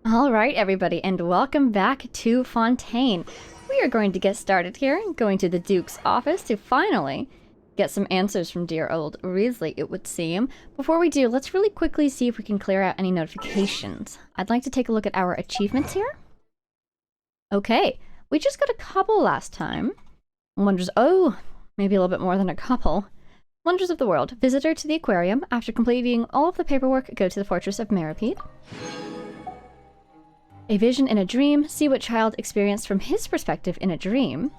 Alright everybody, and welcome back to Fontaine. We are going to get started here, going to the Duke's office to finally get some answers from dear old Wriothesley, it would seem. Before we do, let's really quickly see if we can clear out any notifications. I'd like to take a look at our achievements here. Okay, we just got a couple last time. Wonders, oh, maybe a little bit more than a couple. Wonders of the world. Visitor to the aquarium. After completing all of the paperwork, go to the fortress of Meropide. A vision in a dream. See what child experienced from his perspective in a dream.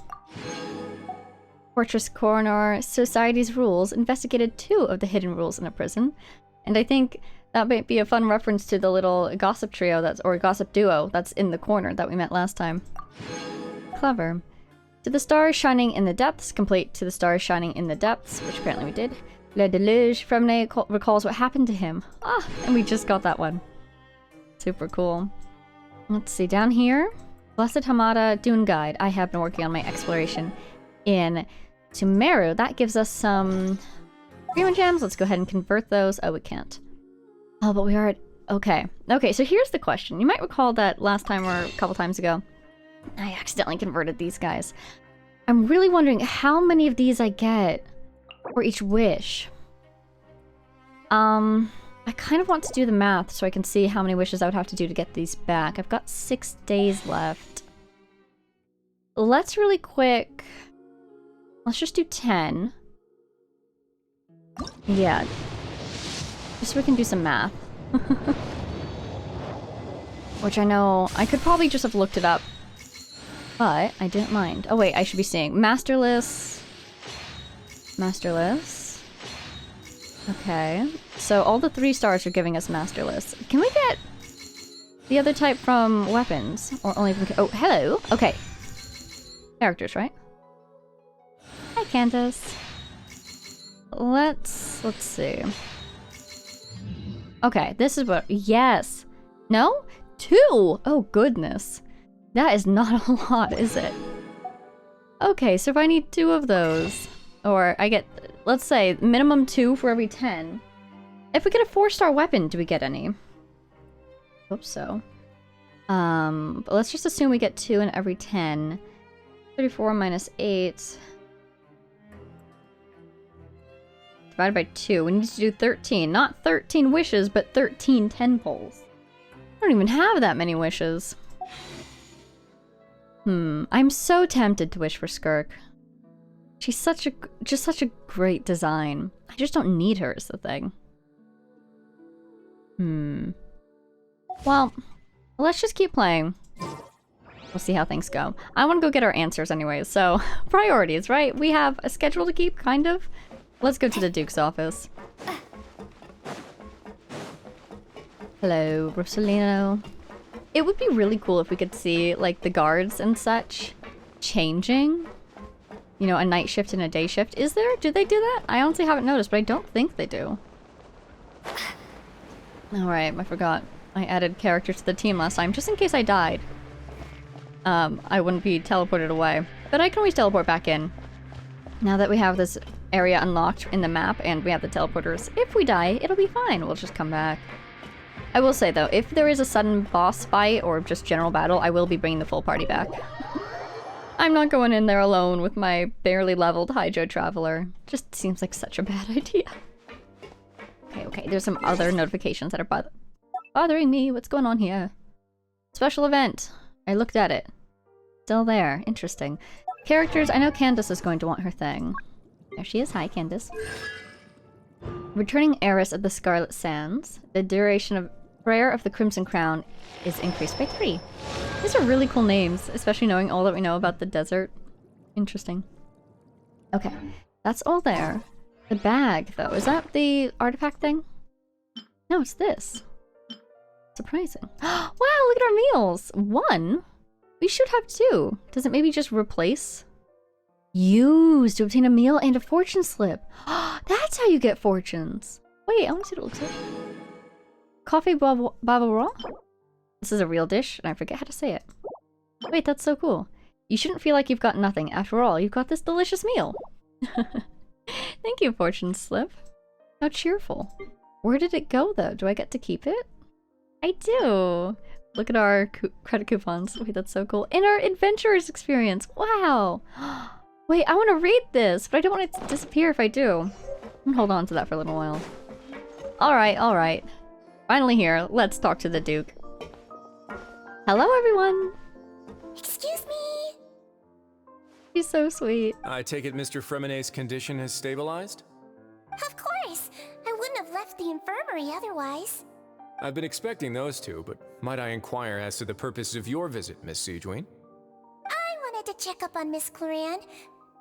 Fortress coroner. Society's rules. Investigated 2 of the hidden rules in a prison. And I think that might be a fun reference to the little gossip trio or gossip duo that's in the corner that we met last time. Clever. To the stars shining in the depths. Complete To the stars shining in the depths, which apparently we did. Le Deluge. Fremne recalls what happened to him. Ah, and we just got that one. Super cool. Let's see, down here, Blessed Hamada Dune Guide. I have been working on my exploration in Meru. That gives us some Freeman gems. Let's go ahead and convert those. Oh, we can't. Oh, but we are at... Okay. Okay, so here's the question. You might recall that last time or a couple times ago, I accidentally converted these guys. I'm really wondering how many of these I get for each wish. I kind of want to do the math so I can see how many wishes I would have to do to get these back. I've got 6 days left. Let's really quick... Let's just do 10. Yeah. Just so we can do some math. Which I know... I could probably just have looked it up. But I didn't mind. Oh wait, I should be saying Masterless. Masterless. Okay, so all the 3 stars are giving us Masterless. Can we get the other type from weapons? Or only from... Oh, hello! Okay. Characters, right? Hi, Candace. Let's see. Okay, this is what... Yes! No? 2! Oh, goodness. That is not a lot, is it? Okay, so if I need 2 of those... Or I get... Let's say minimum 2 for every 10. If we get a 4-star weapon, do we get any? Hope so. But let's just assume we get 2 in every 10. 34 minus 8. Divided by 2. We need to do 13. Not 13 wishes, but 13 10 poles. I don't even have that many wishes. I'm so tempted to wish for Skirk. She's just such a great design. I just don't need her is the thing. Well, let's just keep playing. We'll see how things go. I want to go get our answers anyways, so priorities, right? We have a schedule to keep, kind of. Let's go to the Duke's office. Hello, Rosalino. It would be really cool if we could see, like, the guards and such changing. You know, a night shift and a day shift. Is there? Do they do that? I honestly haven't noticed, but I don't think they do. Alright, I forgot. I added characters to the team last time, just in case I died. I wouldn't be teleported away. But I can always teleport back in. Now that we have this area unlocked in the map, and we have the teleporters, if we die, it'll be fine. We'll just come back. I will say, though, if there is a sudden boss fight, or just general battle, I will be bringing the full party back. I'm not going in there alone with my barely leveled Hydro Traveler. Just seems like such a bad idea. Okay, there's some other notifications that are bothering me. What's going on here? Special event. I looked at it. Still there. Interesting. Characters. I know Candace is going to want her thing. There she is. Hi, Candace. Returning heiress of the Scarlet Sands. The duration of prayer of the Crimson Crown is increased by 3. These are really cool names, especially knowing all that we know about the desert. Interesting. Okay, that's all there. The bag, though, is that the artifact thing? No, it's this. Surprising. Wow, look at our meals! 1? We should have 2. Does it maybe just replace? Use to obtain a meal and a fortune slip. That's how you get fortunes. Wait, I want to see what it looks like. Coffee Bavarois? This is a real dish, and I forget how to say it. Wait, that's so cool. You shouldn't feel like you've got nothing. After all, you've got this delicious meal. Thank you, fortune slip. How cheerful. Where did it go, though? Do I get to keep it? I do! Look at our credit coupons. Wait, that's so cool. And our adventurer's experience. Wow. Wait, I want to read this, but I don't want it to disappear if I do. I'm gonna hold on to that for a little while. Alright, alright. Finally here. Let's talk to the Duke. Hello, everyone. Excuse me. He's so sweet. I take it Mr. Fremonet's condition has stabilized? Of course. I wouldn't have left the infirmary otherwise. I've been expecting those two, but might I inquire as to the purpose of your visit, Miss Siegewien? I wanted to check up on Miss Clorinde.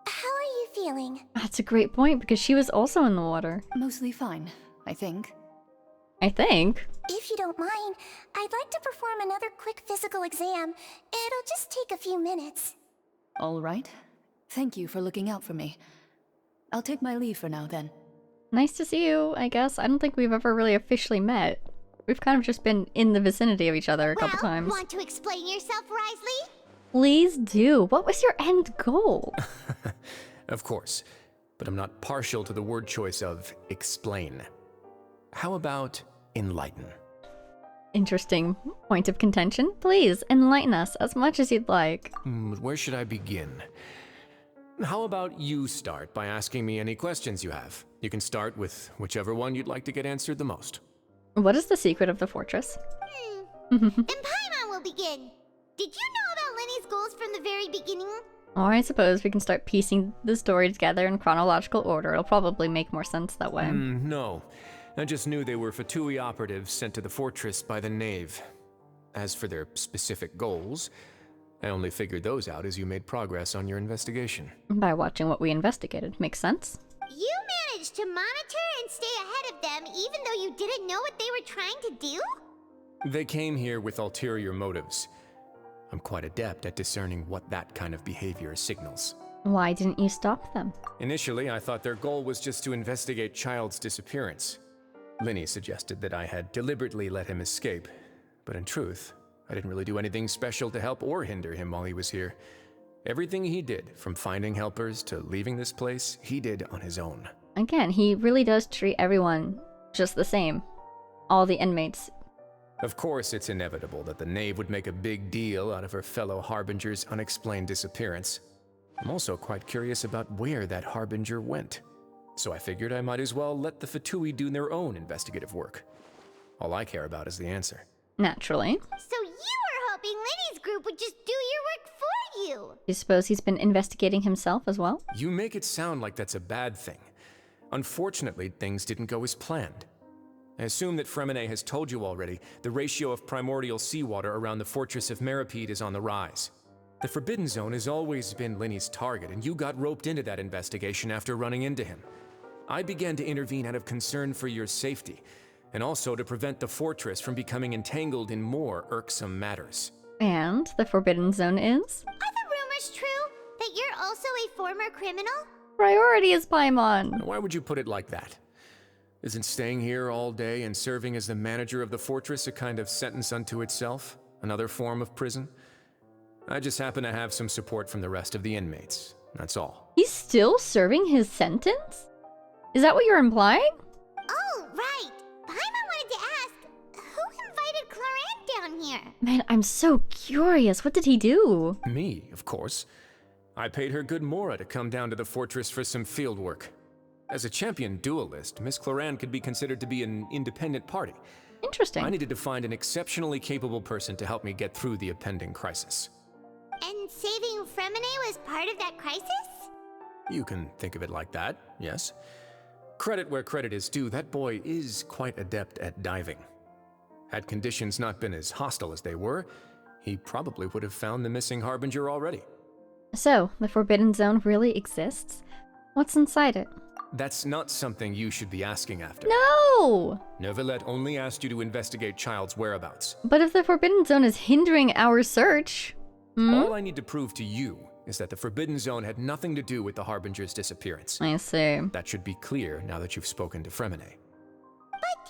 How are you feeling? That's a great point, because she was also in the water. Mostly fine, I think. I think. If you don't mind, I'd like to perform another quick physical exam. It'll just take a few minutes. All right. Thank you for looking out for me. I'll take my leave for now, then. Nice to see you, I guess. I don't think we've ever really officially met. We've kind of just been in the vicinity of each other a couple times. Want to explain yourself, Wriothesley? Please do. What was your end goal? Of course, but I'm not partial to the word choice of explain. How about enlighten? Interesting point of contention. Please, enlighten us as much as you'd like. Where should I begin? How about you start by asking me any questions you have? You can start with whichever one you'd like to get answered the most. What is the secret of the fortress? Then Paimon will begin. Did you know about Lenny's goals from the very beginning? Or I suppose we can start piecing the story together in chronological order. It'll probably make more sense that way. No. I just knew they were Fatui operatives sent to the fortress by the Knave. As for their specific goals, I only figured those out as you made progress on your investigation. By watching what we investigated. Makes sense. You managed to monitor and stay ahead of them even though you didn't know what they were trying to do? They came here with ulterior motives. I'm quite adept at discerning what that kind of behavior signals. Why didn't you stop them? Initially, I thought their goal was just to investigate Child's disappearance. Linny suggested that I had deliberately let him escape, but in truth, I didn't really do anything special to help or hinder him while he was here. Everything he did, from finding helpers to leaving this place, he did on his own. Again, he really does treat everyone just the same. All the inmates. Of course, it's inevitable that the Knave would make a big deal out of her fellow Harbinger's unexplained disappearance. I'm also quite curious about where that Harbinger went. So I figured I might as well let the Fatui do their own investigative work. All I care about is the answer. Naturally. So you were hoping Lenny's group would just do your work for you? You suppose he's been investigating himself as well? You make it sound like that's a bad thing. Unfortunately, things didn't go as planned. I assume that Fremonet has told you already, the ratio of primordial seawater around the fortress of Meropide is on the rise. The Forbidden Zone has always been Linny's target, and you got roped into that investigation after running into him. I began to intervene out of concern for your safety, and also to prevent the fortress from becoming entangled in more irksome matters. And the Forbidden Zone is? Are the rumors true? That you're also a former criminal? Priority is Paimon. Why would you put it like that? Isn't staying here all day and serving as the manager of the fortress a kind of sentence unto itself? Another form of prison? I just happen to have some support from the rest of the inmates. That's all. He's still serving his sentence? Is that what you're implying? Oh, right. Paimon wanted to ask, who invited Clorinde down here? Man, I'm so curious. What did he do? Me, of course. I paid her good mora to come down to the fortress for some field work. As a champion duelist, Miss Clorinde could be considered to be an independent party. Interesting. I needed to find an exceptionally capable person to help me get through the impending crisis. And saving Fremonet was part of that crisis? You can think of it like that, yes. Credit where credit is due, that boy is quite adept at diving. Had conditions not been as hostile as they were, he probably would have found the missing Harbinger already. So, the Forbidden Zone really exists? What's inside it? That's not something you should be asking after. No! Neuvillette only asked you to investigate Child's whereabouts. But if the Forbidden Zone is hindering our search... All I need to prove to you is that the Forbidden Zone had nothing to do with the Harbinger's disappearance. I see. That should be clear now that you've spoken to Fremonet. But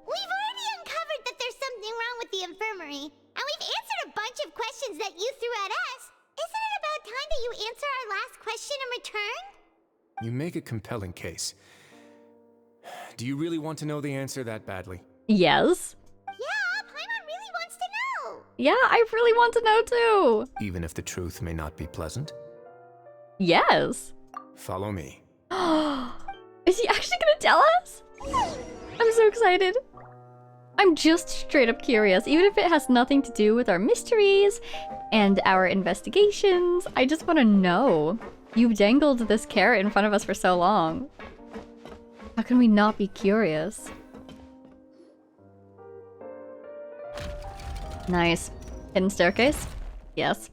we've already uncovered that there's something wrong with the infirmary, and we've answered a bunch of questions that you threw at us. Isn't it about time that you answer our last question in return? You make a compelling case. Do you really want to know the answer that badly? Yes. Yeah, Paimon really wants to know. Yeah, I really want to know too. Even if the truth may not be pleasant? Yes. Follow me. Is he actually gonna tell us? I'm so excited. I'm just straight up curious, even if it has nothing to do with our mysteries and our investigations. I just want to know. You've dangled this carrot in front of us for so long. How can we not be curious? Nice. Hidden staircase? Yes.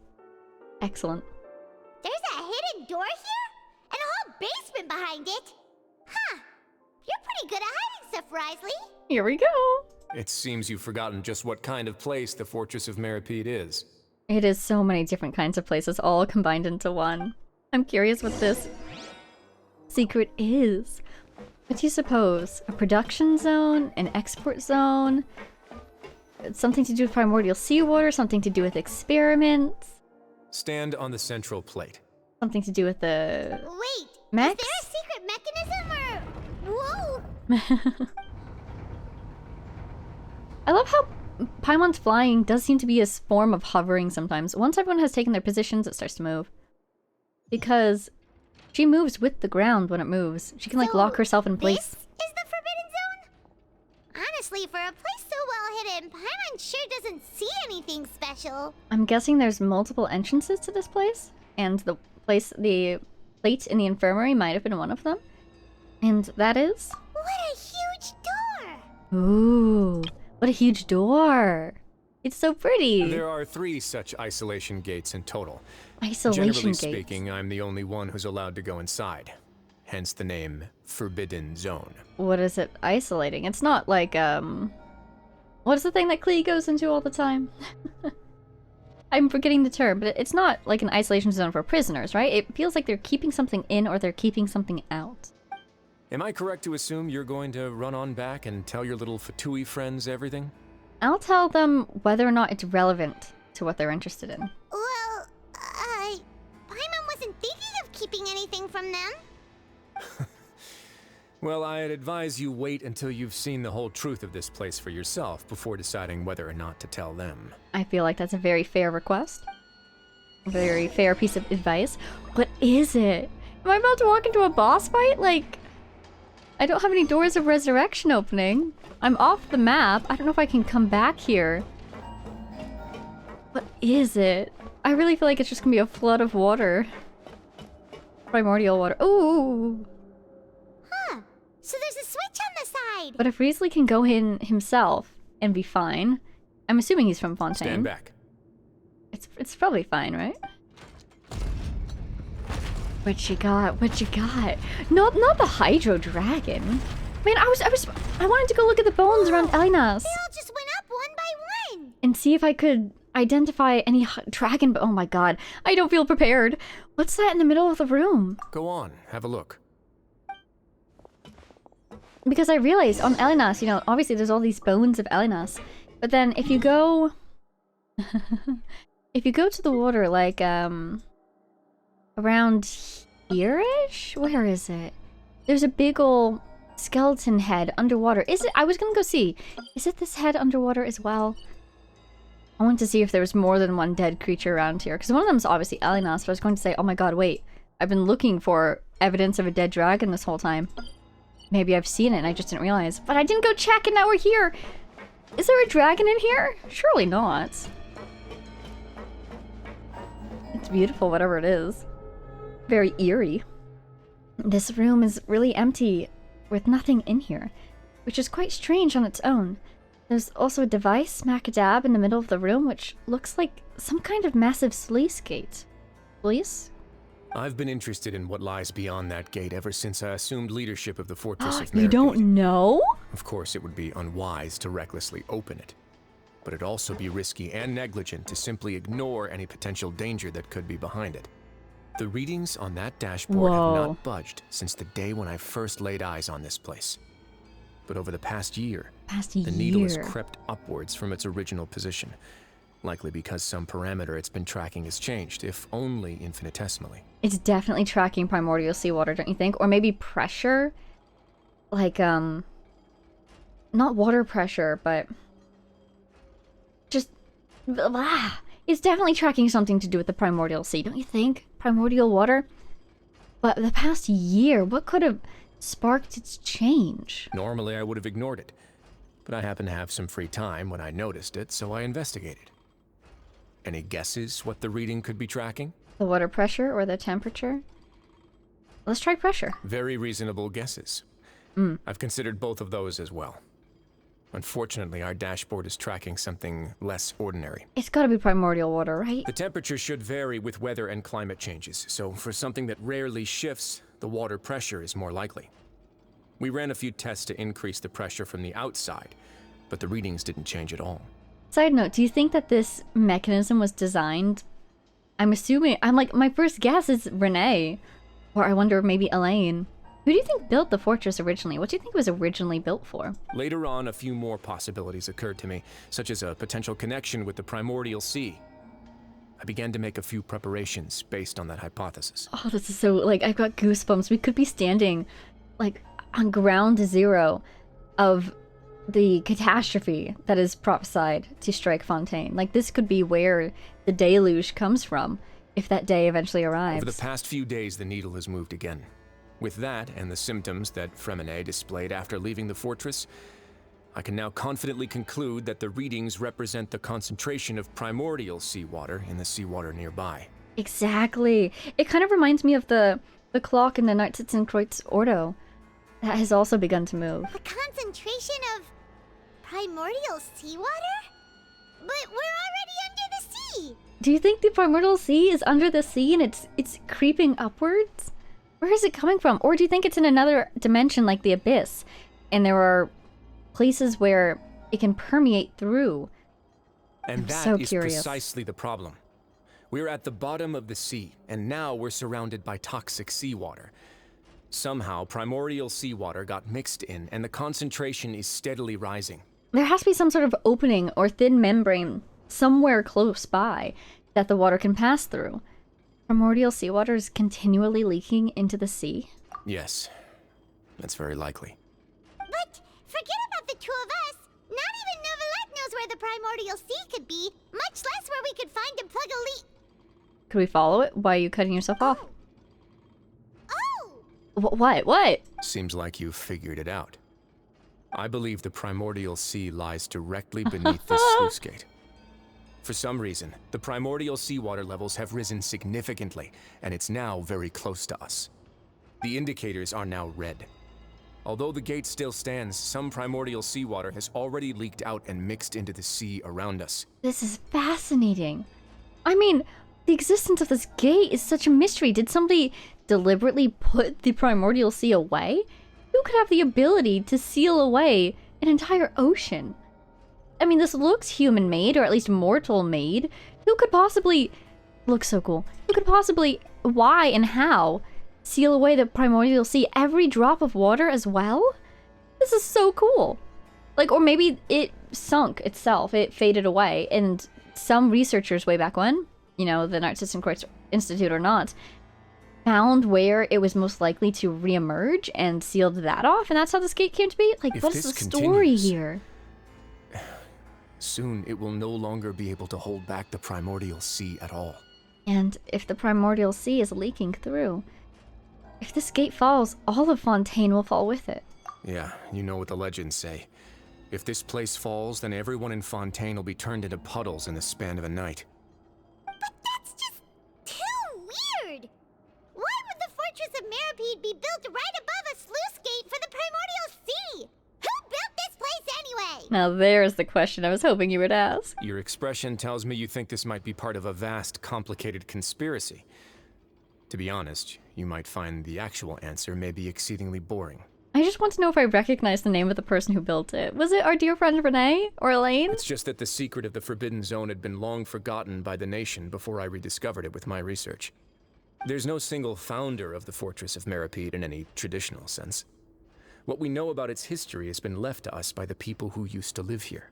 Excellent. There's a hidden door here? And a whole basement behind it? Huh. You're pretty good at hiding stuff, Wriothesley. Here we go. It seems you've forgotten just what kind of place the Fortress of Meropide is. It is so many different kinds of places all combined into one. I'm curious what this secret is. What do you suppose? A production zone? An export zone? Something to do with primordial seawater? Something to do with experiments? Stand on the central plate. Something to do with the... Wait, Max? is there a secret mechanism or... Whoa! I love how Paimon's flying does seem to be a form of hovering sometimes. Once everyone has taken their positions, it starts to move. Because she moves with the ground when it moves. She can like So, lock herself in place. This is the Forbidden Zone? Honestly, for a place so well hidden, Paimon sure doesn't see anything special. I'm guessing there's multiple entrances to this place. And the plate in the infirmary might have been one of them. And that is... What a huge door! Ooh, what a huge door. It's so pretty. There are 3 such isolation gates in total. Isolation Generally gates. speaking, I'm the only one who's allowed to go inside. Hence the name Forbidden Zone. What is it isolating? It's not like, what is the thing that Klee goes into all the time? I'm forgetting the term, but it's not like an isolation zone for prisoners, right? It feels like they're keeping something in or they're keeping something out. Am I correct to assume you're going to run on back and tell your little Fatui friends everything? I'll tell them whether or not it's relevant to what they're interested in. Well, Paimon wasn't thinking of keeping anything from them. Well, I'd advise you wait until you've seen the whole truth of this place for yourself before deciding whether or not to tell them. I feel like that's a very fair request. A very fair piece of advice. What is it? Am I about to walk into a boss fight? Like, I don't have any doors of resurrection opening. I'm off the map. I don't know if I can come back here. What is it? I really feel like it's just gonna be a flood of water. Primordial water. Ooh! Huh. So there's a switch on the side. But if Wriothesley can go in himself and be fine, I'm assuming he's from Fontaine. Stand back. It's probably fine, right? What you got? What you got? Not the Hydro Dragon. Man, I wanted to go look at the bones around Elinas They all just went up one by one. and see if I could identify any dragon. But oh my god, I don't feel prepared. What's that in the middle of the room? Go on, have a look. Because I realized on Elinas, you know, obviously there's all these bones of Elinas, but then if you go, if you go to the water, like around here-ish? Where is it? There's a big ol' skeleton head underwater. Is it? I was gonna go see. Is it this head underwater as well? I wanted to see if there was more than one dead creature around here. Because one of them is obviously Elinas, but I was going to say, oh my god, wait. I've been looking for evidence of a dead dragon this whole time. Maybe I've seen it and I just didn't realize. But I didn't go check and now we're here! Is there a dragon in here? Surely not. It's beautiful, whatever it is. Very eerie. This room is really empty, with nothing in here, which is quite strange on its own. There's also a device smack dab in the middle of the room, which looks like some kind of massive sluice gate. Sluice? I've been interested in what lies beyond that gate ever since I assumed leadership of the Fortress of Meropide. You don't know? Of course, it would be unwise to recklessly open it. But it'd also be risky and negligent to simply ignore any potential danger that could be behind it. The readings on that dashboard Whoa. have not budged since the day when I first laid eyes on this place. But over the past year, the needle has crept upwards from its original position, likely because some parameter it's been tracking has changed, if only infinitesimally. It's definitely tracking primordial seawater, don't you think? Or maybe pressure? Like, not water pressure, but just It's definitely tracking something to do with the primordial sea, don't you think? Primordial water? But the past year, what could have sparked its change? Normally, I would have ignored it, but I happened to have some free time when I noticed it, so I investigated. Any guesses what the reading could be tracking? The water pressure or the temperature? Let's try pressure. Very reasonable guesses. I've considered both of those as well. Unfortunately, our dashboard is tracking something less ordinary. It's gotta be primordial water, right? The temperature should vary with weather and climate changes, so for something that rarely shifts, the water pressure is more likely. We ran a few tests to increase the pressure from the outside, but the readings didn't change at all. Side note, do you think that this mechanism was designed? My first guess is Renee. Or I wonder maybe Elaine. Who do you think built the fortress originally? What do you think it was originally built for? Later on, a few more possibilities occurred to me, such as a potential connection with the primordial sea. I began to make a few preparations based on that hypothesis. Oh, this is so, I've got goosebumps. We could be standing, on ground zero of the catastrophe that is prophesied to strike Fontaine. This could be where the deluge comes from, if that day eventually arrives. Over the past few days, the needle has moved again. With that, and the symptoms that Fremine displayed after leaving the fortress, I can now confidently conclude that the readings represent the concentration of primordial seawater in the seawater nearby. Exactly. It kind of reminds me of the clock in the Neuvillette Ordo. That has also begun to move. A concentration of primordial seawater? But we're already under the sea! Do you think the primordial sea is under the sea and it's creeping upwards? Where is it coming from? Or do you think it's in another dimension like the abyss, and there are places where it can permeate through? And that is precisely the problem. We're at the bottom of the sea, and now we're surrounded by toxic seawater. Somehow, primordial seawater got mixed in, and the concentration is steadily rising. There has to be some sort of opening or thin membrane somewhere close by that the water can pass through. Primordial seawater is continually leaking into the sea? Yes, that's very likely. But forget about the two of us. Not even Neuvillette knows where the primordial sea could be, much less where we could find and plug a leak. Could we follow it? Why are you cutting yourself off? Oh! What? Seems like you've figured it out. I believe the primordial sea lies directly beneath this sluice gate. For some reason, the primordial seawater levels have risen significantly, and it's now very close to us. The indicators are now red. Although the gate still stands, some primordial seawater has already leaked out and mixed into the sea around us. This is fascinating. I mean, the existence of this gate is such a mystery. Did somebody deliberately put the primordial sea away? Who could have the ability to seal away an entire ocean? I mean, this looks human-made, or at least mortal-made. Who could possibly... Looks so cool. Who could possibly... Why and how seal away the primordial sea? Every drop of water as well? This is so cool. Or maybe it sunk itself. It faded away. And some researchers way back when, the Narcissus Quartz Institute or not, found where it was most likely to reemerge and sealed that off. And that's how this gate came to be? What is the story here? Soon, it will no longer be able to hold back the primordial sea at all. And if the primordial sea is leaking through, if this gate falls, all of Fontaine will fall with it. Yeah, you know what the legends say. If this place falls, then everyone in Fontaine will be turned into puddles in the span of a night. But that's just too weird! Why would the Fortress of Meropide be built right above a sluice gate for the primordial sea? Who built this place anyway? Now there's the question I was hoping you would ask. Your expression tells me you think this might be part of a vast, complicated conspiracy. To be honest, you might find the actual answer may be exceedingly boring. I just want to know if I recognize the name of the person who built it. Was it our dear friend Renee or Elaine? It's just that the secret of the Forbidden Zone had been long forgotten by the nation before I rediscovered it with my research. There's no single founder of the Fortress of Meropide in any traditional sense. What we know about its history has been left to us by the people who used to live here.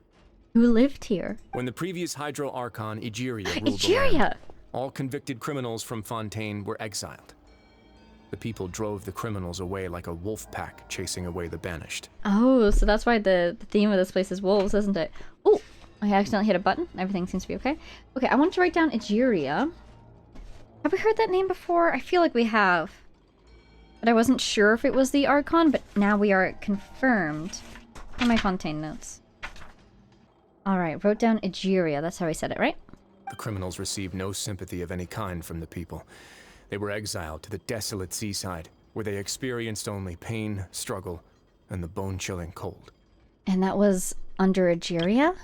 Who lived here? When the previous Hydro Archon, Egeria, ruled the Egeria! land, all convicted criminals from Fontaine were exiled. The people drove the criminals away like a wolf pack chasing away the banished. Oh, so that's why the theme of this place is wolves, isn't it? Oh, I accidentally hit a button. Everything seems to be okay. Okay, I wanted to write down Egeria. Have we heard that name before? I feel like we have. But I wasn't sure if it was the Archon, but now we are confirmed. What are my Fontaine notes? Alright, wrote down Egeria. That's how I said it, right? The criminals received no sympathy of any kind from the people. They were exiled to the desolate seaside, where they experienced only pain, struggle, and the bone-chilling cold. And that was under Egeria?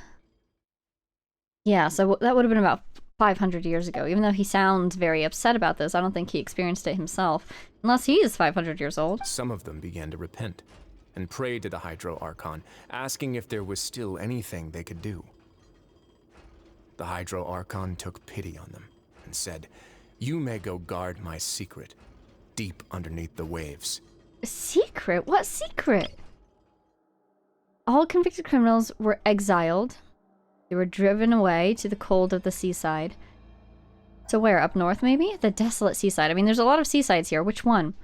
Yeah, so that would have been about 500 years ago. Even though he sounds very upset about this, I don't think he experienced it himself. Unless he is 500 years old. Some of them began to repent, and prayed to the Hydro Archon, asking if there was still anything they could do. The Hydro Archon took pity on them, and said, "You may go guard my secret, deep underneath the waves." Secret? What secret? All convicted criminals were exiled. They were driven away to the cold of the seaside. So where? Up north, maybe? The desolate seaside. I mean, there's a lot of seasides here. Which one?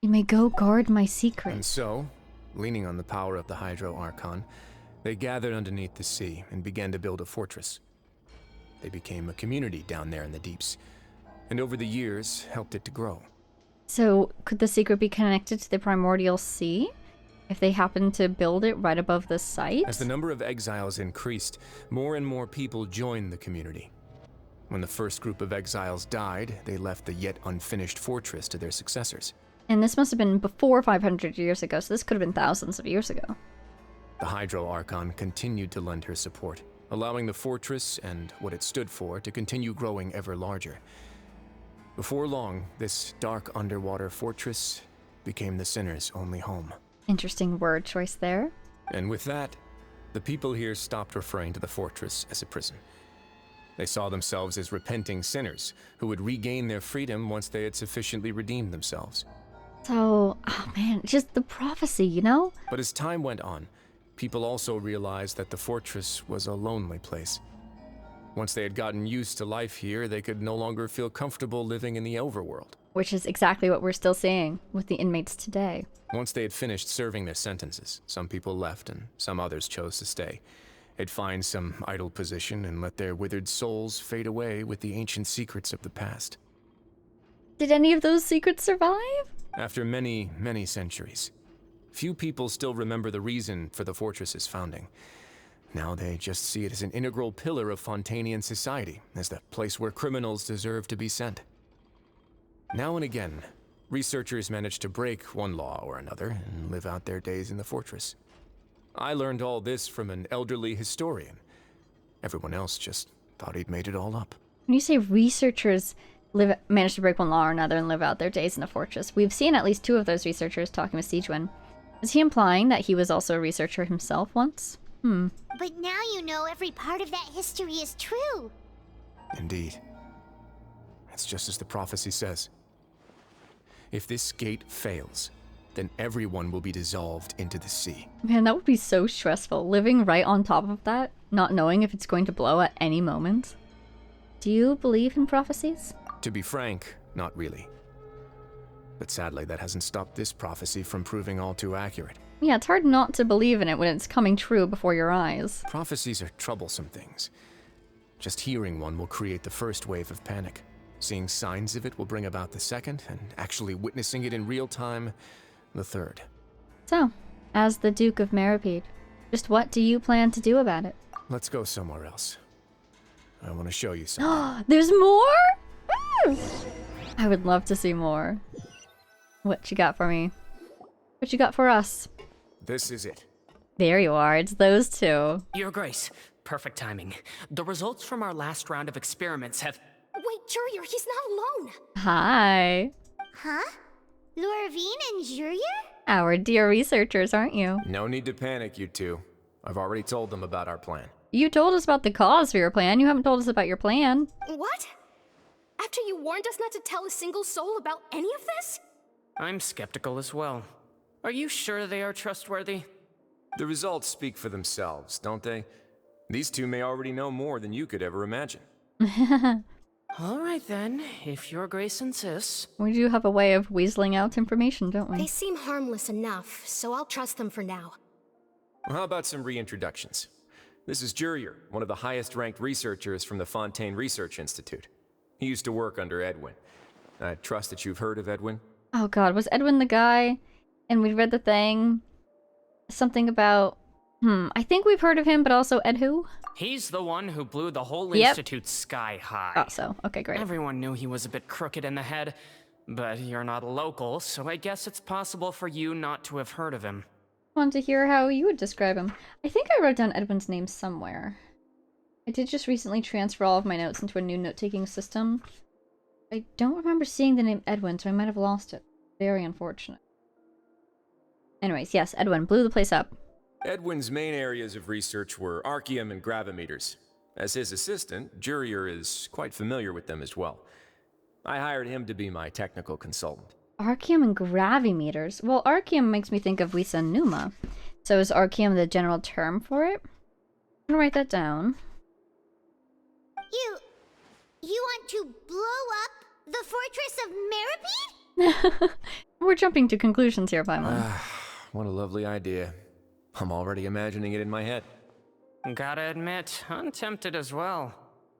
You may go guard my secret. And so, leaning on the power of the Hydro Archon, they gathered underneath the sea and began to build a fortress. They became a community down there in the deeps, and over the years helped it to grow. So, could the secret be connected to the primordial sea? If they happened to build it right above the site? As the number of exiles increased, more and more people joined the community. When the first group of exiles died, they left the yet unfinished fortress to their successors. And this must have been before 500 years ago, so this could have been thousands of years ago. The Hydro Archon continued to lend her support, allowing the fortress and what it stood for to continue growing ever larger. Before long, this dark underwater fortress became the sinner's only home. Interesting word choice there. And with that, the people here stopped referring to the fortress as a prison. They saw themselves as repenting sinners who would regain their freedom once they had sufficiently redeemed themselves. So, oh man, just the prophecy, you know? But as time went on, people also realized that the fortress was a lonely place. Once they had gotten used to life here, they could no longer feel comfortable living in the overworld. Which is exactly what we're still seeing with the inmates today. Once they had finished serving their sentences, some people left and some others chose to stay. They'd find some idle position and let their withered souls fade away with the ancient secrets of the past. Did any of those secrets survive? After many, many centuries, few people still remember the reason for the fortress's founding. Now they just see it as an integral pillar of Fontainian society, as the place where criminals deserve to be sent. Now and again, researchers manage to break one law or another and live out their days in the fortress. I learned all this from an elderly historian. Everyone else just thought he'd made it all up. When you say researchers manage to break one law or another and live out their days in a fortress, we've seen at least two of those researchers talking with Siegewin. Is he implying that he was also a researcher himself once? But now you know every part of that history is true. Indeed. It's just as the prophecy says. If this gate fails, then everyone will be dissolved into the sea. Man, that would be so stressful, living right on top of that, not knowing if it's going to blow at any moment. Do you believe in prophecies? To be frank, not really. But sadly, that hasn't stopped this prophecy from proving all too accurate. Yeah, it's hard not to believe in it when it's coming true before your eyes. Prophecies are troublesome things. Just hearing one will create the first wave of panic. Seeing signs of it will bring about the second, and actually witnessing it in real time, the third. So, as the Duke of Meropide, just what do you plan to do about it? Let's go somewhere else. I want to show you something. There's more? Woo! I would love to see more. What you got for me? What you got for us? This is it. There you are, it's those two. Your Grace, perfect timing. The results from our last round of experiments have... Wait, Jurier, he's not alone. Hi. Huh? Lorvine and Jurier? Our dear researchers, aren't you? No need to panic, you two. I've already told them about our plan. You told us about the cause for your plan, you haven't told us about your plan. What? After you warned us not to tell a single soul about any of this? I'm skeptical as well. Are you sure they are trustworthy? The results speak for themselves, don't they? These two may already know more than you could ever imagine. All right then, if Your Grace insists. We do have a way of weaseling out information, don't They we? seem harmless enough, so I'll trust them for now. Well, how about some reintroductions? This is Jurier, one of the highest-ranked researchers from the Fontaine Research Institute. He used to work under Edwin. I trust that you've heard of Edwin? Oh god, was Edwin the guy? And we read the thing? Something about... I think we've heard of him, but also Ed who? He's the one who blew the whole Yep. institute sky high. Oh, so. Okay, great. Everyone knew he was a bit crooked in the head, but you're not a local, so I guess it's possible for you not to have heard of him. Want to hear how you would describe him. I think I wrote down Edwin's name somewhere. I did just recently transfer all of my notes into a new note-taking system. I don't remember seeing the name Edwin, so I might have lost it. Very unfortunate. Anyways, yes, Edwin blew the place up. Edwin's main areas of research were archeum and gravimeters. As his assistant, Jurier is quite familiar with them as well. I hired him to be my technical consultant. Archeum and gravimeters? Well, archeum makes me think of Wisa and Numa. So is archeum the general term for it? I'm gonna write that down. You want to blow up the fortress of Meropide? We're jumping to conclusions here, Paimon. What a lovely idea. I'm already imagining it in my head. Gotta admit, I'm tempted as well.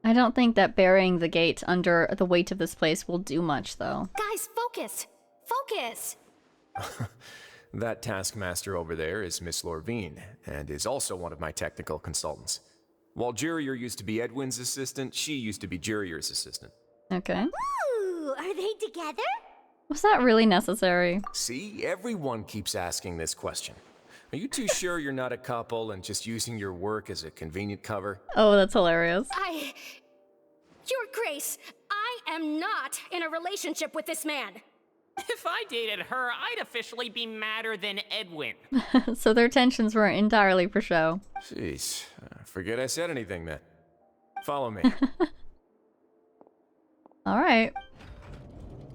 I don't think that burying the gate under the weight of this place will do much, though. Guys, focus! Focus! That taskmaster over there is Miss Lorvine, and is also one of my technical consultants. While Jurier used to be Edwin's assistant, she used to be Jurier's assistant. Okay. Ooh, are they together? Was that really necessary? See, everyone keeps asking this question. Are you too sure you're not a couple and just using your work as a convenient cover? Oh, that's hilarious. Your Grace, I am not in a relationship with this man. If I dated her, I'd officially be madder than Edwin. So their tensions weren't entirely for show. Jeez, forget I said anything then. Follow me. Alright.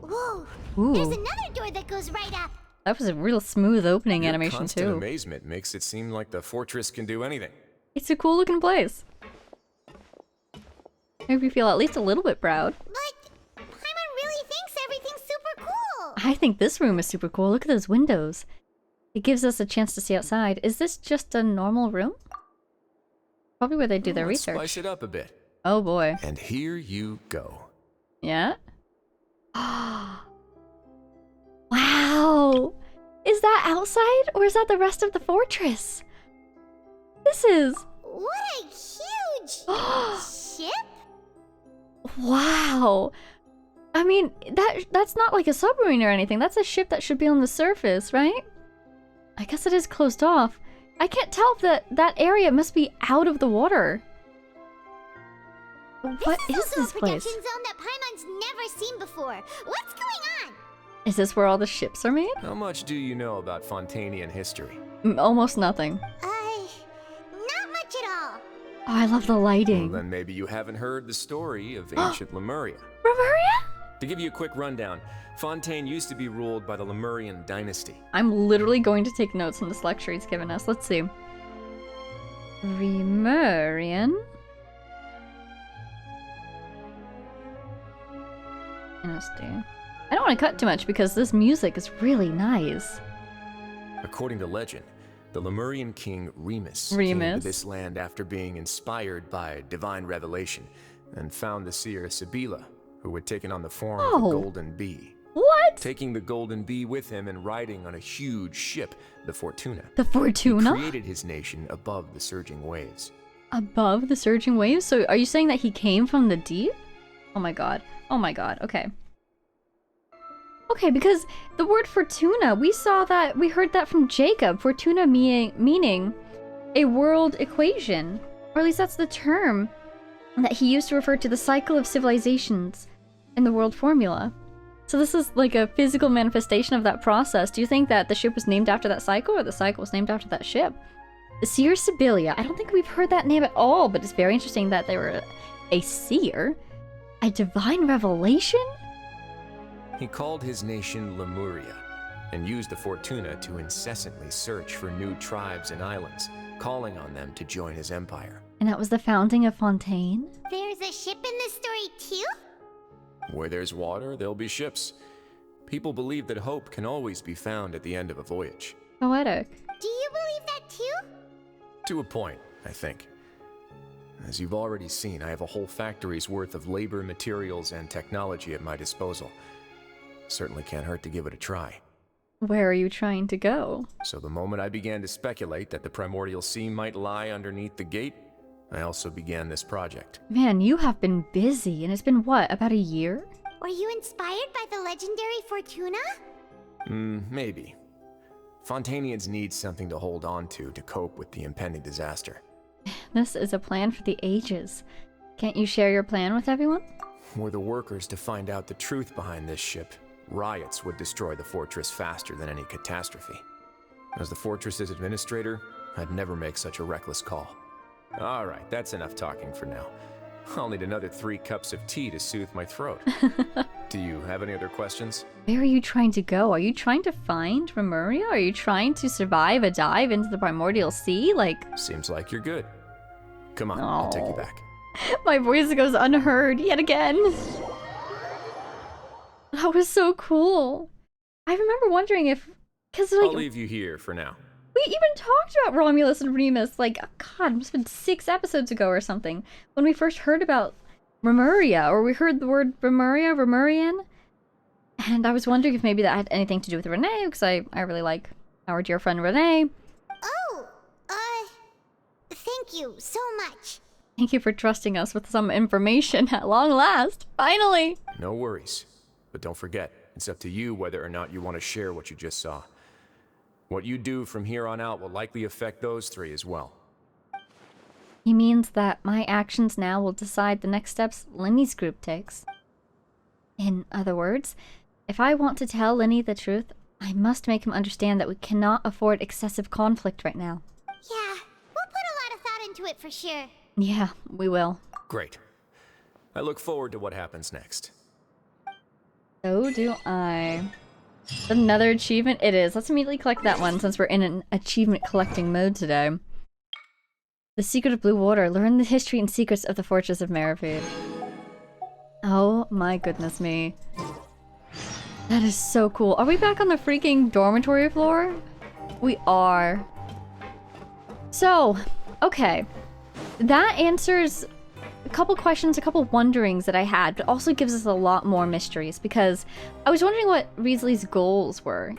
Whoa, Ooh. there's another door that goes right up. That was a real smooth opening Your animation, constant too. amazement makes it seem like the fortress can do anything. It's a cool looking place. Make me feel at least a little bit proud. But Paimon really thinks everything's super cool. I think this room is super cool. Look at those windows. It gives us a chance to see outside. Is this just a normal room? Probably where they do their Let's research. spice it up a bit. Oh boy. And here you go. Yeah? Wow! Is that outside or is that the rest of the fortress? This is... What a huge ship! Wow! I mean, that's not like a submarine or anything. That's a ship that should be on the surface, right? I guess it is closed off. I can't tell if that area must be out of the water. What is also this a place? production zone that Paimon's never seen before. What's going on? Is this where all the ships are made? How much do you know about Fontainian history? Almost nothing. Not much at all. Oh, I love the lighting. Well, then maybe you haven't heard the story of ancient Lemuria. Lemuria? To give you a quick rundown, Fontaine used to be ruled by the Lemurian dynasty. I'm literally going to take notes on this lecture he's given us. Let's see. Lemurian dynasty. I don't want to cut too much because this music is really nice. According to legend, the Lemurian king Remus came to this land after being inspired by divine revelation and found the seer Sibila, who had taken on the form of a golden bee. What? Taking the golden bee with him and riding on a huge ship, the Fortuna. The Fortuna? He created his nation above the surging waves. Above the surging waves? So are you saying that he came from the deep? Oh my god. Oh my god. Okay. Okay, because the word Fortuna, we heard that from Jacob. Fortuna meaning a world equation. Or at least that's the term that he used to refer to the cycle of civilizations in the world formula. So this is like a physical manifestation of that process. Do you think that the ship was named after that cycle or the cycle was named after that ship? The seer Sibylia. I don't think we've heard that name at all, but it's very interesting that they were a seer. A divine revelation? He called his nation Lemuria, and used the Fortuna to incessantly search for new tribes and islands, calling on them to join his empire. And that was the founding of Fontaine? There's a ship in this story too? Where there's water, there'll be ships. People believe that hope can always be found at the end of a voyage. Poetic. Do you believe that too? To a point, I think. As you've already seen, I have a whole factory's worth of labor, materials, and technology at my disposal. Certainly can't hurt to give it a try. Where are you trying to go? So the moment I began to speculate that the Primordial Sea might lie underneath the gate, I also began this project. Man, you have been busy, and it's been what, about a year? Were you inspired by the legendary Fortuna? Maybe. Fontanians need something to hold on to cope with the impending disaster. This is a plan for the ages. Can't you share your plan with everyone? Were the workers to find out the truth behind this ship, riots would destroy the fortress faster than any catastrophe. As the fortress's administrator, I'd never make such a reckless call. Alright, that's enough talking for now. I'll need another 3 cups of tea to soothe my throat. Do you have any other questions? Where are you trying to go? Are you trying to find Remuria? Are you trying to survive a dive into the Primordial Sea? Seems like you're good. Come on, I'll take you back. My voice goes unheard yet again. That was so cool. I remember wondering if... I'll leave you here for now. We even talked about Romulus and Remus, God, it must have been 6 episodes ago or something, when we first heard about Remuria, or we heard the word Remurian. And I was wondering if maybe that had anything to do with Renee, because I really like our dear friend Renee. Oh, thank you so much. Thank you for trusting us with some information at long last. Finally! No worries. But don't forget, it's up to you whether or not you want to share what you just saw. What you do from here on out will likely affect those 3 as well. He means that my actions now will decide the next steps Linny's group takes. In other words, if I want to tell Linny the truth, I must make him understand that we cannot afford excessive conflict right now. Yeah, we'll put a lot of thought into it for sure. Yeah, we will. Great. I look forward to what happens next. So do I. Another achievement? It is. Let's immediately collect that one since we're in an achievement collecting mode today. The Secret of Blue Water. Learn the history and secrets of the Fortress of Meropide. Oh my goodness me. That is so cool. Are we back on the freaking dormitory floor? We are. So, okay. That answers a couple questions, a couple wonderings that I had, but also gives us a lot more mysteries, because I was wondering what Wriothesley's goals were,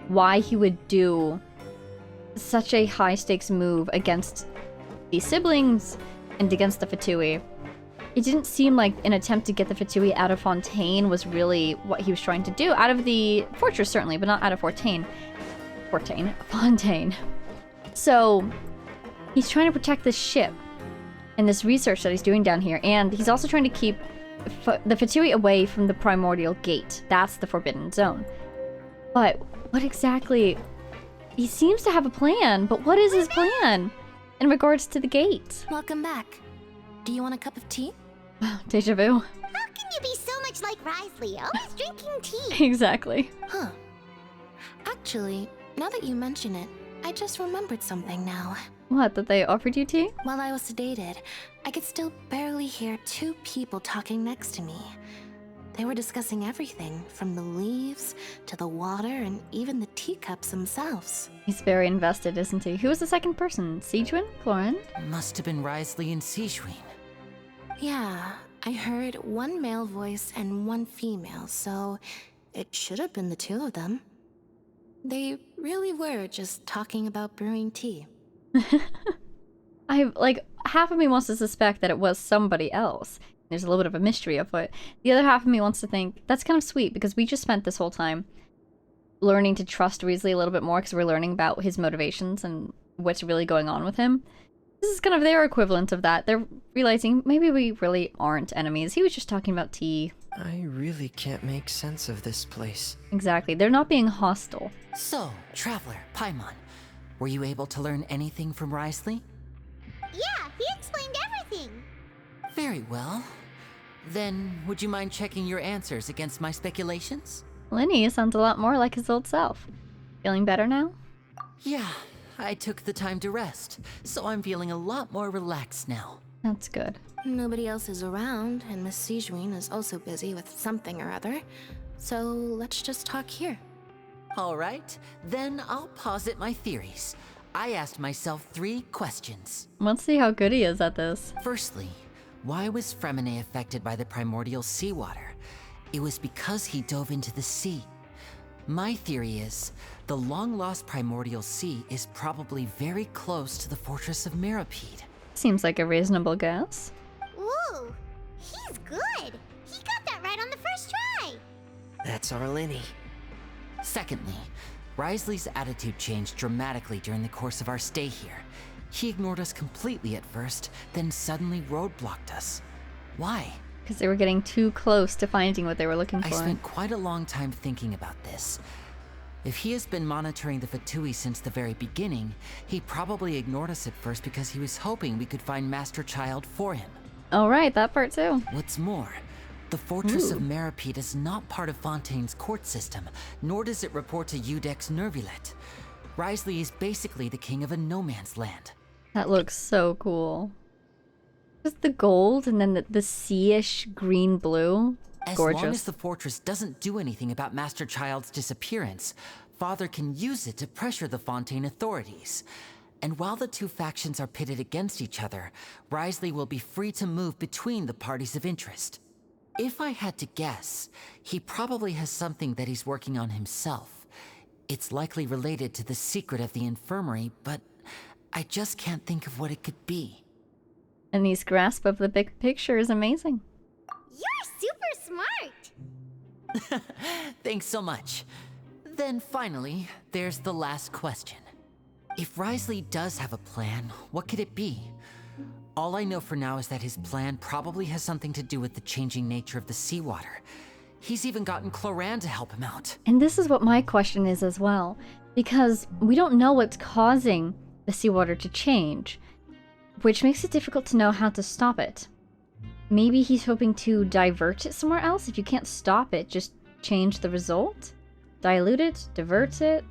why he would do such a high-stakes move against the siblings and against the Fatui. It didn't seem like an attempt to get the Fatui out of Fontaine was really what he was trying to do. Out of the fortress, certainly, but not out of Fontaine. So, he's trying to protect this ship and this research that he's doing down here, and he's also trying to keep the Fatui away from the Primordial Gate. That's the Forbidden Zone. But what exactly... He seems to have a plan, but what is his plan in regards to the gate? Welcome back. Do you want a cup of tea? Deja vu. How can you be so much like Wriothesley, always drinking tea? Exactly. Huh. Actually, now that you mention it, I just remembered something now. What, that they offered you tea? While I was sedated, I could still barely hear 2 people talking next to me. They were discussing everything, from the leaves to the water and even the teacups themselves. He's very invested, isn't he? Who was the second person? Clorinde? Clorinde? Must have been Wriothesley and Clorinde. Yeah, I heard 1 male voice and 1 female, so it should have been the 2 of them. They really were just talking about brewing tea. Half of me wants to suspect that it was somebody else. There's a little bit of a mystery of it. The other half of me wants to think, that's kind of sweet, because we just spent this whole time learning to trust Weasley a little bit more, because we're learning about his motivations and what's really going on with him. This is kind of their equivalent of that. They're realizing, maybe we really aren't enemies. He was just talking about tea. I really can't make sense of this place. Exactly. They're not being hostile. So, Traveler, Paimon, were you able to learn anything from Wriothesley? Yeah, he explained everything. Very well. Then, would you mind checking your answers against my speculations? Linny sounds a lot more like his old self. Feeling better now? Yeah, I took the time to rest, so I'm feeling a lot more relaxed now. That's good. Nobody else is around, and Miss Clorinde is also busy with something or other. So let's just talk here. All right, then I'll posit my theories. I asked myself 3 questions. Let's see how good he is at this. Firstly, why was Fremine affected by the primordial seawater? It was because he dove into the sea. My theory is, the long-lost primordial sea is probably very close to the fortress of Meropide. Seems like a reasonable guess. Ooh, he's good. He got that right on the first try. That's our Linny. Secondly, Wriothesley's attitude changed dramatically during the course of our stay here. He ignored us completely at first, then suddenly roadblocked us. Why? Because they were getting too close to finding what they were looking for. I spent quite a long time thinking about this. If he has been monitoring the Fatui since the very beginning, he probably ignored us at first because he was hoping we could find Master Child for him. Oh right, that part too. What's more, the Fortress of Meropide is not part of Fontaine's court system, nor does it report to Udex Neuvillette. Wriothesley is basically the king of a no-man's land. That looks so cool. Just the gold and then the sea-ish green-blue. Gorgeous. As long as the fortress doesn't do anything about Master Child's disappearance, Father can use it to pressure the Fontaine authorities. And while the 2 factions are pitted against each other, Wriothesley will be free to move between the parties of interest. If I had to guess, he probably has something that he's working on himself. It's likely related to the secret of the infirmary, but I just can't think of what it could be. And his grasp of the big picture is amazing. You're super smart. Thanks so much. Then finally, there's the last question. If Wriothesley does have a plan, what could it be? All I know for now is that his plan probably has something to do with the changing nature of the seawater. He's even gotten Clorinde to help him out. And this is what my question is as well. Because we don't know what's causing the seawater to change, which makes it difficult to know how to stop it. Maybe he's hoping to divert it somewhere else. If you can't stop it, just change the result? Dilute it? Divert it?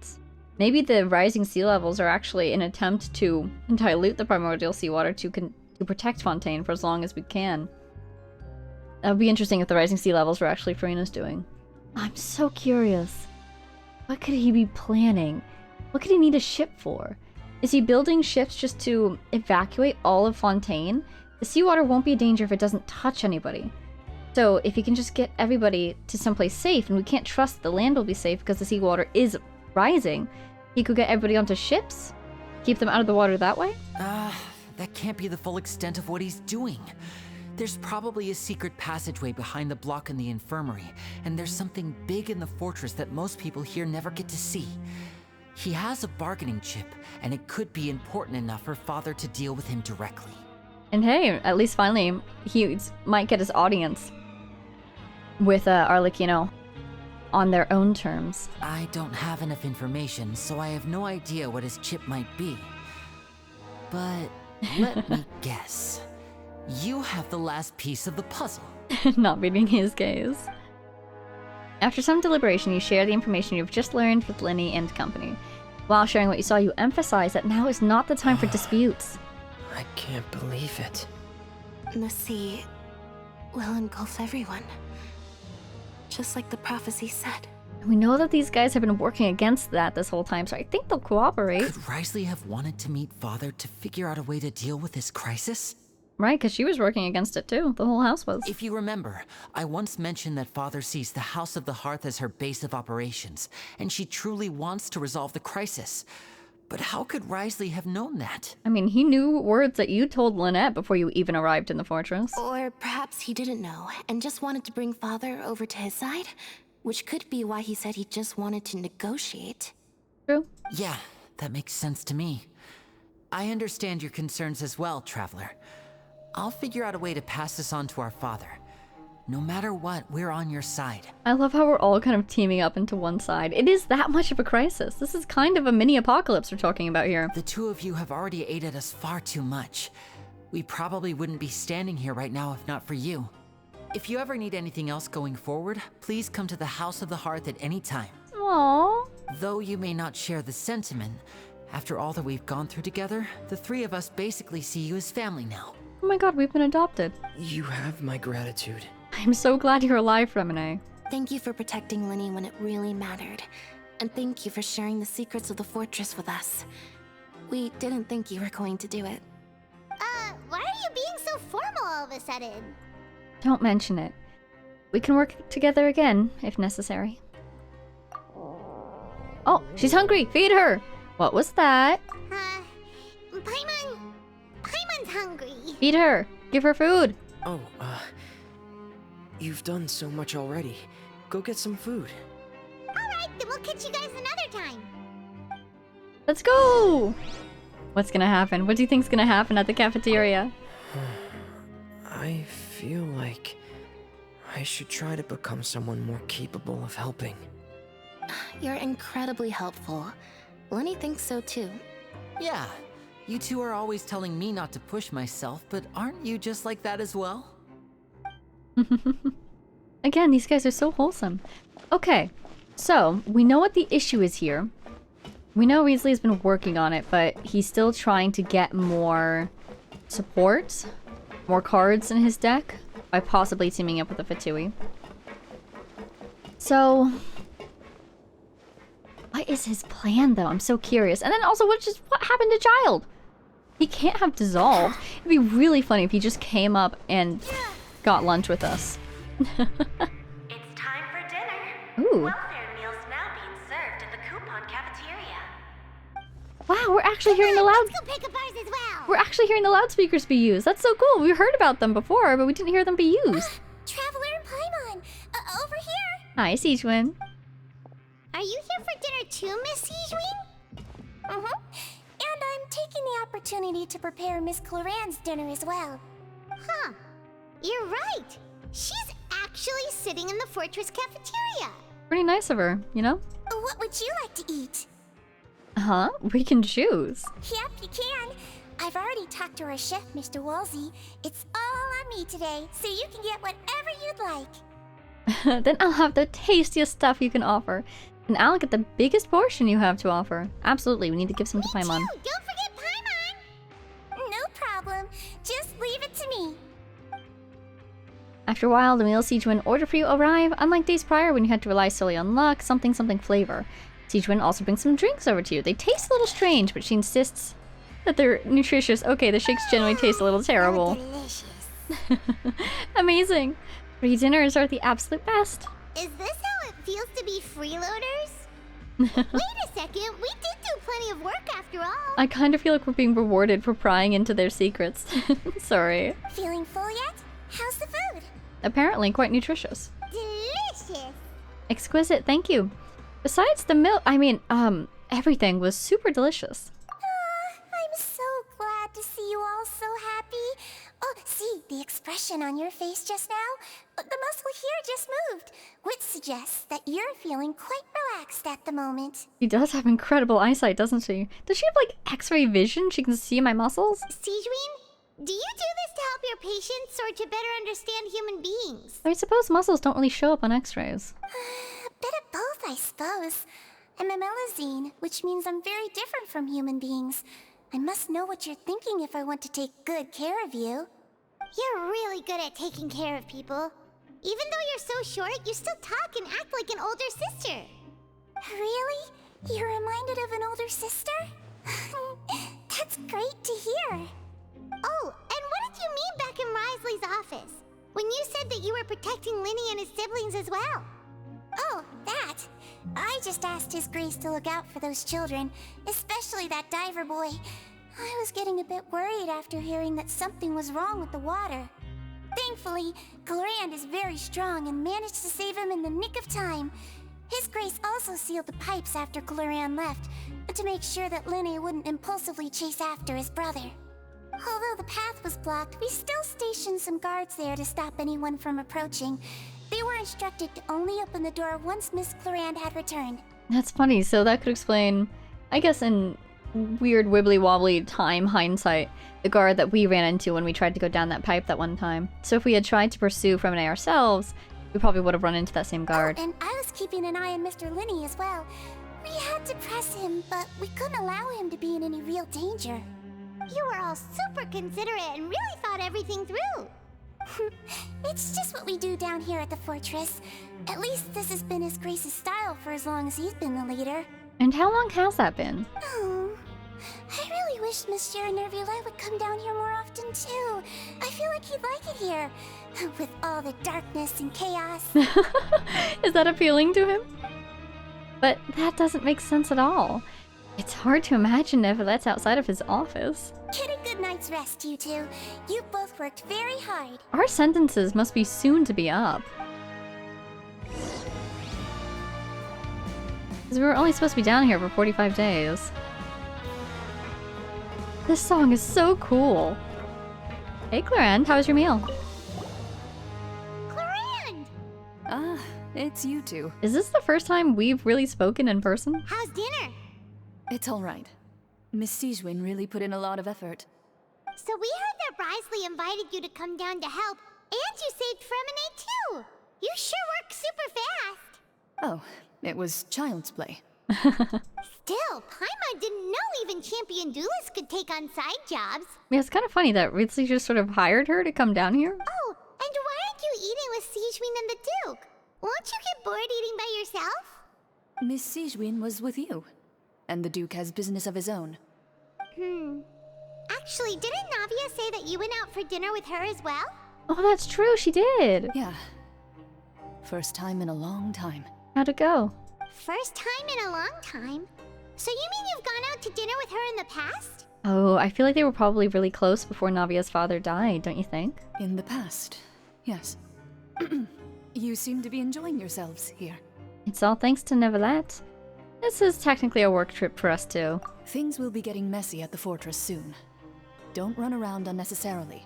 Maybe the rising sea levels are actually an attempt to dilute the primordial seawater to protect Fontaine for as long as we can. That would be interesting if the rising sea levels were actually Furina's doing. I'm so curious. What could he be planning? What could he need a ship for? Is he building ships just to evacuate all of Fontaine? The seawater won't be a danger if it doesn't touch anybody. So if he can just get everybody to someplace safe, and we can't trust the land will be safe because the seawater is rising, he could get everybody onto ships? Keep them out of the water that way? That can't be the full extent of what he's doing. There's probably a secret passageway behind the block in the infirmary, and there's something big in the fortress that most people here never get to see. He has a bargaining chip, and it could be important enough for Father to deal with him directly. And hey, at least finally, he might get his audience with Arlecchino on their own terms. I don't have enough information, so I have no idea what his chip might be. But let me guess. You have the last piece of the puzzle. Not reading his gaze. After some deliberation, you share the information you've just learned with Linny and company. While sharing what you saw, you emphasize that now is not the time for disputes. I can't believe it. The sea will engulf everyone. Just like the prophecy said. We know that these guys have been working against that this whole time, so I think they'll cooperate. Could Wriothesley have wanted to meet Father to figure out a way to deal with this crisis? Right, because she was working against it too. The whole house was. If you remember, I once mentioned that Father sees the House of the Hearth as her base of operations, and she truly wants to resolve the crisis. But how could Wriothesley have known that? I mean, he knew words that you told Lynette before you even arrived in the fortress. Or perhaps he didn't know, and just wanted to bring Father over to his side? Which could be why he said he just wanted to negotiate. True. Yeah, that makes sense to me. I understand your concerns as well, Traveler. I'll figure out a way to pass this on to our father. No matter what, we're on your side. I love how we're all kind of teaming up into one side. It is that much of a crisis. This is kind of a mini apocalypse we're talking about here. The two of you have already aided us far too much. We probably wouldn't be standing here right now if not for you. If you ever need anything else going forward, please come to the House of the Hearth at any time. Aww. Though you may not share the sentiment, after all that we've gone through together, the three of us basically see you as family now. Oh my god, we've been adopted. You have my gratitude. I'm so glad you're alive, Fremine. Thank you for protecting Linny when it really mattered. And thank you for sharing the secrets of the fortress with us. We didn't think you were going to do it. Why are you being so formal all of a sudden? Don't mention it. We can work together again, if necessary. Oh, she's hungry! Feed her! What was that? Paimon's hungry. Feed her! Give her food! Oh, you've done so much already. Go get some food. Alright, then we'll catch you guys another time. Let's go! What's gonna happen? What do you think's gonna happen at the cafeteria? I feel like I should try to become someone more capable of helping. You're incredibly helpful. Lenny thinks so too. Yeah, you two are always telling me not to push myself, but aren't you just like that as well? Again, these guys are so wholesome. Okay, so we know what the issue is here. We know Wriothesley has been working on it, but he's still trying to get more support, more cards in his deck, by possibly teaming up with a Fatui. So, what is his plan, though? I'm so curious. And then also, what happened to Child? He can't have dissolved. It'd be really funny if he just came up and got lunch with us. It's time for dinner. Ooh. Welfare meals now being served in the coupon cafeteria. Wow, we're actually hearing the loud. Let's go pick up ours as well. We're actually hearing the loudspeakers be used. That's so cool. We heard about them before, but we didn't hear them be used. Traveler and Paimon, over here. Hi, Sijuin. Are you here for dinner too, Miss Sijuin? And I'm taking the opportunity to prepare Miss Clorinde's dinner as well. Huh. You're right. She's actually sitting in the fortress cafeteria. Pretty nice of her, you know? What would you like to eat? Huh? We can choose. Yep, you can. I've already talked to our chef, Mr. Wolsey. It's all on me today, so you can get whatever you'd like. Then I'll have the tastiest stuff you can offer. And I'll get the biggest portion you have to offer. Absolutely, we need to give some to Paimon. Don't forget Paimon! No problem. Just leave it to me. After a while, the meal Sijuin ordered for you arrive, unlike days prior when you had to rely solely on luck, something flavor. Sijuin also brings some drinks over to you. They taste a little strange, but she insists that they're nutritious. Okay, the shakes generally taste a little terrible. Delicious. Amazing. Free dinners are the absolute best. Is this how it feels to be freeloaders? Wait a second, we did do plenty of work after all. I kind of feel like we're being rewarded for prying into their secrets. Sorry. Feeling full yet? How's the food? Apparently quite nutritious. Delicious. Exquisite, thank you. Besides the milk, everything was super delicious. I'm so glad to see you all so happy. Oh, see, the expression on your face just now? The muscle here just moved, which suggests that you're feeling quite relaxed at the moment. She does have incredible eyesight, doesn't she? Does she have, like, X-ray vision? She can see my muscles? Sijuin, do you do this to help your patients or to better understand human beings? I suppose muscles don't really show up on X-rays. A bit of both, I suppose. I'm a Melusine, which means I'm very different from human beings. I must know what you're thinking if I want to take good care of you. You're really good at taking care of people. Even though you're so short, you still talk and act like an older sister. Really? You're reminded of an older sister? That's great to hear. Oh, and what did you mean back in Wriothesley's office? When you said that you were protecting Linny and his siblings as well? Oh, that. I just asked His Grace to look out for those children, especially that diver boy. I was getting a bit worried after hearing that something was wrong with the water. Thankfully, Clorinde is very strong and managed to save him in the nick of time. His Grace also sealed the pipes after Clorinde left, to make sure that Linny wouldn't impulsively chase after his brother. Although the path was blocked, we still stationed some guards there to stop anyone from approaching. They were instructed to only open the door once Miss Clorinde had returned. That's funny, so that could explain, I guess in weird wibbly-wobbly time hindsight, the guard that we ran into when we tried to go down that pipe that one time. So if we had tried to pursue Fremine ourselves, we probably would have run into that same guard. Oh, and I was keeping an eye on Mr. Linny as well. We had to press him, but we couldn't allow him to be in any real danger. You were all super considerate and really thought everything through. It's just what we do down here at the fortress. At least this has been His Grace's style for as long as he's been the leader. And how long has that been? Oh, I really wish Monsieur Neuvillette would come down here more often too. I feel like he'd like it here. With all the darkness and chaos. Is that appealing to him? But that doesn't make sense at all. It's hard to imagine Neuvillette's outside of his office. Get a good night's rest, you two. You both worked very hard. Our sentences must be soon to be up. Because we were only supposed to be down here for 45 days. This song is so cool. Hey Clorinde, how was your meal? Clorinde! Ah, it's you two. Is this the first time we've really spoken in person? How's dinner? It's alright. Miss Sigewinne really put in a lot of effort. So we heard that Wriothesley invited you to come down to help, and you saved Freminet too! You sure work super fast! Oh, it was child's play. Still, Paimon didn't know even champion duelists could take on side jobs. Yeah, it's kind of funny that Wriothesley just sort of hired her to come down here. Oh, and why aren't you eating with Sigewinne and the Duke? Won't you get bored eating by yourself? Miss Sigewinne was with you, and the Duke has business of his own. Actually, didn't Navia say that you went out for dinner with her as well? Oh, that's true, she did. Yeah. First time in a long time. How'd it go? First time in a long time? So you mean you've gone out to dinner with her in the past? Oh, I feel like they were probably really close before Navia's father died, don't you think? In the past, yes. You seem to be enjoying yourselves here. It's all thanks to Neuvillette. This is technically a work trip for us too. Things will be getting messy at the fortress soon. Don't run around unnecessarily.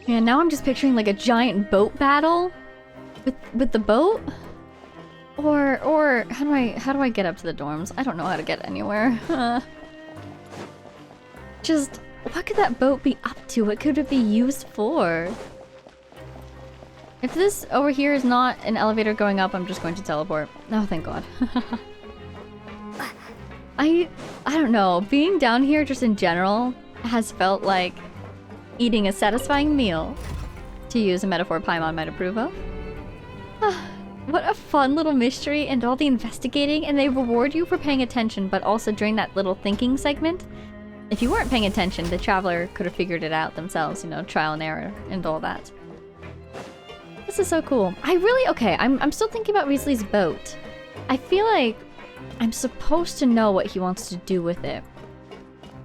Yeah, now I'm just picturing like a giant boat battle with the boat. Or how do I get up to the dorms? I don't know how to get anywhere. Just what could that boat be up to? What could it be used for? If this over here is not an elevator going up, I'm just going to teleport. Oh, thank God. I don't know. Being down here just in general has felt like eating a satisfying meal, to use a metaphor Paimon might approve of. What a fun little mystery and all the investigating, and they reward you for paying attention, but also during that little thinking segment. If you weren't paying attention, the traveler could have figured it out themselves, you know, trial and error and all that. This is so cool. I'm still thinking about Wriothesley's boat. I feel like I'm supposed to know what he wants to do with it.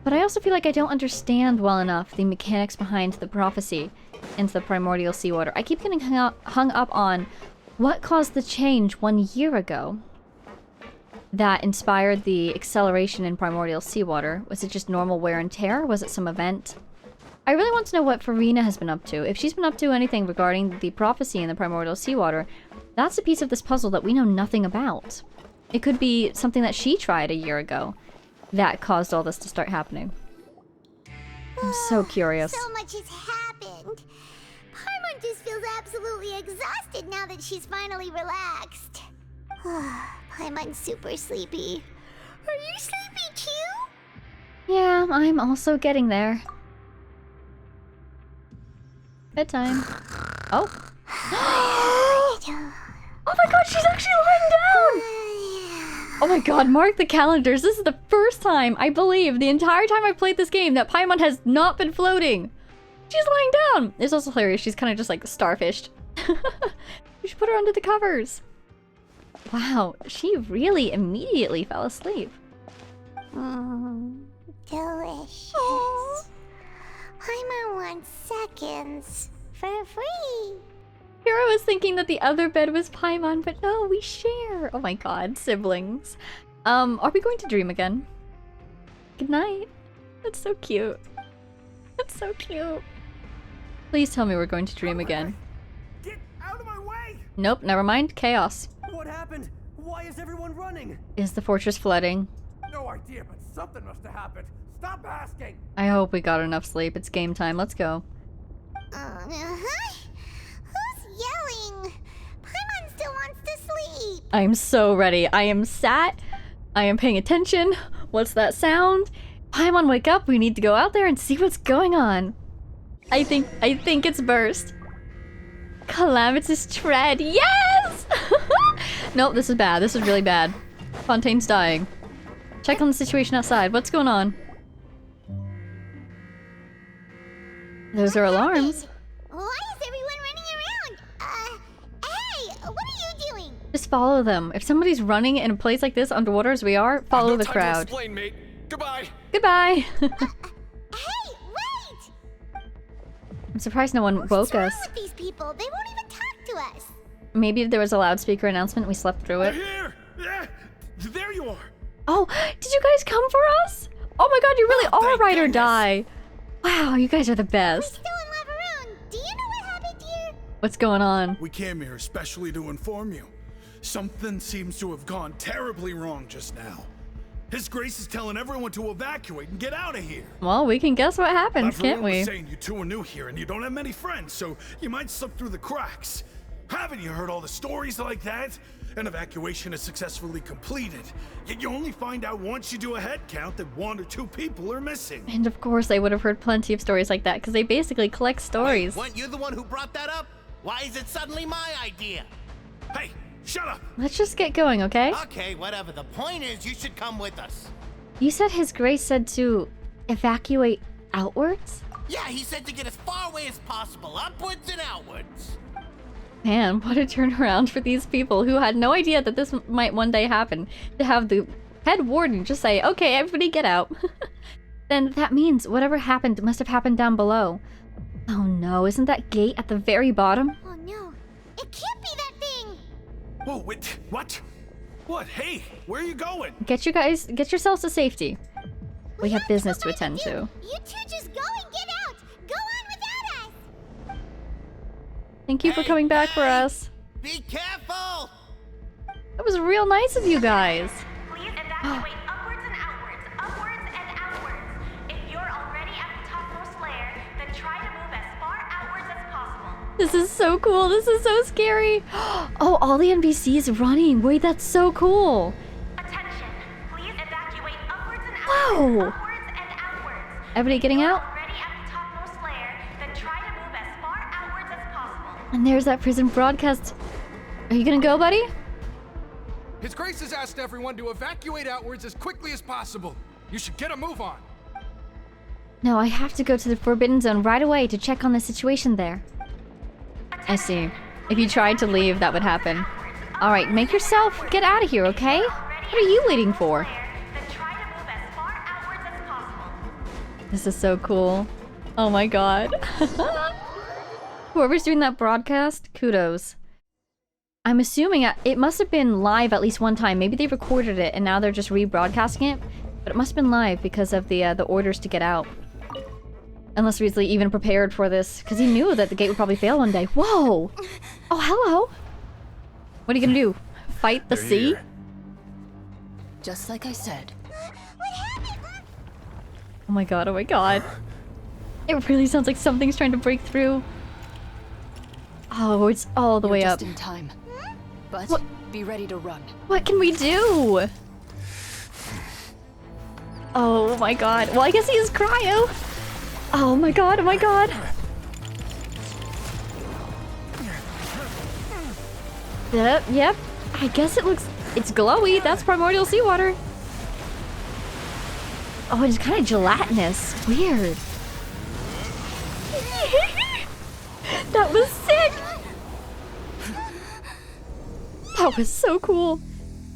But I also feel like I don't understand well enough the mechanics behind the prophecy into the primordial seawater. I keep getting hung up on what caused the change 1 year ago that inspired the acceleration in primordial seawater. Was it just normal wear and tear? Was it some event? I really want to know what Farina has been up to. If she's been up to anything regarding the prophecy in the primordial seawater, that's a piece of this puzzle that we know nothing about. It could be something that she tried a year ago that caused all this to start happening. I'm so curious. So much has happened. Paimon just feels absolutely exhausted now that she's finally relaxed. Paimon's super sleepy. Are you sleepy too? Yeah, I'm also getting there. Bedtime. Oh. Oh my God, she's actually lying down! Oh my God, mark the calendars. This is the first time, I believe, the entire time I've played this game that Paimon has not been floating. She's lying down. It's also hilarious. She's kind of just like starfished. We should put her under the covers. Wow, she really immediately fell asleep. Delicious. Paimon wants seconds for free. Hero was thinking that the other bed was Paimon, but no, we share. Oh my God, siblings. Are we going to dream again? Good night. That's so cute. That's so cute. Please tell me we're going to dream again. Get out of my way! Nope, never mind. Chaos. What happened? Why is everyone running? Is the fortress flooding? No idea, but something must have happened. Stop asking! I hope we got enough sleep. It's game time. Let's go. Who's yelling? Paimon still wants to sleep. I'm so ready. I am sat. I am paying attention. What's that sound? Paimon, wake up. We need to go out there and see what's going on. I think it's burst. Calamitous tread. Yes! Nope, this is bad. This is really bad. Fontaine's dying. Check on the situation outside. What's going on? Those are alarms. Why is everyone running around? Hey, what are you doing? Just follow them. If somebody's running in a place like this underwater as we are, follow the crowd. To explain, mate. Goodbye. Goodbye. Hey, wait! I'm surprised no one woke us. What's wrong with these people? They won't even talk to us. Maybe there was a loudspeaker announcement. We slept through it. Here! Yeah, there you are! Oh, did you guys come for us? Oh my god, you really are ride or die. Wow, you guys are the best. We're still in Lavaroon. Do you know what happened here? What's going on? We came here especially to inform you. Something seems to have gone terribly wrong just now. His Grace is telling everyone to evacuate and get out of here. Well, we can guess what happens, can't we? Was saying you two are new here and you don't have many friends, so you might slip through the cracks. Haven't you heard all the stories like that? An evacuation is successfully completed, yet you only find out once you do a head count that 1 or 2 people are missing. And of course they would have heard plenty of stories like that, because they basically collect stories. Wait, weren't you the one who brought that up? Why is it suddenly my idea? Hey, shut up! Let's just get going, okay? Okay, whatever. The point is, you should come with us. You said His Grace said to evacuate outwards? Yeah, he said to get as far away as possible, upwards and outwards. Man, what a turnaround for these people who had no idea that this might one day happen. To have the head warden just say, okay, everybody get out. Then that means whatever happened must have happened down below. Oh no, isn't that gate at the very bottom? Oh no, it can't be that thing! Whoa, wait, what? What? Hey, where are you going? Get yourselves to safety. We have business to attend to. You two just go and get out! Go on without us! Thank you for coming back for us. Be careful! That was real nice of you guys. Please evacuate upwards and outwards, upwards and outwards. If you're already at the topmost layer, then try to move as far outwards as possible. This is so cool. This is so scary. Oh, all the NPCs running. Wait, that's so cool. Attention. Please evacuate upwards and Whoa. outwards, upwards and outwards. Everybody getting out? Already at the topmost layer, then try to move as far outwards as possible. And there's that prison broadcast. Are you gonna go, buddy? His Grace has asked everyone to evacuate outwards as quickly as possible. You should get a move on. No, I have to go to the Forbidden Zone right away to check on the situation there. I see. If you tried to leave, that would happen. Alright, make yourself get out of here, okay? What are you waiting for? This is so cool. Oh my god. Whoever's doing that broadcast, kudos. I'm assuming it must have been live at least one time. Maybe they recorded it and now they're just rebroadcasting it. But it must have been live because of the orders to get out. Unless Wriothesley even prepared for this, because he knew that the gate would probably fail one day. Whoa! Oh, hello! What are you gonna do? Fight the sea? Here. Just like I said. Oh my god, oh my god. It really sounds like something's trying to break through. Oh, it's all the way up. Just in time. But What? be ready to run. What can we do? Oh my god. Well, I guess he is cryo. Oh my god, oh my god. Yep. I guess it's glowy. That's primordial seawater. Oh, it's kind of gelatinous. Weird. That was sick. That was so cool.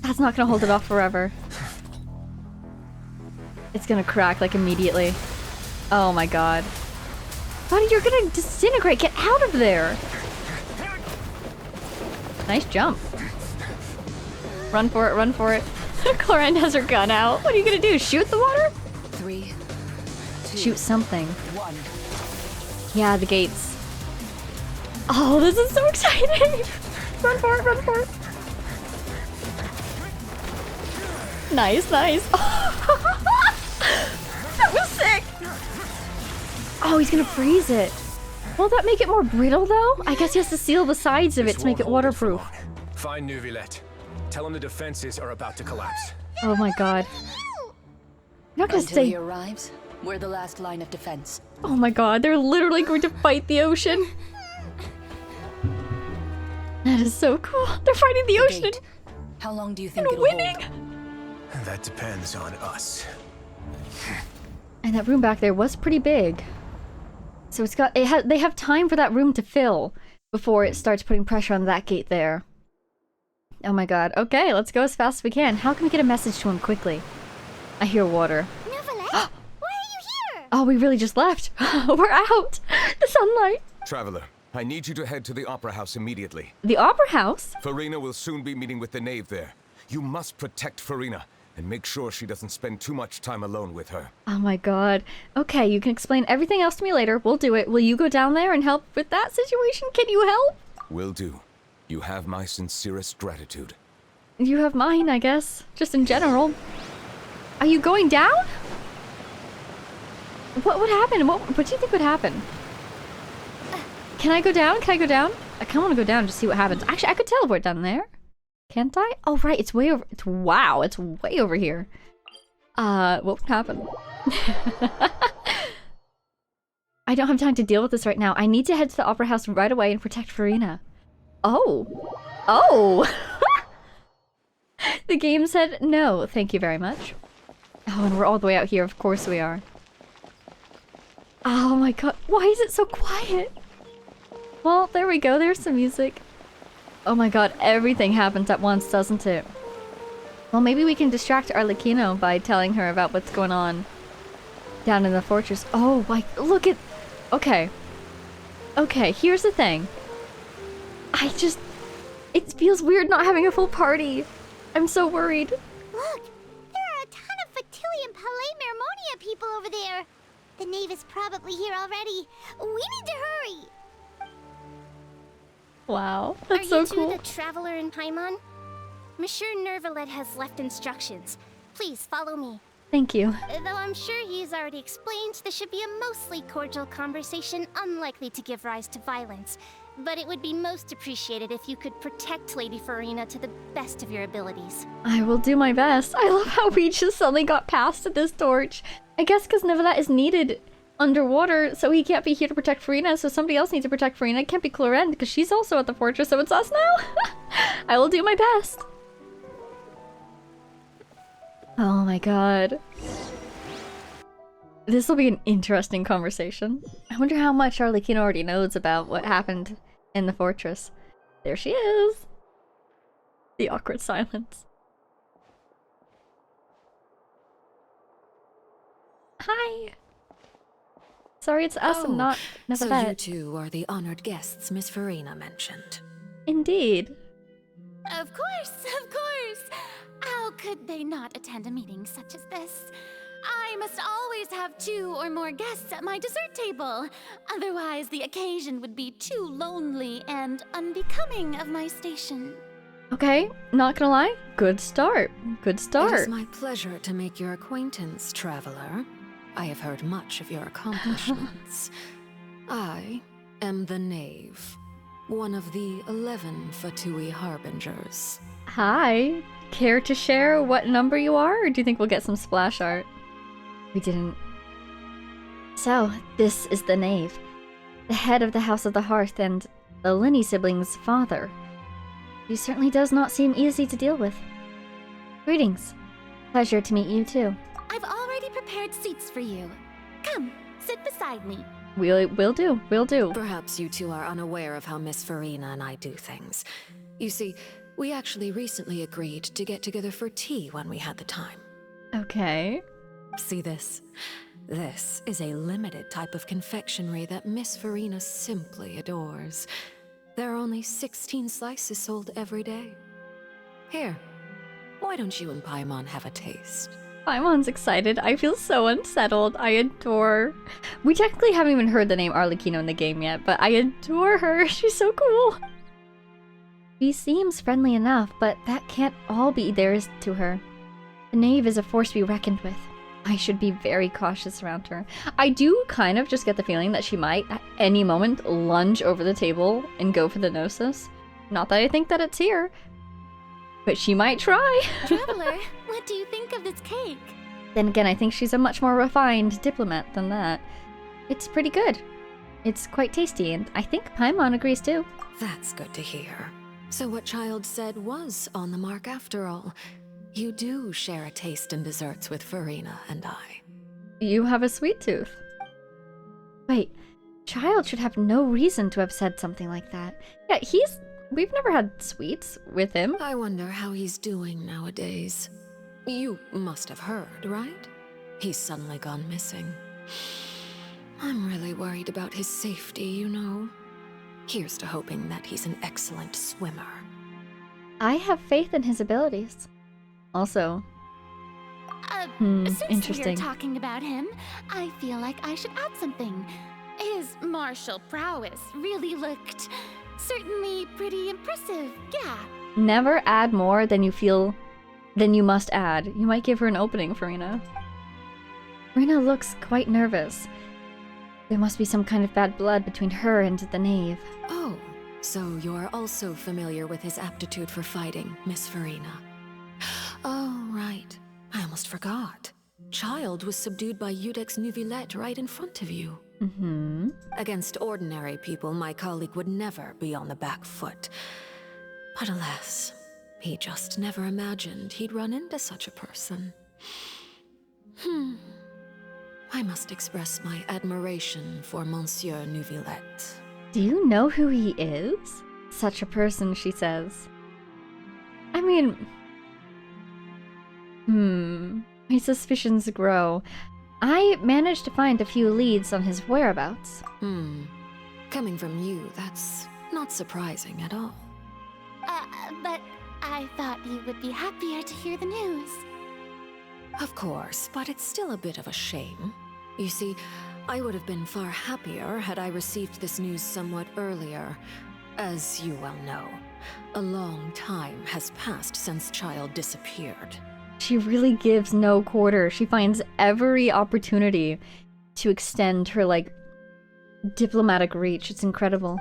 That's not gonna hold it off forever. It's gonna crack like immediately. Oh my god. Buddy, you're gonna disintegrate. Get out of there. Nice jump. Run for it, run for it. Clorinde has her gun out. What are you gonna do? Shoot the water? 3, 2, Shoot something. 1. Yeah, the gates. Oh, this is so exciting. Run for it, run for it. Nice, nice. That was sick. Oh, he's gonna freeze it. Will that make it more brittle, though? I guess he has to seal the sides of it to make it waterproof. Find Neuvillette. Tell him the defenses are about to collapse. Oh my god. You're not gonna Until he stay. arrives, we're the last line of defense. Oh my god, they're literally going to fight the ocean. That is so cool. They're fighting the ocean Gate. How long do you think and it'll winning. hold? That depends on us. And that room back there was pretty big. So it's got they have time for that room to fill before it starts putting pressure on that gate there. Oh my god. Okay, let's go as fast as we can. How can we get a message to him quickly? I hear water. Neuvillette, why are you here? Oh, we really just left. We're out. The sunlight. Traveler, I need you to head to the Opera House immediately. The Opera House? Farina will soon be meeting with the knave there. You must protect Farina and make sure she doesn't spend too much time alone with her. Oh my god. Okay, you can explain everything else to me later. We'll do it. Will you go down there and help with that situation? Can you help? Will do. You have my sincerest gratitude. You have mine, I guess. Just in general. Are you going down? What would happen? What do you think would happen? Can I go down? Can I go down? I kind of want to go down to see what happens. Actually, I could teleport down there. Can't I? Oh, right. It's way over. Wow. It's way over here. What would happen? I don't have time to deal with this right now. I need to head to the Opera House right away and protect Farina. Oh. Oh. The game said no. Thank you very much. Oh, and we're all the way out here. Of course we are. Oh my god. Why is it so quiet? Well, there we go. There's some music. Oh my god. Everything happens at once, doesn't it? Well, maybe we can distract Arlecchino by telling her about what's going on down in the fortress. Oh, like, look at... Okay. Okay, here's the thing. It feels weird not having a full party. I'm so worried. Look, there are a ton of Fatili and Palais Mermonia people over there. The knave is probably here already. We need to hurry. Wow, that's so cool. Are you two the traveler in Paimon? Monsieur Neuvillette has left instructions. Please follow me. Thank you. Though I'm sure he's already explained, this should be a mostly cordial conversation, unlikely to give rise to violence. But it would be most appreciated if you could protect Lady Farina to the best of your abilities. I will do my best. I love how we just suddenly got past this torch. I guess because Neuvillette is needed underwater, so he can't be here to protect Farina, so somebody else needs to protect Farina. It can't be Clorinde, because she's also at the fortress, so it's us now. I will do my best. Oh my god. This will be an interesting conversation. I wonder how much Arlecchino already knows about what happened in the fortress. There she is. The awkward silence. Hi. Sorry, it's us and not Neuvillette. So you two are the honored guests Miss Farina mentioned. Indeed. Of course, of course. How could they not attend a meeting such as this? I must always have 2 or more guests at my dessert table. Otherwise, the occasion would be too lonely and unbecoming of my station. Okay, not gonna lie. Good start. Good start. It is my pleasure to make your acquaintance, traveler. I have heard much of your accomplishments. I am the Knave, one of the 11 Fatui Harbingers. Hi. Care to share what number you are, or do you think we'll get some splash art? We didn't. So, this is the Knave, the head of the House of the Hearth and the Linny siblings' father. He certainly does not seem easy to deal with. Greetings. Pleasure to meet you too. I've already prepared seats for you. Come, sit beside me. We'll do. Perhaps you two are unaware of how Miss Farina and I do things. You see, we actually recently agreed to get together for tea when we had the time. Okay. See this? This is a limited type of confectionery that Miss Farina simply adores. There are only 16 slices sold every day. Here, why don't you and Paimon have a taste? Paimon's excited. I feel so unsettled. I adore... We technically haven't even heard the name Arlecchino in the game yet, but I adore her. She's so cool. She seems friendly enough, but that can't all be theirs to her. The Knave is a force to be reckoned with. I should be very cautious around her. I do kind of just get the feeling that she might, at any moment, lunge over the table and go for the Gnosis. Not that I think that it's here, but she might try. Traveler, what do you think of this cake? Then again, I think she's a much more refined diplomat than that. It's pretty good. It's quite tasty, and I think Paimon agrees too. That's good to hear. So what Child said was on the mark after all. You do share a taste in desserts with Farina and I. You have a sweet tooth. Wait, Child should have no reason to have said something like that. Yeah, we've never had sweets with him. I wonder how he's doing nowadays. You must have heard, right? He's suddenly gone missing. I'm really worried about his safety, you know. Here's to hoping that he's an excellent swimmer. I have faith in his abilities. Also, Since interesting. we're talking about him, I feel like I should add something. His martial prowess really looked certainly pretty impressive, yeah. Never add more than you must add. You might give her an opening, Farina. Farina looks quite nervous. There must be some kind of bad blood between her and the knave. Oh, so you're also familiar with his aptitude for fighting, Miss Farina. Oh, right. I almost forgot. Child was subdued by Udex Neuvillette right in front of you. Mm-hmm. Against ordinary people, my colleague would never be on the back foot. But alas, he just never imagined he'd run into such a person. I must express my admiration for Monsieur Neuvillette. Do you know who he is? Such a person, she says. I mean... My suspicions grow. I managed to find a few leads on his whereabouts. Coming from you, that's not surprising at all. But I thought you would be happier to hear the news. Of course, but it's still a bit of a shame. You see, I would have been far happier had I received this news somewhat earlier. As you well know, a long time has passed since Child disappeared. She really gives no quarter. She finds every opportunity to extend her, like, diplomatic reach. It's incredible.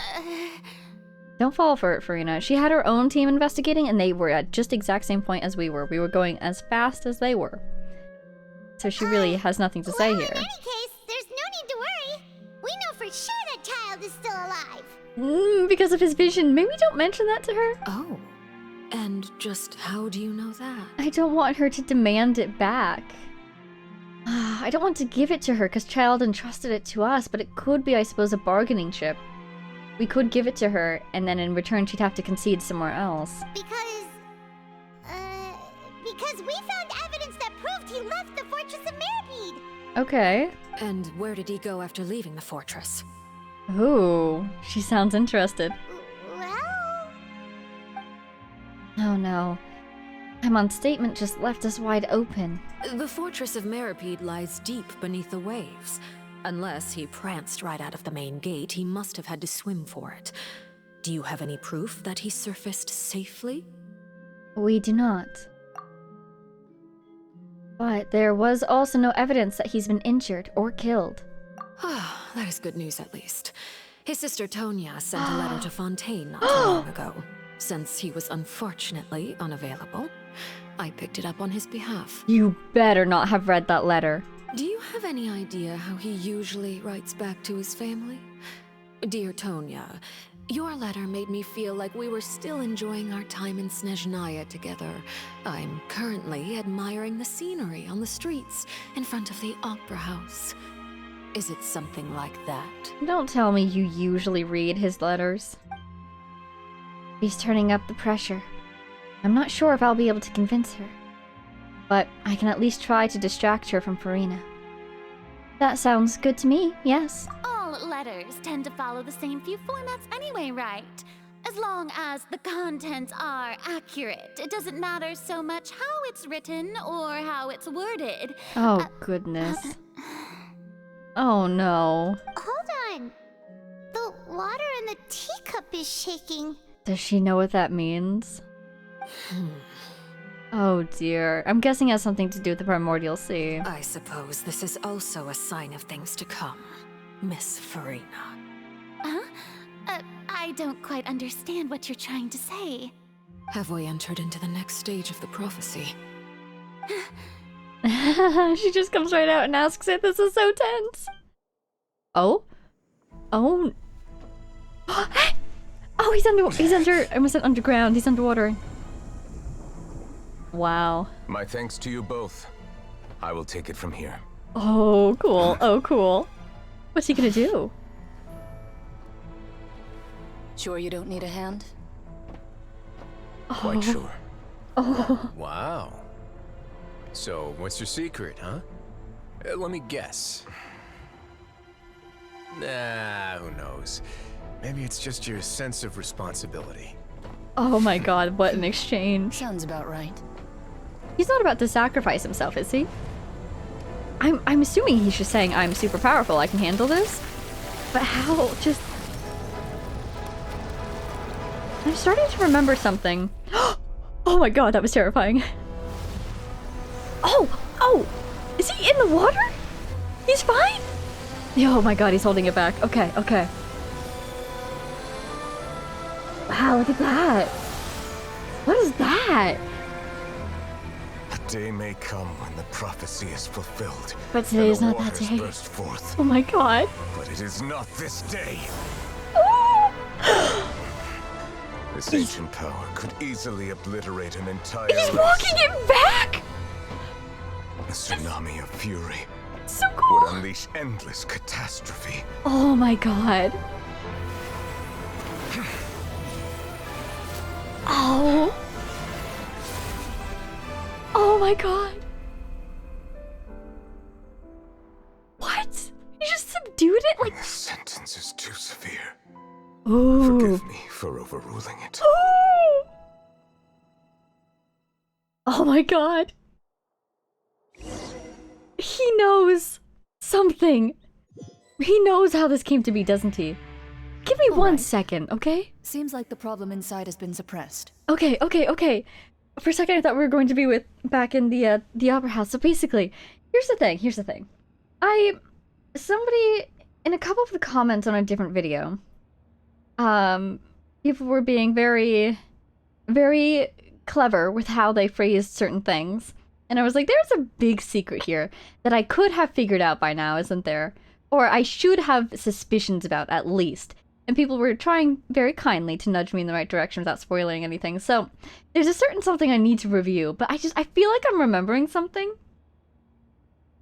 Don't fall for it, Farina. She had her own team investigating, and they were at just the exact same point as we were. We were going as fast as they were. So she really has nothing to say here. In any case, there's no need to worry. We know for sure that Child is still alive. Because of his vision. Maybe don't mention that to her. Oh. And just how do you know that? I don't want her to demand it back. I don't want to give it to her because Child entrusted it to us, but it could be, I suppose, a bargaining chip. We could give it to her, and then in return she'd have to concede somewhere else. Because we found evidence that proved he left the Fortress of Meropide. Okay. And where did he go after leaving the fortress? Ooh, she sounds interested. Well... Oh no. Hamon's statement just left us wide open. The Fortress of Meropide lies deep beneath the waves. Unless he pranced right out of the main gate, he must have had to swim for it. Do you have any proof that he surfaced safely? We do not. But there was also no evidence that he's been injured or killed. Ah, that is good news at least. His sister Tonya sent a letter to Fontaine not too long ago. Since he was unfortunately unavailable, I picked it up on his behalf. You better not have read that letter. Do you have any idea how he usually writes back to his family? Dear Tonya, your letter made me feel like we were still enjoying our time in Snezhnaya together. I'm currently admiring the scenery on the streets in front of the Opera House. Is it something like that? Don't tell me you usually read his letters. He's turning up the pressure. I'm not sure if I'll be able to convince her. But I can at least try to distract her from Farina. That sounds good to me, yes. All letters tend to follow the same few formats anyway, right? As long as the contents are accurate, it doesn't matter so much how it's written or how it's worded. Oh, goodness. Oh, no. Hold on. The water in the teacup is shaking. Does she know what that means? Oh dear. I'm guessing it has something to do with the Primordial Sea. I suppose this is also a sign of things to come, Miss Farina. Huh? I don't quite understand what you're trying to say. Have we entered into the next stage of the prophecy? She just comes right out and asks it. This is so tense. Oh? Oh. Oh, he's under, I almost said underground. He's underwater. Wow. My thanks to you both. I will take it from here. Oh, cool. Oh, cool. What's he gonna do? Sure you don't need a hand? Quite sure. Oh. Wow. So, what's your secret, huh? Let me guess. Nah, who knows? Maybe it's just your sense of responsibility. Oh my god, what an exchange. Sounds about right. He's not about to sacrifice himself, is he? I'm assuming he's just saying I'm super powerful, I can handle this. But how? Just... I'm starting to remember something. Oh my god, that was terrifying. Oh! Is he in the water? He's fine? Oh my god, he's holding it back. Okay. Wow, look at that. What is that? A day may come when the prophecy is fulfilled. But today is not that waters day. burst forth. Oh my god. But it is not this day. This ancient power could easily obliterate an entire He's race. walking it back! A tsunami of fury So cool. would unleash endless catastrophe. Oh my god. Oh. Oh my god. What? You just subdued it? Like... The sentence is too severe. Ooh. Forgive me for overruling it. Ooh. Oh my god. He knows something. He knows how this came to be, doesn't he? Give me 1 second, okay? Seems like the problem inside has been suppressed. Okay. For a second I thought we were going to be back in the opera house. So basically, here's the thing. Somebody in a couple of the comments on a different video, people were being very, very clever with how they phrased certain things. And I was like, there's a big secret here that I could have figured out by now, isn't there? Or I should have suspicions about, at least. And people were trying very kindly to nudge me in the right direction without spoiling anything. So there's a certain something I need to review, but I feel like I'm remembering something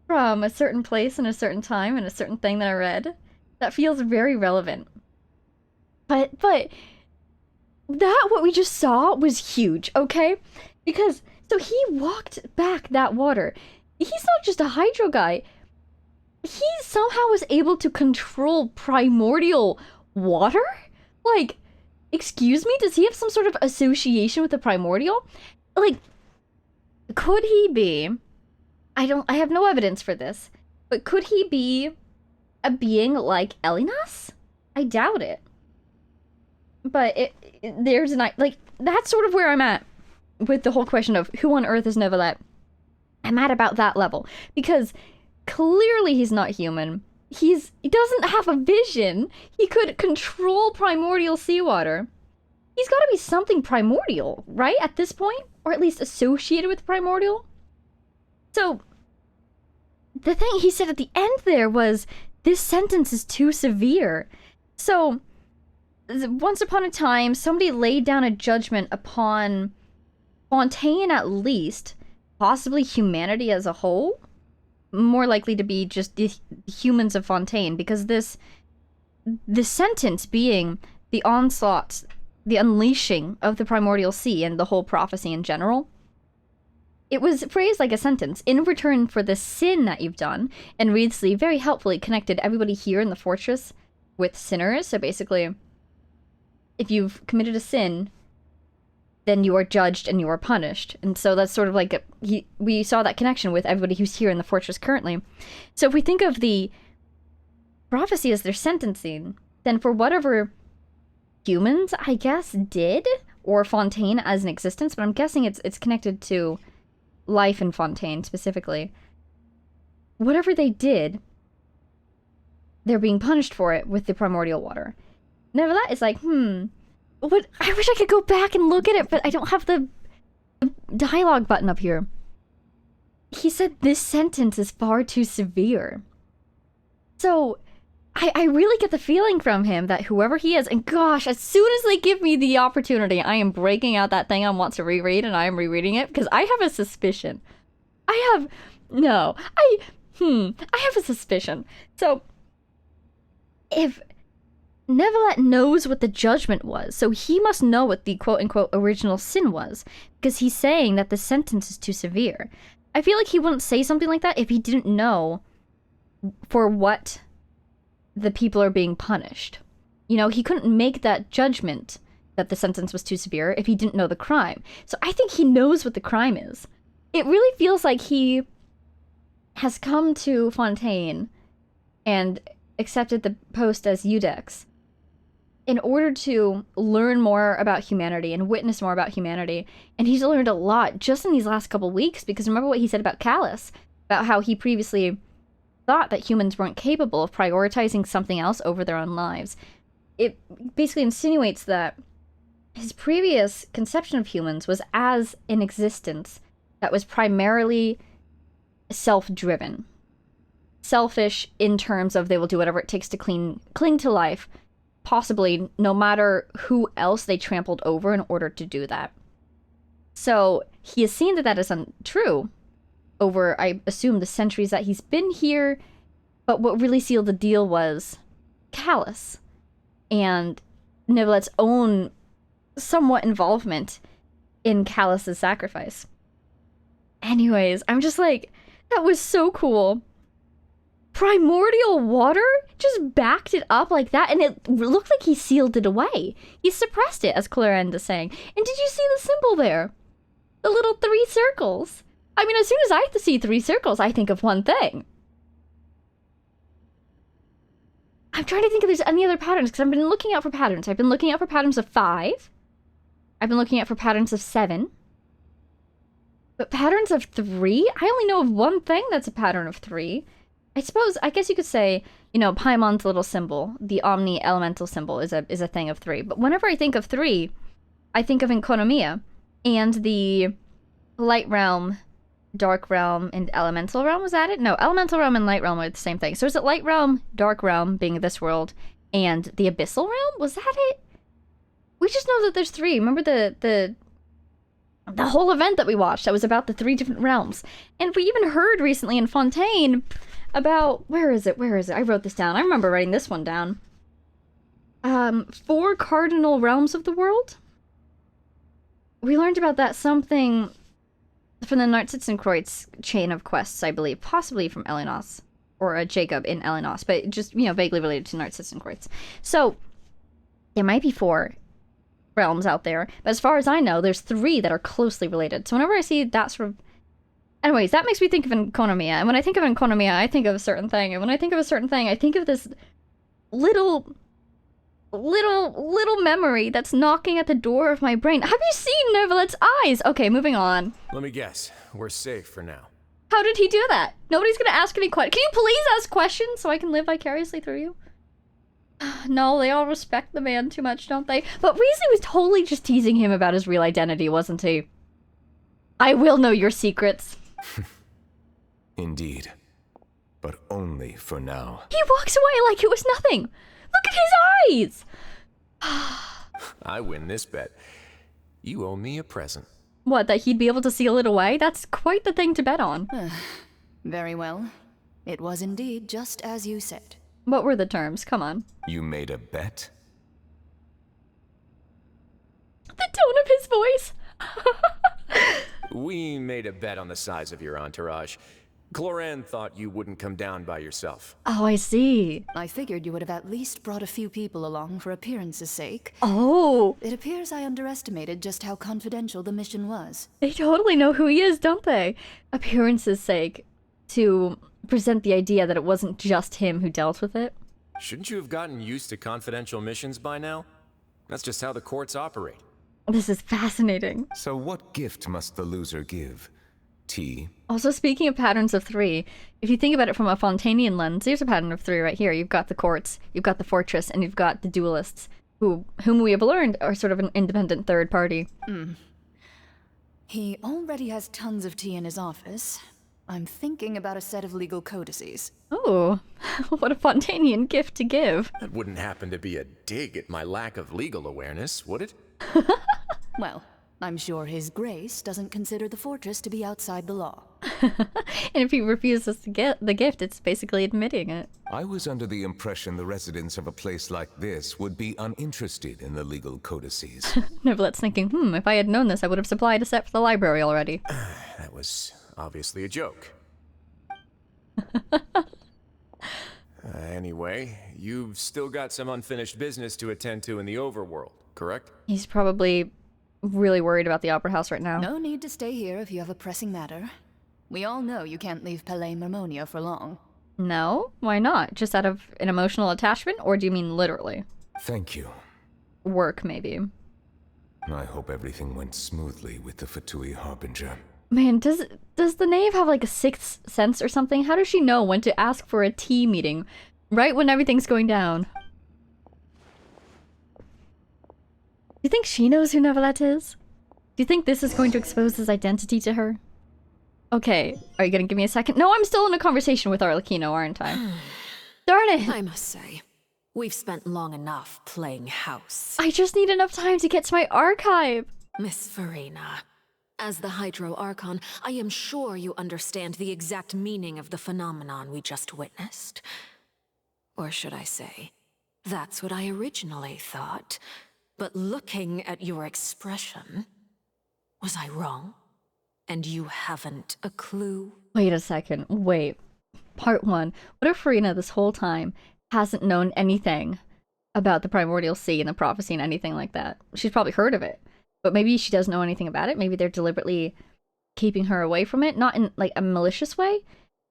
from a certain place and a certain time and a certain thing that I read that feels very relevant. But that what we just saw was huge, okay? Because so he walked back that water. He's not just a hydro guy. He somehow was able to control primordial water? Like, excuse me? Does he have some sort of association with the primordial? Like, could he be... I have no evidence for this, but could he be a being like Elinas? I doubt it. But there's an... Like, that's sort of where I'm at with the whole question of who on earth is Neuvillette. I'm at about that level. Because clearly he's not human. He doesn't have a vision. He could control primordial seawater. He's got to be something primordial, right? At this point? Or at least associated with primordial? So, the thing he said at the end there was, this sentence is too severe. So, once upon a time, somebody laid down a judgment upon Fontaine at least, possibly humanity as a whole. More likely to be just the humans of Fontaine, because this sentence being the onslaught, the unleashing of the primordial sea and the whole prophecy in general, it was phrased like a sentence. In return for the sin that you've done, and Wriothesley very helpfully connected everybody here in the fortress with sinners. So basically, if you've committed a sin, then you are judged and you are punished. And so that's sort of like, we saw that connection with everybody who's here in the fortress currently. So if we think of the prophecy as their sentencing, then for whatever humans, I guess, did, or Fontaine as an existence, but I'm guessing it's connected to life in Fontaine specifically. Whatever they did, they're being punished for it with the primordial water. Neuvillette is like, what? I wish I could go back and look at it, but I don't have the dialogue button up here. He said this sentence is far too severe. So, I really get the feeling from him that whoever he is, and gosh, as soon as they give me the opportunity, I am breaking out that thing I want to reread, and I am rereading it, because I have a suspicion. I have a suspicion. So, if Neuvillette knows what the judgment was, so he must know what the quote-unquote original sin was, because he's saying that the sentence is too severe. I feel like he wouldn't say something like that if he didn't know for what the people are being punished. You know, he couldn't make that judgment that the sentence was too severe if he didn't know the crime. So I think he knows what the crime is. It really feels like he has come to Fontaine and accepted the post as Eudex in order to learn more about humanity and witness more about humanity. And he's learned a lot just in these last couple weeks, because remember what he said about Callus, about how he previously thought that humans weren't capable of prioritizing something else over their own lives. It basically insinuates that his previous conception of humans was as an existence that was primarily self-driven. Selfish in terms of they will do whatever it takes to cling to life, possibly no matter who else they trampled over in order to do that. So he has seen that that is untrue over, I assume, the centuries that he's been here, but what really sealed the deal was Callus and Neuvillette's own somewhat involvement in Callus's sacrifice. Anyways, I'm just like, that was so cool. Primordial water just backed it up like that, and it looked like he sealed it away. He suppressed it, as Clorinde is saying. And did you see the symbol there? The little 3 circles. I mean, as soon as I see 3 circles, I think of one thing. I'm trying to think if there's any other patterns, because I've been looking out for patterns. I've been looking out for patterns of 5. I've been looking out for patterns of 7. But patterns of 3? I only know of one thing that's a pattern of 3. I guess you could say, you know, Paimon's little symbol, the Omni Elemental symbol, is a thing of 3. But whenever I think of 3, I think of Enconomia and the Light Realm, Dark Realm, and Elemental Realm. Was that it? No, Elemental Realm and Light Realm are the same thing. So is it Light Realm, Dark Realm, being this world, and the Abyssal Realm? Was that it? We just know that there's 3. Remember the whole event that we watched that was about the 3 different realms. And we even heard recently in Fontaine about, where is it? I wrote this down. I remember writing this one down. 4 cardinal realms of the world? We learned about that something from the Narcitzenkreuz chain of quests, I believe. Possibly from Elenos. Or Jacob in Elenos. But just, you know, vaguely related to Narcitzenkreuz. So, there might be 4 realms out there. But as far as I know, there's 3 that are closely related. So whenever I see that sort of... Anyways, that makes me think of Enconomia. And when I think of Enconomia, I think of a certain thing. And when I think of a certain thing, I think of this little memory that's knocking at the door of my brain. Have you seen Neuvillette's eyes? Okay, moving on. Let me guess. We're safe for now. How did he do that? Nobody's gonna ask any questions. Can you please ask questions so I can live vicariously through you? No, they all respect the man too much, don't they? But Weasley was totally just teasing him about his real identity, wasn't he? I will know your secrets. Indeed. But only for now. He walks away like it was nothing. Look at his eyes! I win this bet. You owe me a present. What, that he'd be able to seal it away? That's quite the thing to bet on. Very well. It was indeed just as you said. What were the terms? Come on. You made a bet? The tone of his voice! We made a bet on the size of your entourage. Clorinde thought you wouldn't come down by yourself. Oh, I see. I figured you would have at least brought a few people along for appearance's sake. Oh. It appears I underestimated just how confidential the mission was. They totally know who he is, don't they? Appearance's sake. To present the idea that it wasn't just him who dealt with it. Shouldn't you have gotten used to confidential missions by now? That's just how the courts operate. This is fascinating. So what gift must the loser give? Tea? Also, speaking of patterns of 3, if you think about it from a Fontainian lens, there's a pattern of 3 right here. You've got the courts, you've got the fortress, and you've got the duelists, whom we have learned are sort of an independent third party. He already has tons of tea in his office. I'm thinking about a set of legal codices. Oh, what a Fontanian gift to give. That wouldn't happen to be a dig at my lack of legal awareness, would it? Well, I'm sure His Grace doesn't consider the fortress to be outside the law. And if he refuses to get the gift, it's basically admitting it. I was under the impression the residents of a place like this would be uninterested in the legal codices. Neuvillette's thinking, if I had known this, I would have supplied a set for the library already. That was obviously a joke. Anyway, you've still got some unfinished business to attend to in the overworld, correct? He's probably really worried about the Opera House right now. No need to stay here if you have a pressing matter. We all know you can't leave Palais Mermonia for long. No? Why not? Just out of an emotional attachment? Or do you mean literally? Thank you. Work, maybe. I hope everything went smoothly with the Fatui Harbinger. Man, does the knave have like a sixth sense or something? How does she know when to ask for a tea meeting? Right when everything's going down. Do you think she knows who Neuvillette is? Do you think this is going to expose his identity to her? Okay, are you gonna give me a second? No, I'm still in a conversation with Arlecchino, aren't I? Darn it! I must say, we've spent long enough playing house. I just need enough time to get to my archive! Miss Farina, as the Hydro Archon, I am sure you understand the exact meaning of the phenomenon we just witnessed. Or should I say, that's what I originally thought. But looking at your expression, was I wrong? And you haven't a clue? Wait a second, wait. Part 1. What if Farina this whole time hasn't known anything about the Primordial Sea and the prophecy and anything like that? She's probably heard of it, but maybe she doesn't know anything about it. Maybe they're deliberately keeping her away from it, not in like a malicious way,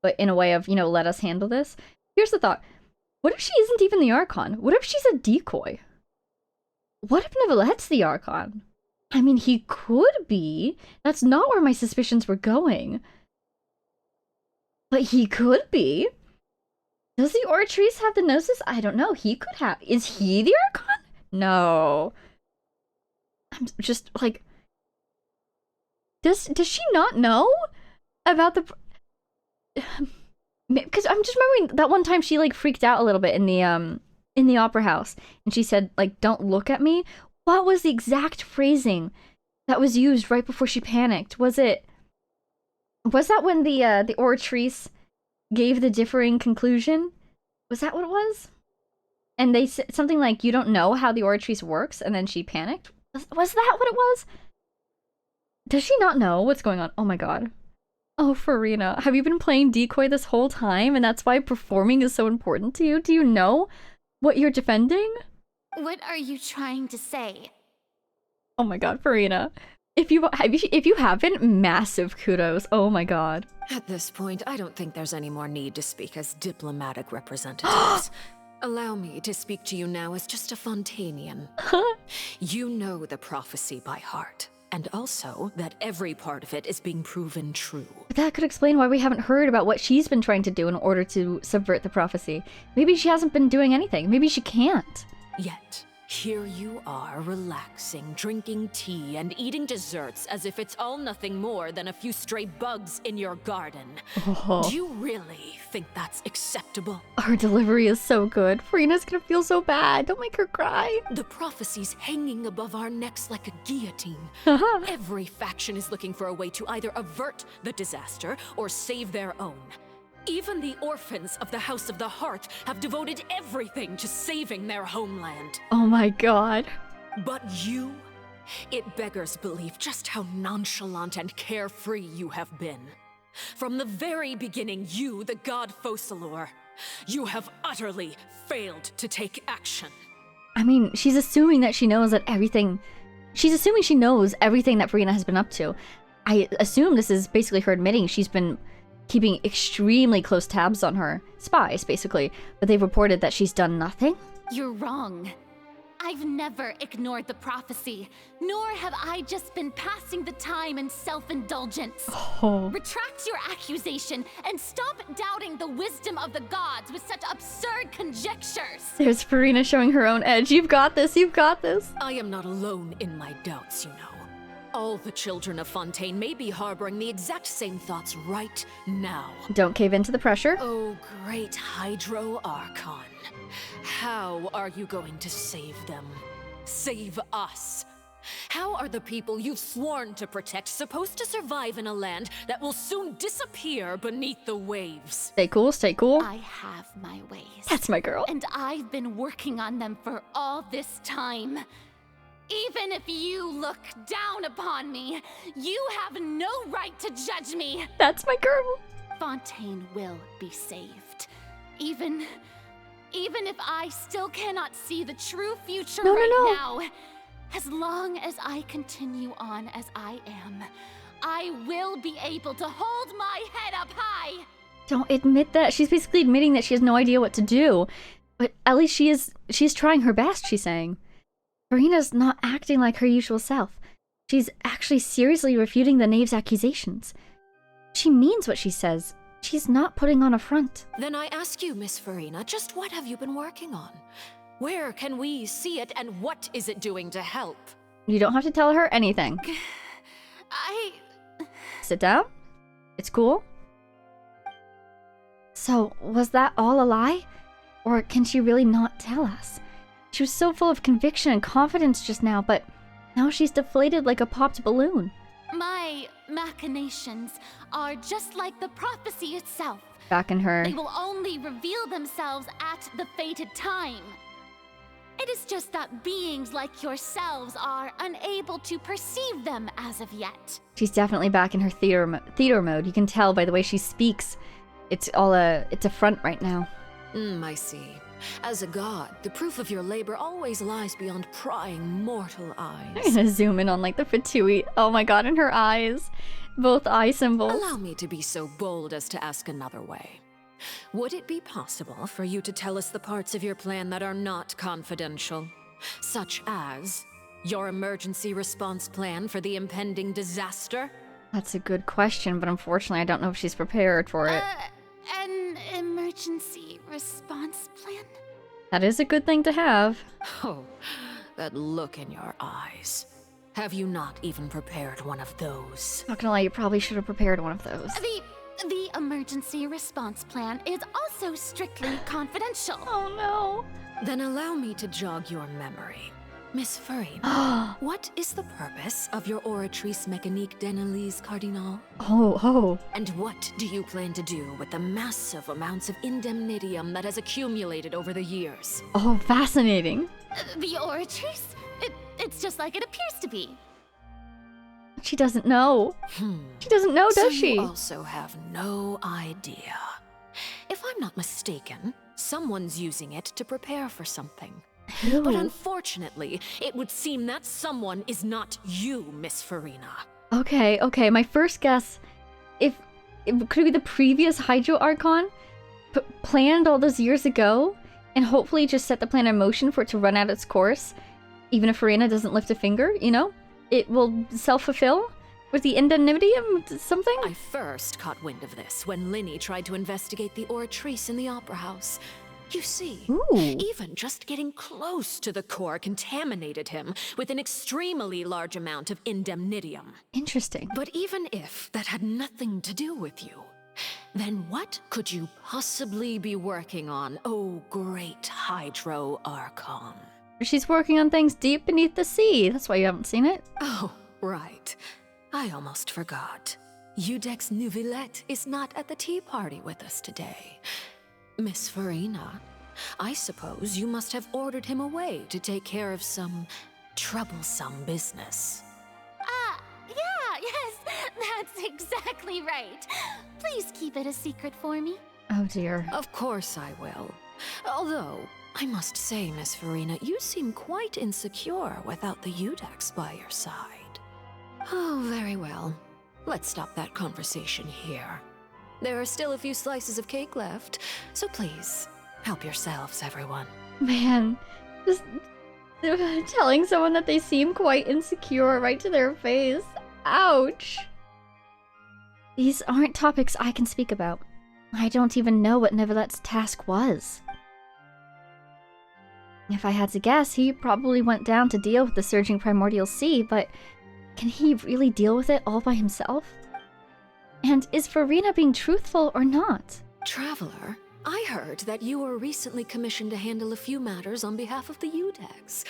but in a way of, let us handle this. Here's the thought. What if she isn't even the Archon? What if she's a decoy? What if Neuvillette's the Archon? I mean, he could be. That's not where my suspicions were going. But he could be. Does the Oratrice have the Gnosis? I don't know. He could have. Is he the Archon? No. I'm just, like... Does she not know about the... Because I'm just remembering that one time she, like, freaked out a little bit in the Opera House. And she said, like, don't look at me. What was the exact phrasing that was used right before she panicked? Was that when the Oratrice gave the differing conclusion? Was that what it was? And they said something like, you don't know how the Oratrice works, and then she panicked? Was that what it was? Does she not know what's going on? Oh my god. Oh, Farina, have you been playing decoy this whole time, and that's why performing is so important to you? Do you know what you're defending? What are you trying to say? Oh my god, Farina. If you haven't, massive kudos. Oh my god. At this point, I don't think there's any more need to speak as diplomatic representatives. Allow me to speak to you now as just a Fontanian. You know the prophecy by heart, and also that every part of it is being proven true. But that could explain why we haven't heard about what she's been trying to do in order to subvert the prophecy. Maybe she hasn't been doing anything. Maybe she can't. Yet, here you are, relaxing, drinking tea, and eating desserts as if it's all nothing more than a few stray bugs in your garden. Oh. Do you really think that's acceptable? Our delivery is so good. Farina's gonna feel so bad. Don't make her cry. The prophecy's hanging above our necks like a guillotine. Every faction is looking for a way to either avert the disaster or save their own. Even the orphans of the House of the Hearth have devoted everything to saving their homeland. Oh my god. But you? It beggars belief just how nonchalant and carefree you have been. From the very beginning, you, the god Focalor, you have utterly failed to take action. I mean, she's assuming that she knows that everything... She's assuming she knows everything that Farina has been up to. I assume this is basically her admitting she's been keeping extremely close tabs on her. Spies, basically. But they've reported that she's done nothing? You're wrong. I've never ignored the prophecy, nor have I just been passing the time in self-indulgence. Oh. Retract your accusation and stop doubting the wisdom of the gods with such absurd conjectures. There's Farina showing her own edge. You've got this, you've got this. I am not alone in my doubts, you know. All the children of Fontaine may be harboring the exact same thoughts right now. Don't cave into the pressure. Oh, great Hydro Archon. How are you going to save them? Save us? How are the people you've sworn to protect supposed to survive in a land that will soon disappear beneath the waves? Stay cool, stay cool. I have my ways. That's my girl. And I've been working on them for all this time. Even if you look down upon me, you have no right to judge me. That's my girl. Fontaine will be saved. Even if I still cannot see the true future now. As long as I continue on as I am, I will be able to hold my head up high. Don't admit that. She's basically admitting that she has no idea what to do. But at least she's trying her best, she's saying. Furina's not acting like her usual self. She's actually seriously refuting the knave's accusations. She means what she says. She's not putting on a front. Then I ask you, Miss Furina, just what have you been working on? Where can we see it, and what is it doing to help? You don't have to tell her anything. Sit down. It's cool. So, was that all a lie? Or can she really not tell us? She was so full of conviction and confidence just now, but now she's deflated like a popped balloon. My machinations are just like the prophecy itself. Back in her... They will only reveal themselves at the fated time. It is just that beings like yourselves are unable to perceive them as of yet. She's definitely back in her theater mode. You can tell by the way she speaks. It's a front right now. I see. As a god, the proof of your labor always lies beyond prying mortal eyes. I'm gonna zoom in on like the Fatui. Oh my god, in her eyes. Both eye symbols. Allow me to be so bold as to ask another way. Would it be possible for you to tell us the parts of your plan that are not confidential? Such as your emergency response plan for the impending disaster? That's a good question, but unfortunately I don't know if she's prepared for it. An emergency response plan? That is a good thing to have. Oh, that look in your eyes. Have you not even prepared one of those? Not gonna lie, you probably should have prepared one of those. The emergency response plan is also strictly confidential. Oh no. Then allow me to jog your memory. Miss Furina, what is the purpose of your Oratrice Mécanique d'Analyse Cardinal? Oh. And what do you plan to do with the massive amounts of indemnitium that has accumulated over the years? Oh, fascinating. The Oratrice? It's just like it appears to be. She doesn't know. She doesn't know, does she? You also have no idea. If I'm not mistaken, someone's using it to prepare for something. Ew. But unfortunately, it would seem that someone is not you, Miss Furina. Okay. My first guess, if it could be the previous Hydro Archon planned all those years ago, and hopefully just set the plan in motion for it to run out its course, even if Furina doesn't lift a finger, you know? It will self-fulfill with the indemnitium something? I first caught wind of this when Linny tried to investigate the Oratrice in the Opera House. You see, even just getting close to the core contaminated him with an extremely large amount of indemnitium. Interesting. But even if that had nothing to do with you, then what could you possibly be working on, oh great Hydro Archon? She's working on things deep beneath the sea. That's why you haven't seen it. Oh, right. I almost forgot. Udex Neuvillette is not at the tea party with us today. Miss Furina, I suppose you must have ordered him away to take care of some troublesome business. Yes, that's exactly right. Please keep it a secret for me. Oh dear. Of course I will. Although, I must say, Miss Furina, you seem quite insecure without the Udex by your side. Oh, very well. Let's stop that conversation here. There are still a few slices of cake left, so please, help yourselves, everyone. Man, just telling someone that they seem quite insecure right to their face. Ouch. These aren't topics I can speak about. I don't even know what Neuvillette's task was. If I had to guess, he probably went down to deal with the surging primordial sea, but Can he really deal with it all by himself? And is Furina being truthful or not? Traveler, I heard that you were recently commissioned to handle a few matters on behalf of the Udex.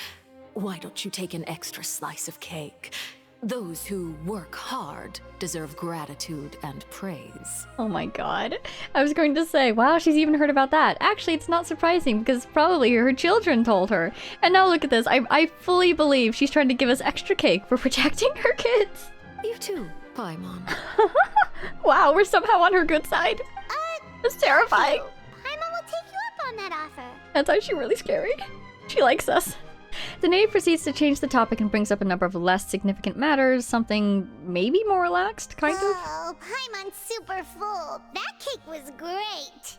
Why don't you take an extra slice of cake? Those who work hard deserve gratitude and praise. Oh my god. I was going to say, wow, she's even heard about that. Actually, it's not surprising because probably her children told her. And now look at this. I fully believe she's trying to give us extra cake for protecting her kids. You too, Paimon. Wow, we're somehow on her good side. That's terrifying. Paimon will take you up on that offer. That's actually really scary. She likes us. The knave proceeds to change the topic and brings up a number of less significant matters, something maybe more relaxed, kind of. Oh, Paimon's super full. That cake was great.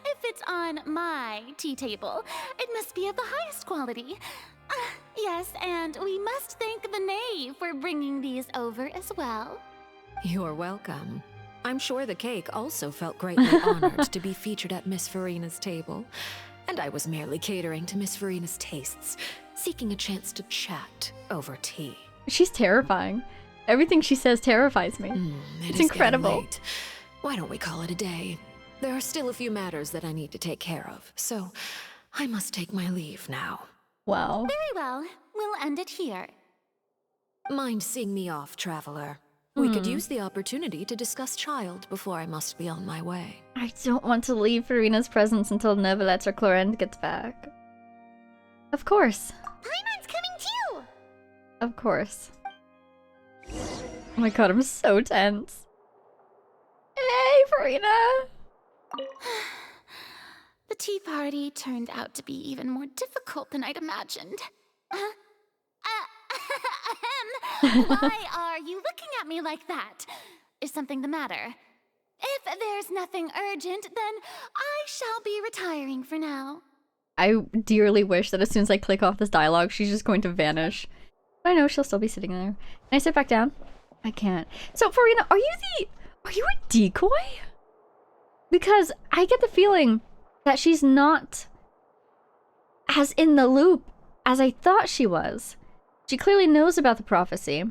If it's on my tea table, it must be of the highest quality. Yes, and we must thank the knave for bringing these over as well. You're welcome. I'm sure the cake also felt greatly honored to be featured at Miss Furina's table. And I was merely catering to Miss Furina's tastes, seeking a chance to chat over tea. She's terrifying. Everything she says terrifies me. It's incredible. Late. Why don't we call it a day? There are still a few matters that I need to take care of, so I must take my leave now. Wow. Very well. We'll end it here. Mind seeing me off, traveler? We could use the opportunity to discuss Child before I must be on my way. I don't want to leave Furina's presence until Neuvillette or Clorinde gets back. Of course. Paimon's coming too! Of course. Oh my god, I'm so tense. Hey, Furina! The tea party turned out to be even more difficult than I'd imagined. Why are you looking at me like that? Is something the matter? If there's nothing urgent, then I shall be retiring for now. I dearly wish that as soon as I click off this dialogue, she's just going to vanish. But I know she'll still be sitting there. Can I sit back down? I can't. So, Furina, are you a decoy? Because I get the feeling that she's not as in the loop as I thought she was. She clearly knows about the prophecy.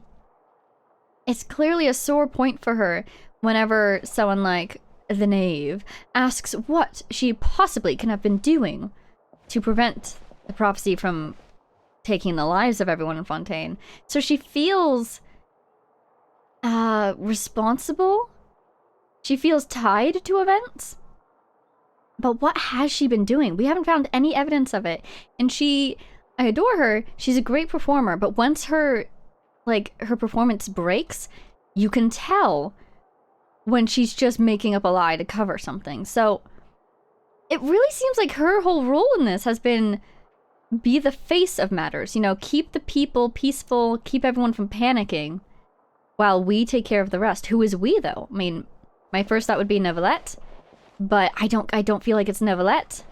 It's clearly a sore point for her whenever someone like the knave asks what she possibly can have been doing to prevent the prophecy from taking the lives of everyone in Fontaine. So she feels responsible. She feels tied to events. But what has she been doing? We haven't found any evidence of it. And I adore her. She's a great performer, but once her performance breaks, you can tell when she's just making up a lie to cover something. So it really seems like her whole role in this has been be the face of matters, you know, keep the people peaceful, keep everyone from panicking while we take care of the rest. Who is we though? I mean, my first thought would be Neuvillette, but I don't feel like it's Neuvillette.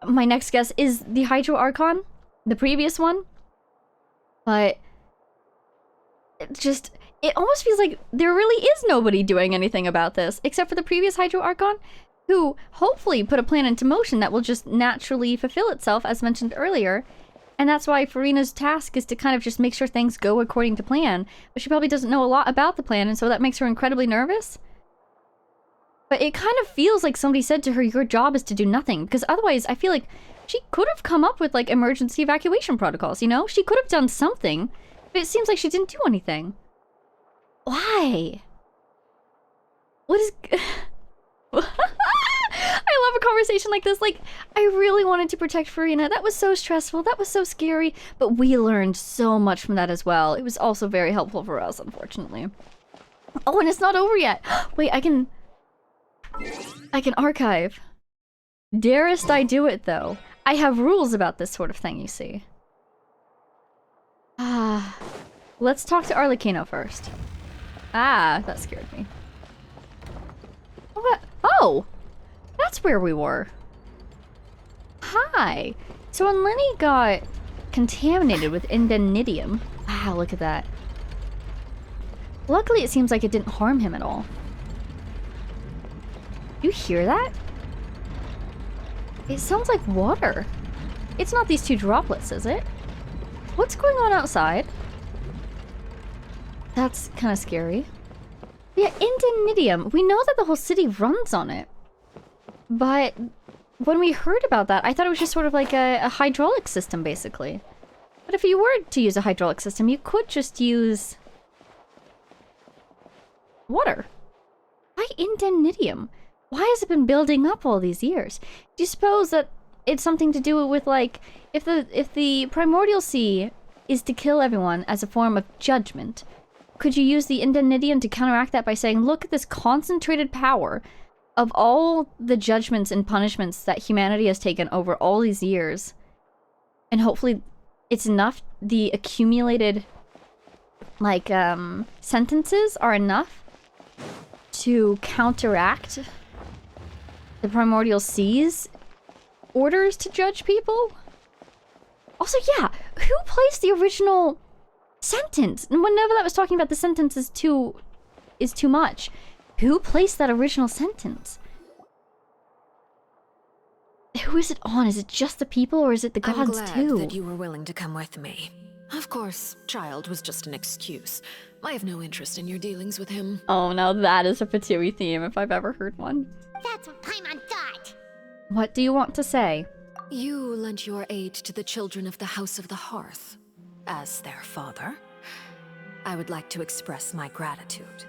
My next guess is the Hydro Archon, the previous one. But it almost feels like there really is nobody doing anything about this, except for the previous Hydro Archon, who hopefully put a plan into motion that will just naturally fulfill itself, as mentioned earlier. And that's why Furina's task is to kind of just make sure things go according to plan. But she probably doesn't know a lot about the plan, and so that makes her incredibly nervous. But it kind of feels like somebody said to her, your job is to do nothing. Because otherwise, I feel like she could have come up with, like, emergency evacuation protocols, you know? She could have done something, but it seems like she didn't do anything. Why? What is... I love a conversation like this. Like, I really wanted to protect Furina. That was so stressful. That was so scary. But we learned so much from that as well. It was also very helpful for us, unfortunately. Oh, and it's not over yet. Wait, I can archive. Darest I do it, though? I have rules about this sort of thing, you see. Let's talk to Arlecchino first. That scared me. What? Oh! That's where we were. Hi. So when Lenny got contaminated with indenidium... Wow, look at that. Luckily, it seems like it didn't harm him at all. You hear that? It sounds like water. It's not these two droplets, is it? What's going on outside? That's kind of scary. Yeah, Indenidium. We know that the whole city runs on it. But when we heard about that, I thought it was just sort of like a hydraulic system, basically. But if you were to use a hydraulic system, you could just use water. Why Indenidium? Why has it been building up all these years? Do you suppose that it's something to do with, like, if the primordial sea is to kill everyone as a form of judgment, could you use the Indenidium to counteract that by saying, look at this concentrated power of all the judgments and punishments that humanity has taken over all these years, and hopefully it's enough, the accumulated, like, sentences are enough to counteract the primordial sea's orders to judge people? Also, yeah, who placed the original sentence? And when Neuvillette was talking about the sentence is too much, who placed that original sentence? Who is it on? Is it just the people, or is it the gods I'm glad too? that you were willing to come with me. Of course, child was just an excuse. I have no interest in your dealings with him. Oh, now that is a Fatui theme if I've ever heard one. That's what Paimon thought. What do you want to say? You lent your aid to the children of the House of the Hearth. As their father, I would like to express my gratitude.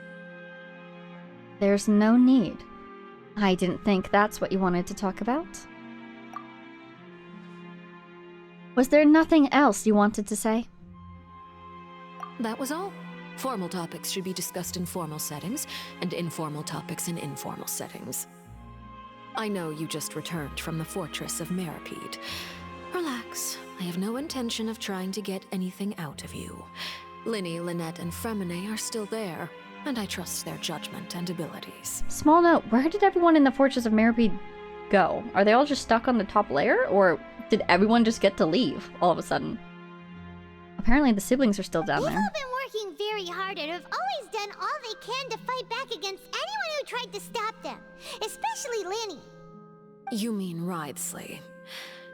There's no need. I didn't think that's what you wanted to talk about. Was there nothing else you wanted to say? That was all. Formal topics should be discussed in formal settings, and informal topics in informal settings. I know you just returned from the fortress of Meropide. Relax. I have no intention of trying to get anything out of you. Linny, Lynette, and Fremine are still there, and I trust their judgment and abilities. Small note, where did everyone in the fortress of Meropide go? Are they all just stuck on the top layer, or did everyone just get to leave all of a sudden? Apparently the siblings are still down They've there. all been working very hard and have always done all they can to fight back against anyone who tried to stop them, especially Linny. You mean Wriothesley.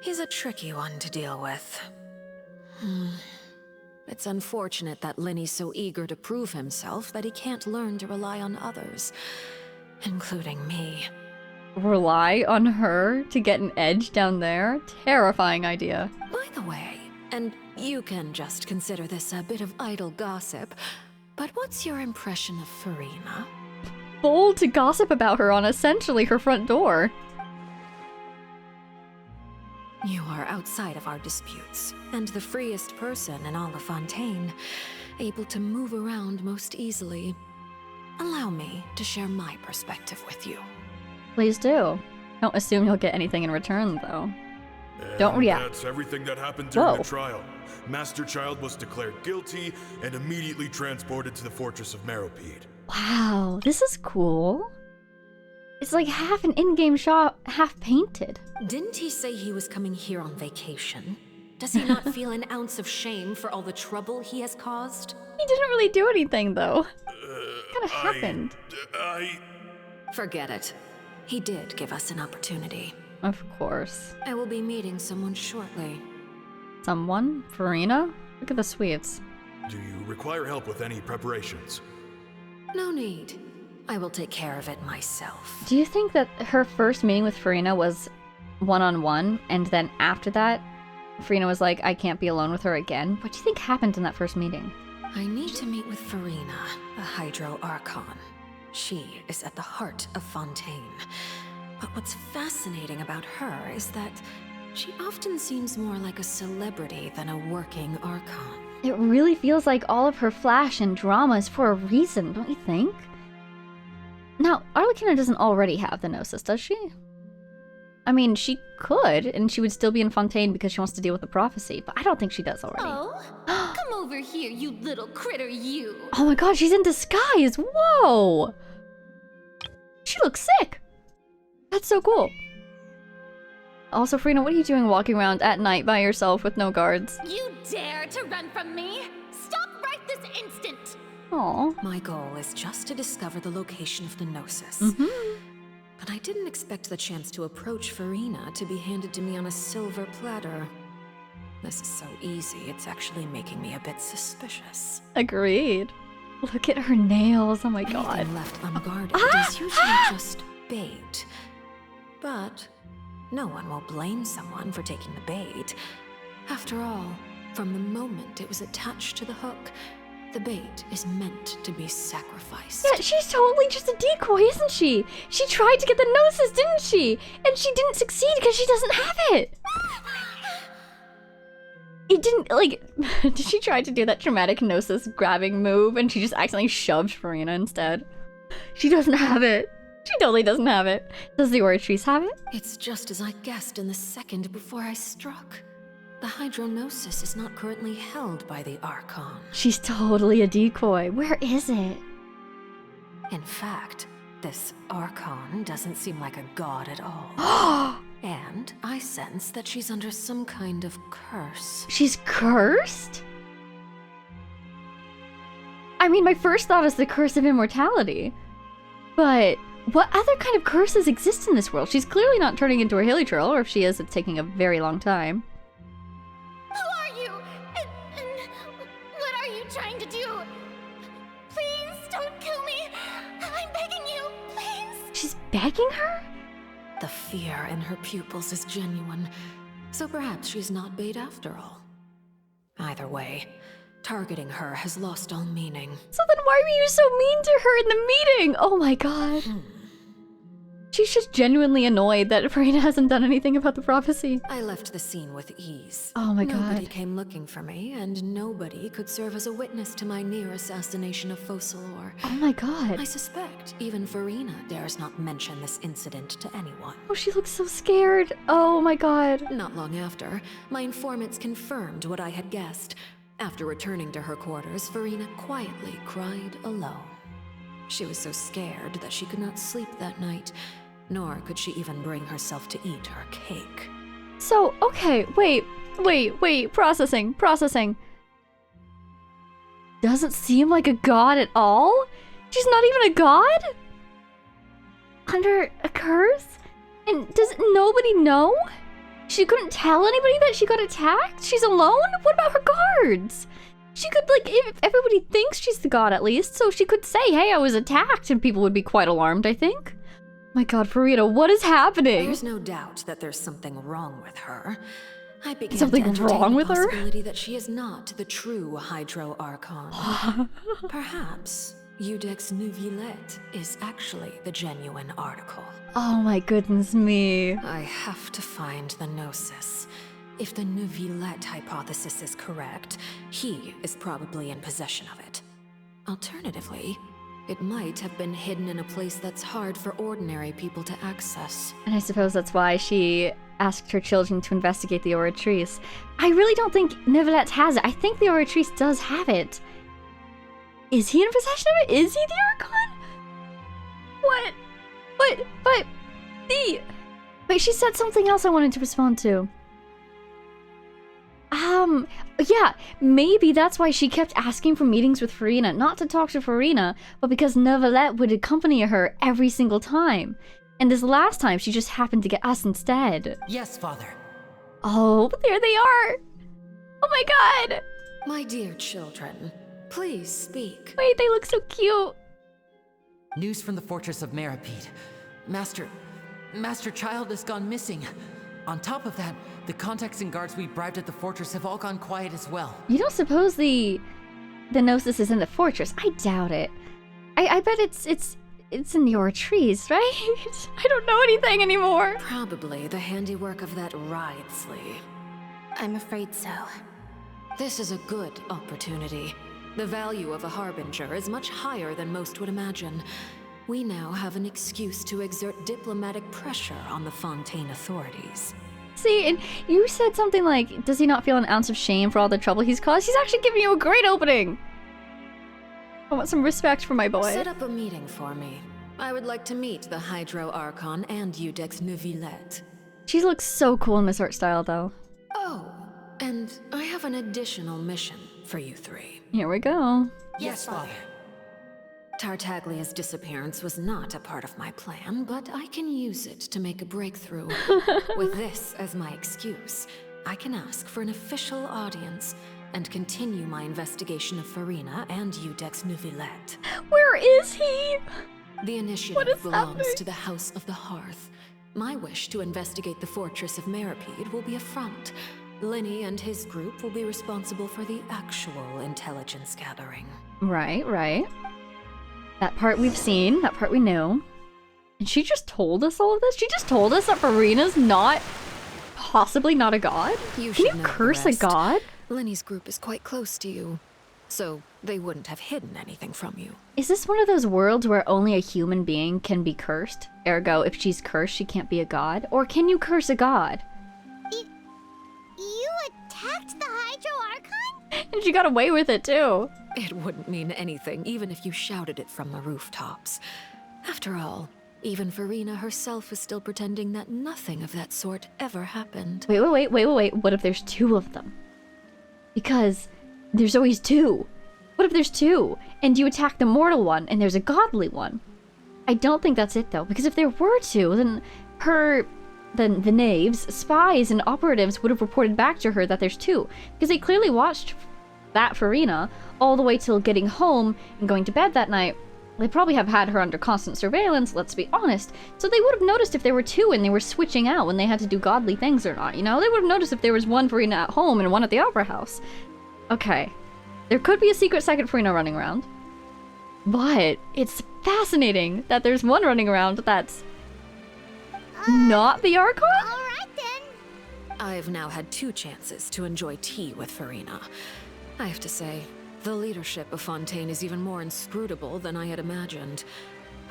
He's a tricky one to deal with. It's unfortunate that Linny's so eager to prove himself that he can't learn to rely on others, including me. Rely on her to get an edge down there? Terrifying idea. By the way, and you can just consider this a bit of idle gossip, but what's your impression of Furina? Bold to gossip about her on essentially her front door. You are outside of our disputes, and the freest person in all of Fontaine, able to move around most easily. Allow me to share my perspective with you. Please do. Don't assume you'll get anything in return, though. Don't react. That's everything that happened during the trial. Master Child was declared guilty and immediately transported to the fortress of Meropide. Wow, this is cool. It's like half an in-game shop, half painted. Didn't he say he was coming here on vacation? Does he not feel an ounce of shame for all the trouble he has caused? He didn't really do anything, though. What kind of happened? Forget it. He did give us an opportunity. Of course. I will be meeting someone shortly. Someone? Furina? Look at the sweets. Do you require help with any preparations? No need. I will take care of it myself. Do you think that her first meeting with Furina was one-on-one, and then after that, Furina was like, I can't be alone with her again? What do you think happened in that first meeting? I need to meet with Furina, the Hydro Archon. She is at the heart of Fontaine. But what's fascinating about her is that she often seems more like a celebrity than a working Archon. It really feels like all of her flash and drama is for a reason, don't you think? Now, Arlecchino doesn't already have the Gnosis, does she? I mean, she could, and she would still be in Fontaine because she wants to deal with the prophecy, but I don't think she does already. Oh, come over here, you little critter, you. Oh my god, she's in disguise! Whoa! She looks sick! That's so cool. Also, Furina, what are you doing walking around at night by yourself with no guards? You dare to run from me? Stop right this instant! Aww. My goal is just to discover the location of the Gnosis. But I didn't expect the chance to approach Furina to be handed to me on a silver platter. This is so easy, it's actually making me a bit suspicious. Agreed. Look at her nails, oh my god. Anything left unguarded is usually just bait. But no one will blame someone for taking the bait. After all, from the moment it was attached to the hook, the bait is meant to be sacrificed. Yeah, she's totally just a decoy, isn't she? She tried to get the gnosis, didn't she? And she didn't succeed because she doesn't have it. It didn't, like, did she try to do that dramatic gnosis grabbing move and she just accidentally shoved Furina instead? She doesn't have it. She totally doesn't have it. Does the Wriothesley have it? It's just as I guessed in the second before I struck. The hydrognosis is not currently held by the Archon. She's totally a decoy. Where is it? In fact, this Archon doesn't seem like a god at all. And I sense that she's under some kind of curse. She's cursed? I mean, my first thought is the curse of immortality. But what other kind of curses exist in this world? She's clearly not turning into a hilichurl, or if she is, it's taking a very long time. Who are you? And what are you trying to do? Please don't kill me. I'm begging you, please. She's begging her? The fear in her pupils is genuine, so perhaps she's not bait after all. Either way, targeting her has lost all meaning. So then why were you so mean to her in the meeting? Oh my god. She's just genuinely annoyed that Furina hasn't done anything about the prophecy. I left the scene with ease. Oh my god. Nobody came looking for me, and nobody could serve as a witness to my near assassination of Focalor. Oh my god. I suspect even Furina dares not mention this incident to anyone. Oh, she looks so scared. Oh my god. Not long after, my informants confirmed what I had guessed. After returning to her quarters, Furina quietly cried alone. She was so scared that she could not sleep that night, nor could she even bring herself to eat her cake. So, okay, wait, processing. Doesn't seem like a god at all? She's not even a god? Under a curse? And does nobody know? She couldn't tell anybody that she got attacked? She's alone? What about her guards? She could, like, if everybody thinks she's the god at least, so she could say, hey, I was attacked, and people would be quite alarmed, I think. My god, Furina, what is happening? There's no doubt that there's something wrong with her. I began Something to entertain wrong the with her? possibility that she is not the true Hydro Archon. Perhaps Iudex Neuvillette is actually the genuine article. Oh my goodness me. I have to find the Gnosis. If the Neuvillette hypothesis is correct, he is probably in possession of it. Alternatively, it might have been hidden in a place that's hard for ordinary people to access. And I suppose that's why she asked her children to investigate the Wriothesley. I really don't think Neuvillette has it. I think the Wriothesley does have it. Is he in possession of it? Is he the Archon? What? Wait, she said something else I wanted to respond to. Yeah, maybe that's why she kept asking for meetings with Furina, not to talk to Furina, but because Neuvillette would accompany her every single time. And this last time, she just happened to get us instead. Yes, Father. Oh, there they are! Oh my god! My dear children, please speak. Wait, they look so cute. News from the fortress of Meropide. Master Child has gone missing. On top of that, the contacts and guards we bribed at the fortress have all gone quiet as well. You don't suppose the Gnosis is in the fortress? I doubt it. I bet it's in your trees, right? I don't know anything anymore. Probably the handiwork of that Wriothesley. I'm afraid so. This is a good opportunity. The value of a harbinger is much higher than most would imagine. We now have an excuse to exert diplomatic pressure on the Fontaine authorities. See, and you said something like, does he not feel an ounce of shame for all the trouble he's caused? He's actually giving you a great opening! I want some respect for my boy. Set up a meeting for me. I would like to meet the Hydro Archon and Iudex Neuvillette. She looks so cool in this art style, though. Oh, and I have an additional mission for you three. Here we go. Yes, Father. Tartaglia's disappearance was not a part of my plan, but I can use it to make a breakthrough. With this as my excuse, I can ask for an official audience and continue my investigation of Farina and Iudex Neuvillette. Where is he? The initiative belongs to the House of the Hearth. My wish to investigate the fortress of Meropide will be a front. Linny and his group will be responsible for the actual intelligence gathering. Right, right. That part we've seen, that part we know. And she just told us all of this? She just told us that Farina's possibly not a god? Can you curse a god? Linny's group is quite close to you, so they wouldn't have hidden anything from you. Is this one of those worlds where only a human being can be cursed? Ergo, if she's cursed, she can't be a god? Or can you curse a god? You attacked the Hydro Archon? And she got away with it, too. It wouldn't mean anything, even if you shouted it from the rooftops. After all, even Farina herself is still pretending that nothing of that sort ever happened. Wait. What if there's two of them? Because there's always two. What if there's two, and you attack the mortal one, and there's a godly one? I don't think that's it, though, because if there were two, then the knaves, spies, and operatives would have reported back to her that there's two, because they clearly watched that Farina all the way till getting home and going to bed that night. They probably have had her under constant surveillance, let's be honest, so they would have noticed if there were two and they were switching out when they had to do godly things or not, you know? They would have noticed if there was one Farina at home and one at the Opera House. Okay. There could be a secret second Farina running around. But it's fascinating that there's one running around that's not the Archon? Alright then. I've now had 2 chances to enjoy tea with Farina. I have to say, the leadership of Fontaine is even more inscrutable than I had imagined.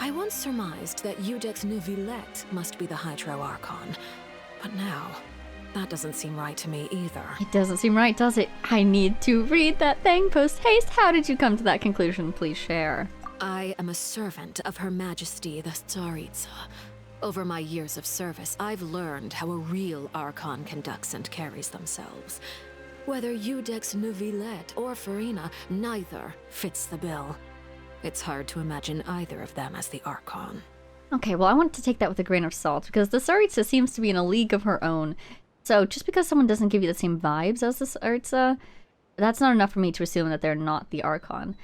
I once surmised that Iudex Neuvillette must be the Hydro Archon, but now, that doesn't seem right to me either. It doesn't seem right, does it? I need to read that thing post-haste. How did you come to that conclusion? Please share. I am a servant of Her Majesty the Tsaritsa. Over my years of service, I've learned how a real Archon conducts and carries themselves. Whether Iudex Neuvillette or Farina, neither fits the bill. It's hard to imagine either of them as the Archon. Okay, well I want to take that with a grain of salt, because the Tsaritsa seems to be in a league of her own. So just because someone doesn't give you the same vibes as the Tsaritsa, that's not enough for me to assume that they're not the Archon.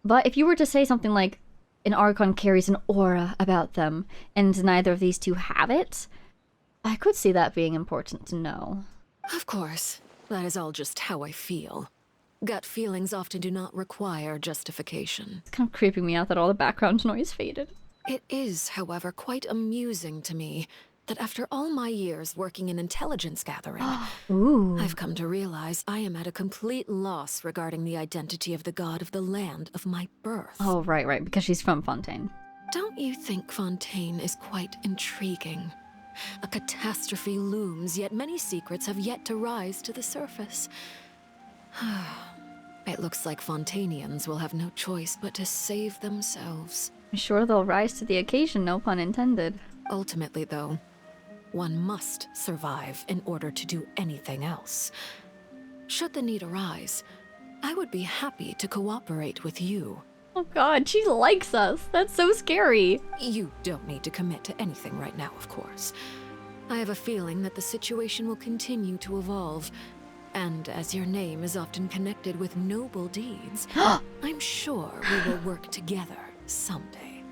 But if you were to say something like, an Archon carries an aura about them, and neither of these two have it, I could see that being important to know. Of course. That is all just how I feel. Gut feelings often do not require justification. It's kind of creeping me out that all the background noise faded. It is, however, quite amusing to me that after all my years working in intelligence gathering, I've come to realize I am at a complete loss regarding the identity of the god of the land of my birth. Oh, right, because she's from Fontaine. Don't you think Fontaine is quite intriguing? A catastrophe looms, yet many secrets have yet to rise to the surface. It looks like Fontainians will have no choice but to save themselves. I'm sure they'll rise to the occasion, no pun intended. Ultimately, though, one must survive in order to do anything else. Should the need arise, I would be happy to cooperate with you. Oh god, she likes us. That's so scary. You don't need to commit to anything right now, of course. I have a feeling that the situation will continue to evolve. And as your name is often connected with noble deeds, I'm sure we will work together someday.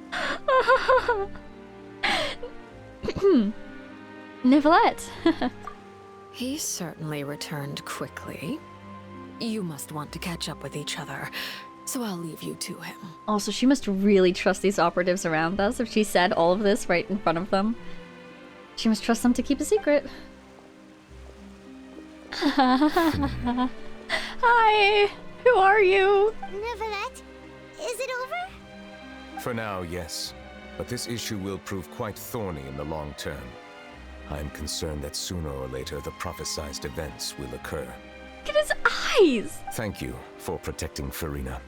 Neuvillette. He certainly returned quickly. You must want to catch up with each other, so I'll leave you to him. Also, she must really trust these operatives around us if she said all of this right in front of them. She must trust them to keep a secret. Hi! Who are you? Neuvillette, is it over? For now, yes. But this issue will prove quite thorny in the long term. I am concerned that sooner or later the prophesized events will occur. Look at his eyes! Thank you for protecting Farina.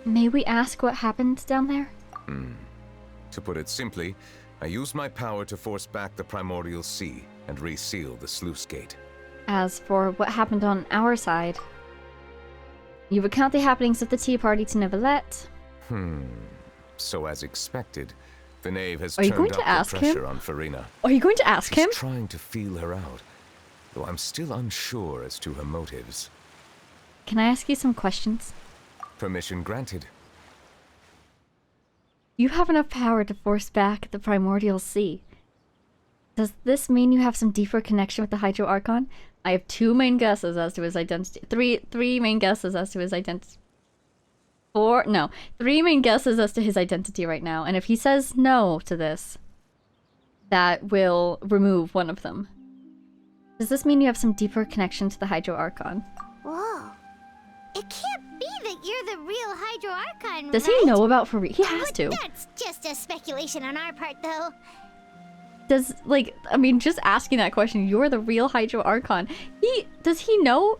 May we ask what happened down there? To put it simply, I used my power to force back the primordial sea and reseal the sluice gate. As for what happened on our side, you recount the happenings of the tea party to Neuvillette. So as expected, the knave has Are you turned going up to ask the pressure him? on Farina. Are you going to ask him? She's trying to feel her out. though I'm still unsure as to her motives. Can I ask you some questions? Permission granted. You have enough power to force back the primordial sea. Does this mean you have some deeper connection with the Hydro Archon? I have two main guesses as to his identity. Three main guesses as to his identity. Three main guesses as to his identity right now. And if he says no to this, that will remove one of them. Does this mean you have some deeper connection to the Hydro Archon? Whoa. It can't be that you're the real Hydro Archon, Does right? he know about Farina? He has to. That's just a speculation on our part, though. Does, like, I mean, just asking that question, you're the real Hydro Archon. Does he know?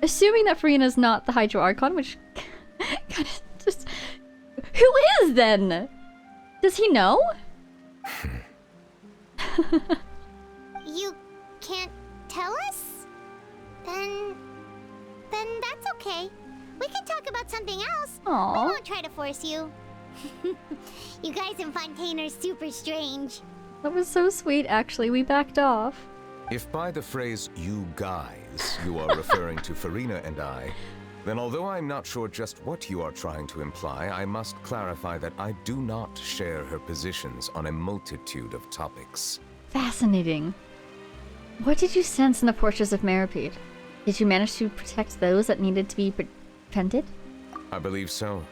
Assuming that Farina's not the Hydro Archon, which kind of just... Who is, then? Does he know? You can't tell us? Then that's okay. We can talk about something else. Aww. We won't try to force you. You guys in Fontaine are super strange. That was so sweet, actually. We backed off. If by the phrase, you guys, you are referring to Farina and I, then although I'm not sure just what you are trying to imply, I must clarify that I do not share her positions on a multitude of topics. Fascinating. What did you sense in the Fortress of Meropide? Did you manage to protect those that needed to be prevented? I believe so.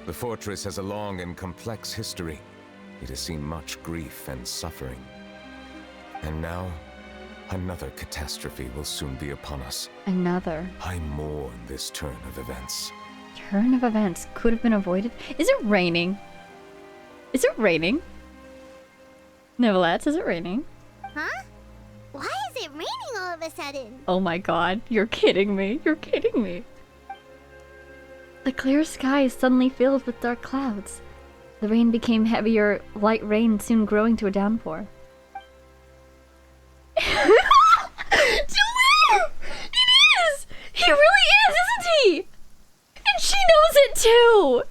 The fortress has a long and complex history. It has seen much grief and suffering. And now, another catastrophe will soon be upon us. Another. I mourn this turn of events. Turn of events could have been avoided. Is it raining? Is it raining? Neuvillette, is it raining? Huh? Why is it raining all of a sudden? Oh my god, you're kidding me. You're kidding me. The clear sky is suddenly filled with dark clouds. The rain became heavier, light rain soon growing to a downpour. It is! He really is, isn't he? And she knows it too!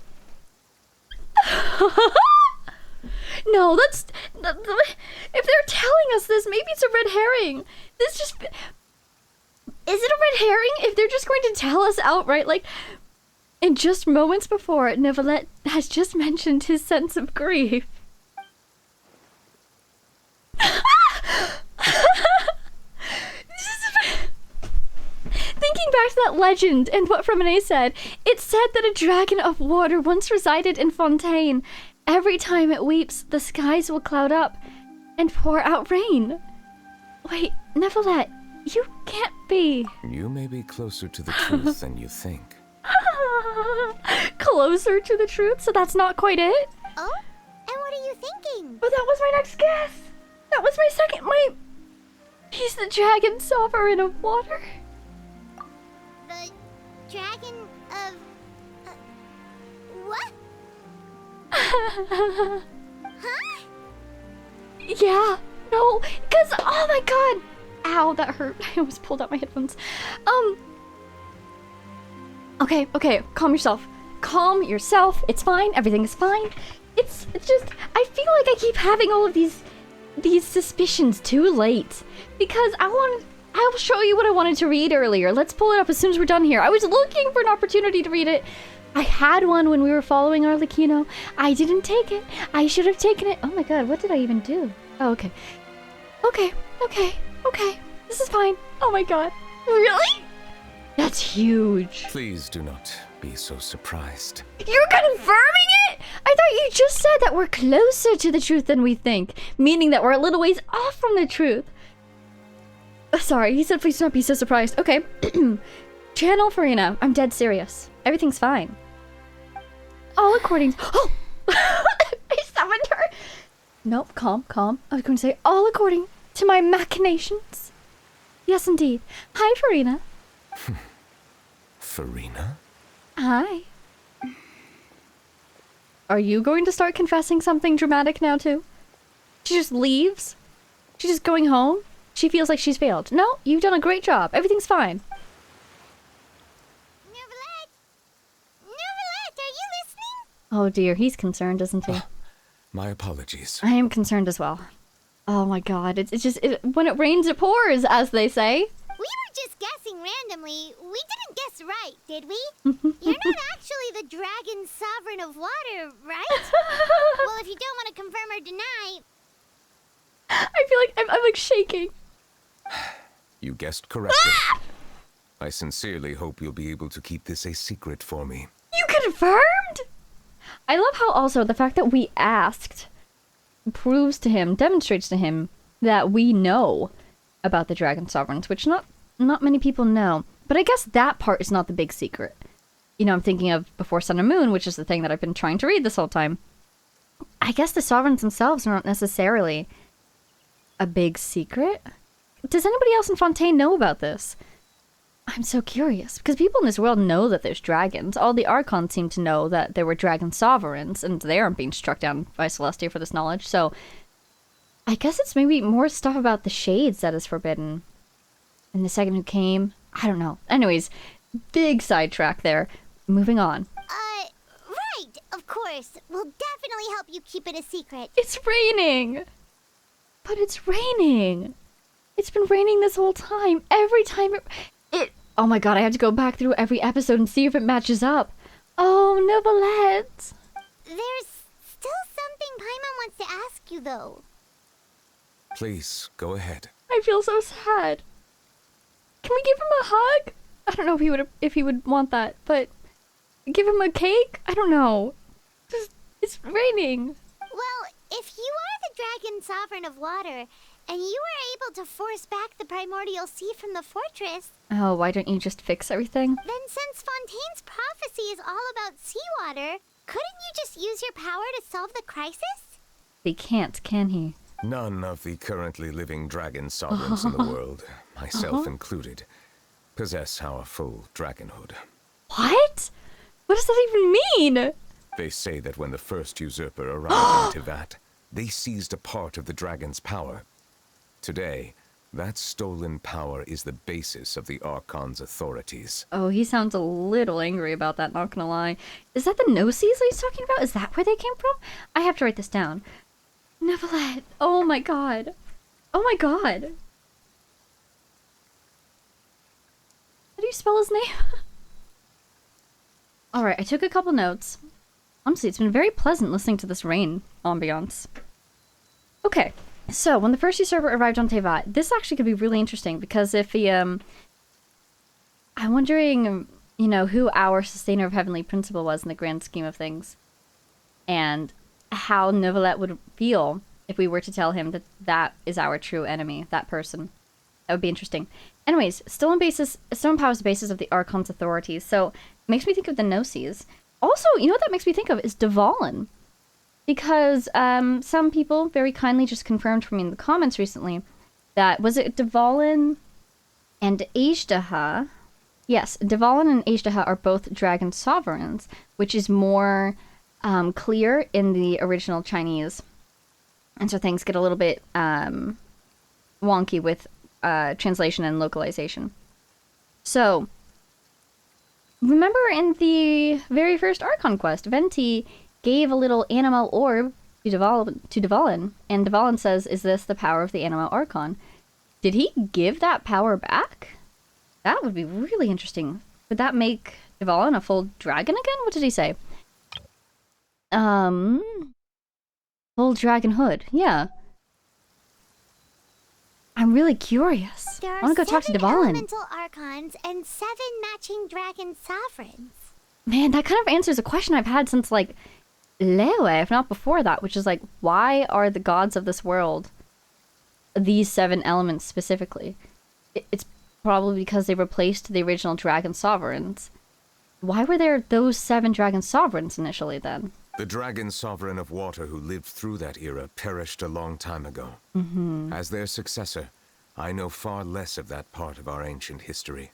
No, if they're telling us this, maybe it's a red herring. Is it a red herring if they're just going to tell us outright, like... And just moments before, Neuvillette has just mentioned his sense of grief. Thinking back to that legend and what Freminet said, it said that a dragon of water once resided in Fontaine. Every time it weeps, the skies will cloud up and pour out rain. Wait, Neuvillette, you can't be... You may be closer to the truth than you think. Closer to the truth, so that's not quite it? Oh? And what are you thinking? Oh, that was my next guess! That was my second, He's the dragon sovereign of water. The dragon of... what? Huh? Yeah, no, because, oh my god! Ow, that hurt. I almost pulled out my headphones. Okay, calm yourself. Calm yourself. It's fine. Everything is fine. It's just, I feel like I keep having all of these suspicions too late. Because I'll show you what I wanted to read earlier. Let's pull it up as soon as we're done here. I was looking for an opportunity to read it. I had one when we were following Arlecchino. I didn't take it. I should have taken it. Oh my god, what did I even do? Oh, okay. Okay. This is fine. Oh my god. Really? That's huge. Please do not be so surprised. You're confirming it? I thought you just said that we're closer to the truth than we think, meaning that we're a little ways off from the truth. Sorry, he said please do not be so surprised. Okay. Channel Farina. I'm dead serious. Everything's fine. All according... Oh! I summoned her! Nope, calm. I was going to say, all according to my machinations. Yes, indeed. Hi, Farina. Farina? Hi. Are you going to start confessing something dramatic now, too? She just leaves? She's just going home? She feels like she's failed. No, you've done a great job. Everything's fine. Neuvillette, are you listening? Oh dear, he's concerned, isn't he? My apologies. I am concerned as well. Oh my god, it's just, when it rains, it pours, as they say. We were just guessing randomly. We didn't guess right, did we? You're not actually the dragon sovereign of water, right? Well, if you don't want to confirm or deny... I feel like I'm like shaking. You guessed correctly. I sincerely hope you'll be able to keep this a secret for me. You confirmed? I love how also the fact that we asked proves to him, demonstrates to him that we know about the Dragon Sovereigns, which not many people know. But I guess that part is not the big secret. You know, I'm thinking of Before Sun and Moon, which is the thing that I've been trying to read this whole time. I guess the Sovereigns themselves are not necessarily a big secret. Does anybody else in Fontaine know about this? I'm so curious, because people in this world know that there's dragons. All the Archons seem to know that there were dragon sovereigns, and they aren't being struck down by Celestia for this knowledge, so... I guess it's maybe more stuff about the Shades that is forbidden. And the second who came... I don't know. Anyways, big sidetrack there. Moving on. Right, of course. We'll definitely help you keep it a secret. It's raining! But it's raining! It's been raining this whole time. Every time it... Oh my god, I have to go back through every episode and see if it matches up. Oh, Neuvillette! There's still something Paimon wants to ask you, though. Please, go ahead. I feel so sad. Can we give him a hug? I don't know if he would want that, but... Give him a cake? I don't know. Just, it's raining. Well, if you are the Dragon Sovereign of Water, and you were able to force back the primordial sea from the fortress... Oh, why don't you just fix everything? Then since Fontaine's prophecy is all about seawater, couldn't you just use your power to solve the crisis? He can't, can he? None of the currently living dragon sovereigns in the world, myself included, possess our full dragonhood. What? What does that even mean? They say that when the first usurper arrived in Neuvillette, they seized a part of the dragon's power. Today, that stolen power is the basis of the Archon's authorities. Oh, he sounds a little angry about that, not gonna lie. Is that the Gnosis that he's talking about? Is that where they came from? I have to write this down. Neuvillette. Oh my god. Oh my god. How do you spell his name? Alright, I took a couple notes. Honestly, it's been very pleasant listening to this rain ambiance. Okay, so when the first usurper arrived on Teyvat, this actually could be really interesting because if he, I'm wondering, you know, who our sustainer of heavenly principle was in the grand scheme of things. And how Neuvillette would feel if we were to tell him that that is our true enemy, that person. That would be interesting. Anyways, still empowers the basis of the Archon's authorities, so it makes me think of the Gnosis. Also, you know what that makes me think of is Dvalin. Because some people very kindly just confirmed for me in the comments recently that, was it Dvalin and Azhdaha? Yes, Dvalin and Azhdaha are both dragon sovereigns, which is more clear in the original Chinese. And so things get a little bit wonky with translation and localization. So, remember in the very first Archon quest, Venti gave a little animal orb to Dvalin, and Dvalin says, "Is this the power of the animal Archon?" Did he give that power back? That would be really interesting. Would that make Dvalin a full dragon again? What did he say? Full dragonhood. Yeah. I'm really curious. There I want to go talk to seven Dvalin. elemental archons and 7 matching dragon sovereigns. Man, that kind of answers a question I've had since, like, Lewe, if not before that, which is, like, why are the gods of this world these 7 elements specifically? It's probably because they replaced the original dragon sovereigns. Why were there those 7 dragon sovereigns initially, then? The dragon sovereign of water who lived through that era perished a long time ago. As their successor, I know far less of that part of our ancient history.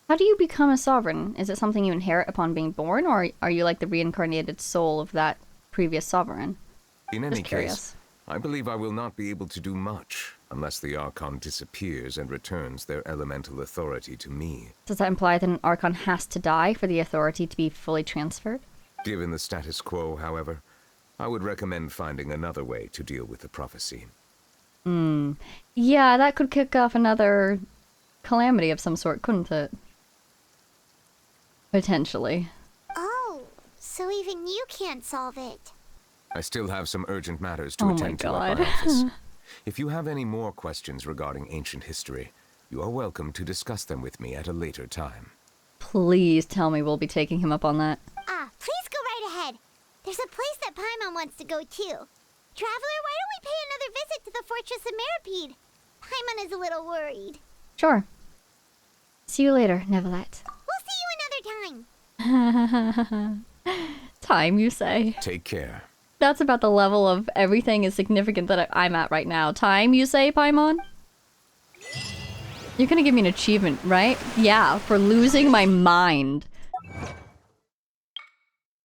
How do you become a sovereign? Is it something you inherit upon being born, or are you like the reincarnated soul of that previous sovereign? In any case, I believe I will not be able to do much unless the Archon disappears and returns their elemental authority to me. Does that imply that an Archon has to die for the authority to be fully transferred? Given the status quo, however, I would recommend finding another way to deal with the prophecy. Yeah, that could kick off another calamity of some sort, couldn't it? Potentially. Oh, so even you can't solve it. I still have some urgent matters to Oh my attend to at God. my office. If you have any more questions regarding ancient history, you are welcome to discuss them with me at a later time. Please tell me we'll be taking him up on that. Please go right ahead. There's a place that Paimon wants to go too. Traveler, why don't we pay another visit to the Fortress of Meropide? Paimon is a little worried. Sure. See you later, Neuvillette. We'll see you another time. Time, you say? Take care. That's about the level of everything is significant that I'm at right now. Time, you say, Paimon? You're gonna give me an achievement, right? Yeah, for losing my mind.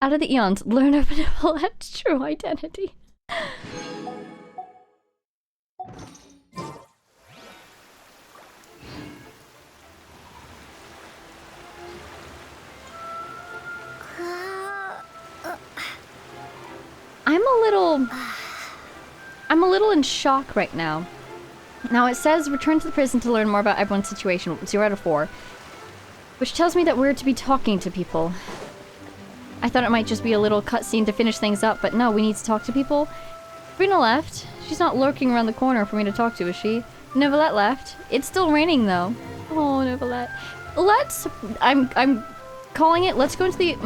Out of the eons, learn of Neuvillette's true identity. I'm a little in shock right now. Now it says return to the prison to learn more about everyone's situation, 0 out of 4. Which tells me that we're to be talking to people. I thought it might just be a little cutscene to finish things up, but no, we need to talk to people. Brina left. She's not lurking around the corner for me to talk to, is she? Neuvillette left. It's still raining though. Oh, Neuvillette. I'm calling it, let's go into the,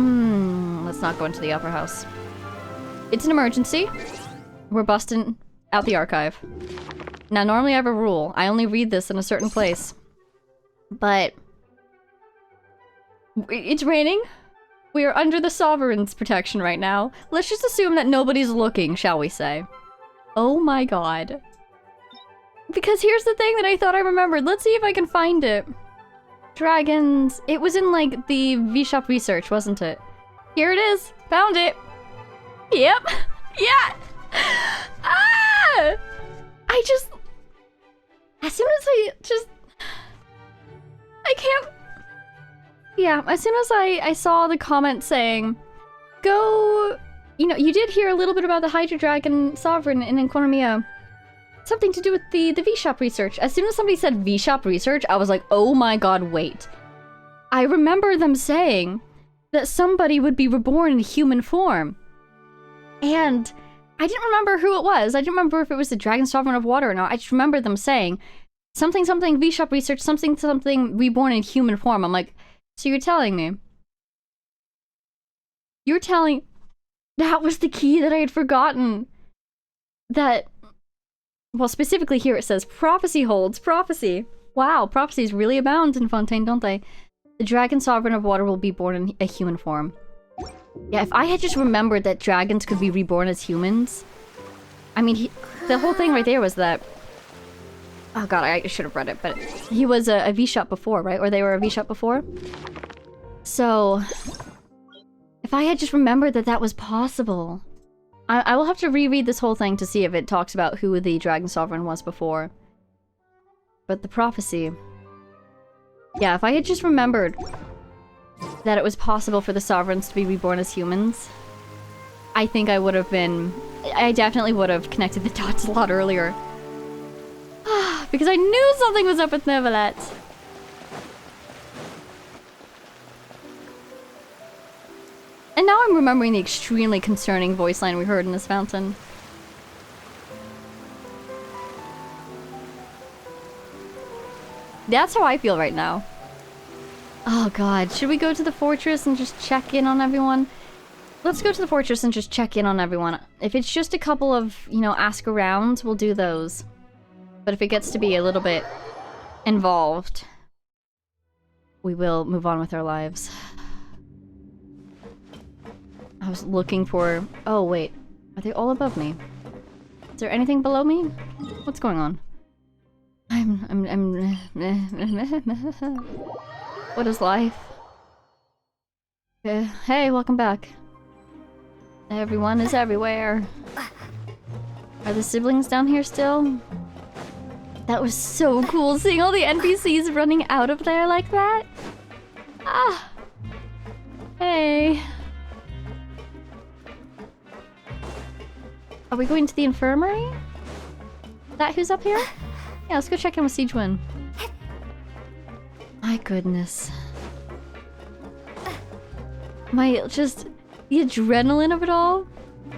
let's not go into the upper house. It's an emergency. We're busting out the archive. Now, normally I have a rule. I only read this in a certain place. But it's raining. We are under the Sovereign's protection right now. Let's just assume that nobody's looking, shall we say. Oh my god. Because here's the thing that I thought I remembered. Let's see if I can find it. Dragons. It was in, like, the V-Shop research, wasn't it? Here it is. Found it. Yep. Yeah. Ah! As soon as I can't... Yeah, as soon as I saw the comment saying, go... You know, you did hear a little bit about the Hydra Dragon Sovereign in Economia. Something to do with the V-Shop research. As soon as somebody said V-Shop research, I was like, oh my god, wait. I remember them saying that somebody would be reborn in human form. And I didn't remember who it was. I didn't remember if it was the Dragon Sovereign of Water or not. I just remember them saying something something V-Shop research, something something reborn in human form. I'm like, so you're telling me? You're telling... That was the key that I had forgotten. That... Well, specifically here it says, prophecy holds, prophecy. Wow, prophecies really abound in Fontaine, don't they? The Dragon Sovereign of Water will be born in a human form. Yeah, if I had just remembered that dragons could be reborn as humans... I mean, the whole thing right there was that... Oh god, I should have read it, but... He was a V-Shop before, right? Or they were a V-Shop before? So... If I had just remembered that that was possible... I will have to reread this whole thing to see if it talks about who the Dragon Sovereign was before. But the prophecy... Yeah, if I had just remembered that it was possible for the Sovereigns to be reborn as humans, I think I would have been... I definitely would have connected the dots a lot earlier. Because I knew something was up with Neuvillette. And now I'm remembering the extremely concerning voice line we heard in this fountain. That's how I feel right now. Oh god, should we go to the fortress and just check in on everyone? Let's go to the fortress and just check in on everyone. If it's just a couple of, you know, ask arounds, we'll do those. But if it gets to be a little bit involved, we will move on with our lives. I was looking for... Oh, wait. Are they all above me? Is there anything below me? What's going on? What is life? Hey, welcome back. Everyone is everywhere. Are the siblings down here still? That was so cool, seeing all the NPCs running out of there like that. Ah. Hey. Are we going to the infirmary? that who's up here? Yeah, let's go check in with Siegewin. My goodness. The adrenaline of it all.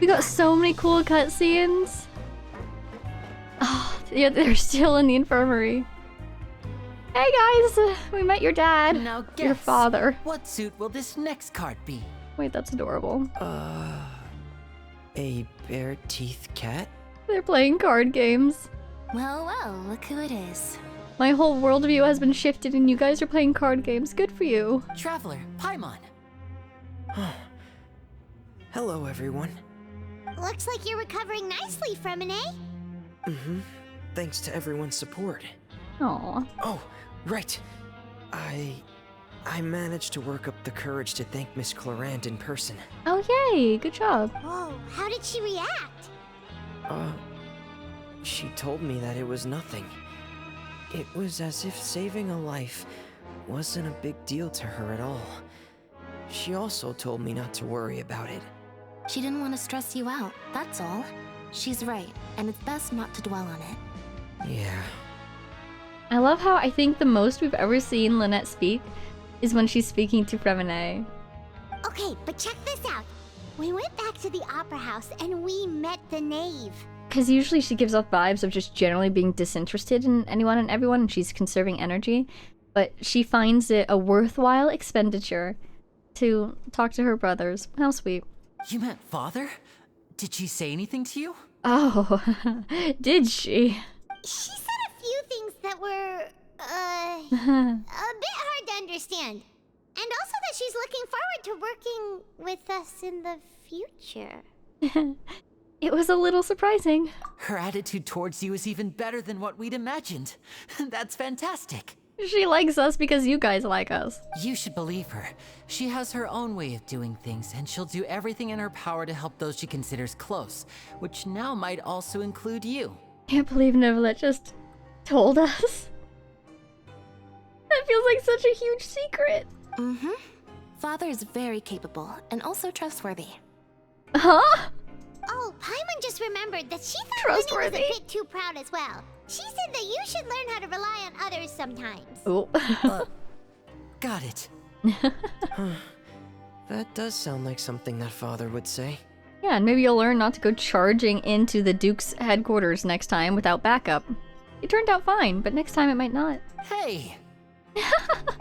We got so many cool cutscenes. Oh, they're still in the infirmary. Hey guys, we met your dad. Now guess, your father. What suit will this next card be? Wait, that's adorable. A bare teeth cat? They're playing card games. Well, well, look who it is. My whole worldview has been shifted and you guys are playing card games. Good for you. Traveler, Paimon. Hello, everyone. Looks like you're recovering nicely, Fremine. Mm-hmm. Thanks to everyone's support. Aww. Oh, right. I managed to work up the courage to thank Miss Clorinde in person. Oh, yay. Good job. Whoa, how did she react? She told me that it was nothing. It was as if saving a life wasn't a big deal to her at all. She also told me not to worry about it. She didn't want to stress you out, that's all. She's right, and it's best not to dwell on it. Yeah. I love how I think the most we've ever seen Lynette speak is when she's speaking to Fremine. Okay, but check this out. We went back to the opera house and we met the knave. Because usually she gives off vibes of just generally being disinterested in anyone and everyone, and she's conserving energy. But she finds it a worthwhile expenditure to talk to her brothers. How sweet. You met father? Did she say anything to you? Oh, did she? She said a few things that were, a bit hard to understand. And also that she's looking forward to working with us in the future. It was a little surprising. Her attitude towards you is even better than what we'd imagined. That's fantastic. She likes us because you guys like us. You should believe her. She has her own way of doing things, and she'll do everything in her power to help those she considers close, which now might also include you. Can't believe Neuvillette just told us. That feels like such a huge secret. Mm-hmm. Father is very capable and also trustworthy. Huh? Oh, Paimon just remembered that she thought Winnie was a bit too proud as well. She said that you should learn how to rely on others sometimes. Oh. Got it. That does sound like something that father would say. Yeah, and maybe you'll learn not to go charging into the Duke's headquarters next time without backup. It turned out fine, but next time it might not. Hey!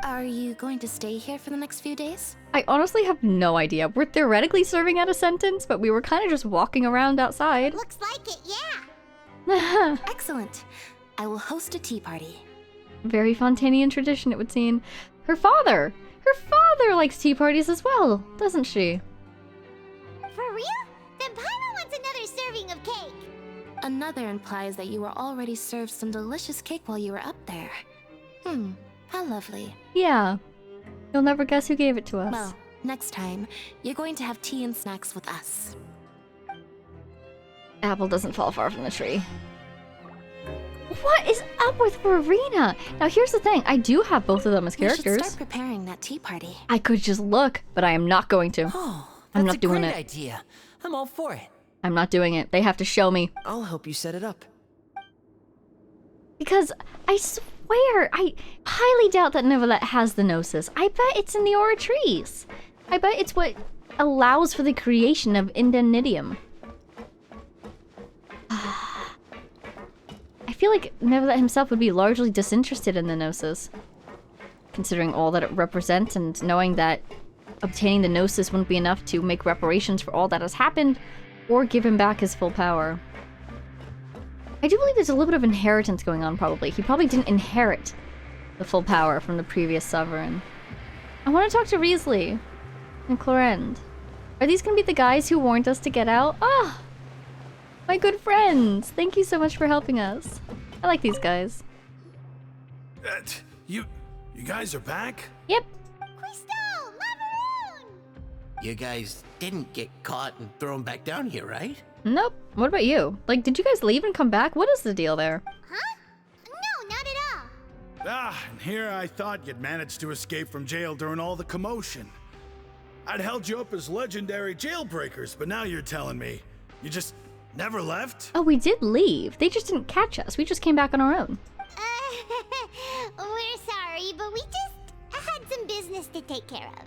Are you going to stay here for the next few days? I honestly have no idea. We're theoretically serving out a sentence, but we were kind of just walking around outside. Looks like it, yeah. Excellent. I will host a tea party. Very Fontanian tradition, it would seem. Her father likes tea parties as well, doesn't she? For real? Then Paimon wants another serving of cake. Another implies that you were already served some delicious cake while you were up there. How lovely. Yeah. You'll never guess who gave it to us. Well, next time, you're going to have tea and snacks with us. Apple doesn't fall far from the tree. What is up with Verena? Now here's the thing, I do have both of them as characters. You should start preparing that tea party. I could just look, but I am not going to. Oh, I'm that's not doing a great it. idea. I'm all for it. I'm not doing it. They have to show me. I'll help you set it up. Because I swear, I highly doubt that Neuvillette has the Gnosis. I bet it's in the Aura trees. I bet it's what allows for the creation of Indemnitium. I feel like Neuvillette himself would be largely disinterested in the Gnosis, considering all that it represents and knowing that obtaining the Gnosis wouldn't be enough to make reparations for all that has happened or give him back his full power. I do believe there's a little bit of inheritance going on, probably. He probably didn't inherit the full power from the previous sovereign. I want to talk to Wriothesley and Clorinde. Are these going to be the guys who warned us to get out? Ah! My good friends! Thank you so much for helping us. I like these guys. You guys are back? Yep. Crystal! Macaroon! You guys didn't get caught and thrown back down here, right? Nope. What about you? Like, did you guys leave and come back? What is the deal there? Huh? No, not at all. And here I thought you'd managed to escape from jail during all the commotion. I'd held you up as legendary jailbreakers, but now you're telling me you just Never left? Oh, we did leave. They just didn't catch us. We just came back on our own. We're sorry, but we just had some business to take care of.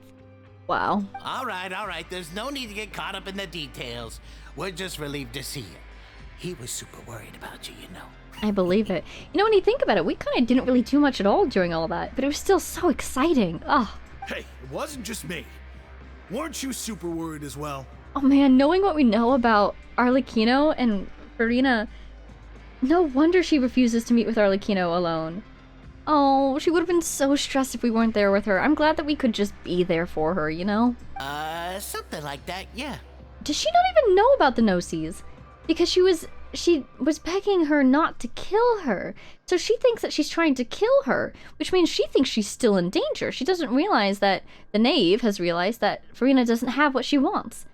Wow. All right. There's no need to get caught up in the details. We're just relieved to see you. He was super worried about you, you know. I believe it. You know, when you think about it, we kind of didn't really do much at all during all that, but it was still so exciting. Oh. Hey, it wasn't just me. Weren't you super worried as well? Oh man, knowing what we know about Arlecchino and Farina, no wonder she refuses to meet with Arlecchino alone. Oh, she would have been so stressed if we weren't there with her. I'm glad that we could just be there for her, you know? Something like that, yeah. Does she not even know about the Gnosis? Because she was begging her not to kill her. So she thinks that she's trying to kill her, which means she thinks she's still in danger. She doesn't realize that the knave has realized that Farina doesn't have what she wants.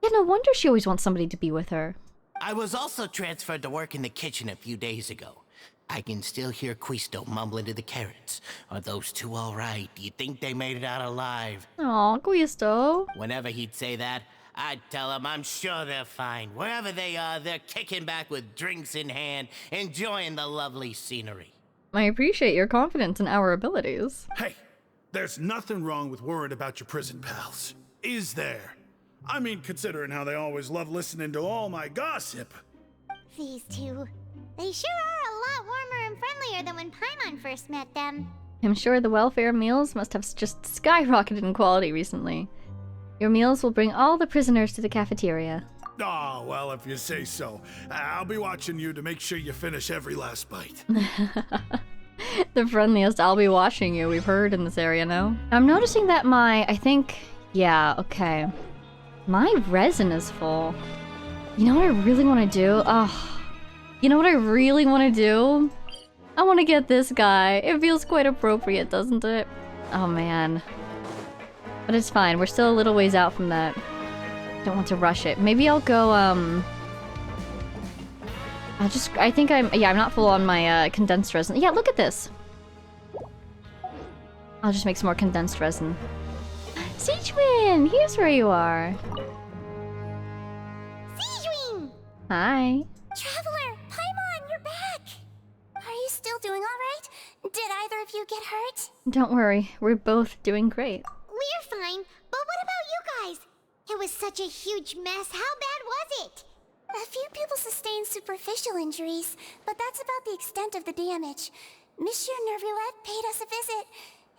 Yeah, no wonder she always wants somebody to be with her. I was also transferred to work in the kitchen a few days ago. I can still hear Quisto mumbling to the carrots. Are those two all right? Do you think they made it out alive? Aw, Quisto. Whenever he'd say that, I'd tell him I'm sure they're fine. Wherever they are, they're kicking back with drinks in hand, enjoying the lovely scenery. I appreciate your confidence in our abilities. Hey, there's nothing wrong with worrying about your prison pals. Is there? I mean, considering how they always love listening to all my gossip. These two. They sure are a lot warmer and friendlier than when Paimon first met them. I'm sure the welfare meals must have just skyrocketed in quality recently. Your meals will bring all the prisoners to the cafeteria. Oh, well, if you say so. I'll be watching you to make sure you finish every last bite. The friendliest I'll be watching you, we've heard in this area, no? I'm noticing that yeah, okay. My resin is full. You know what I really want to do? You know what I really want to do? I want to get this guy. It feels quite appropriate, doesn't it? Oh, man. But it's fine. We're still a little ways out from that. Don't want to rush it. Maybe I'll go, I'm not full on my, condensed resin. Yeah, look at this. I'll just make some more condensed resin. Siegwin! Here's where you are. Siegwin! Hi. Traveler, Paimon, you're back! Are you still doing alright? Did either of you get hurt? Don't worry. We're both doing great. We're fine, but what about you guys? It was such a huge mess. How bad was it? A few people sustained superficial injuries, but that's about the extent of the damage. Monsieur Neuvillette paid us a visit.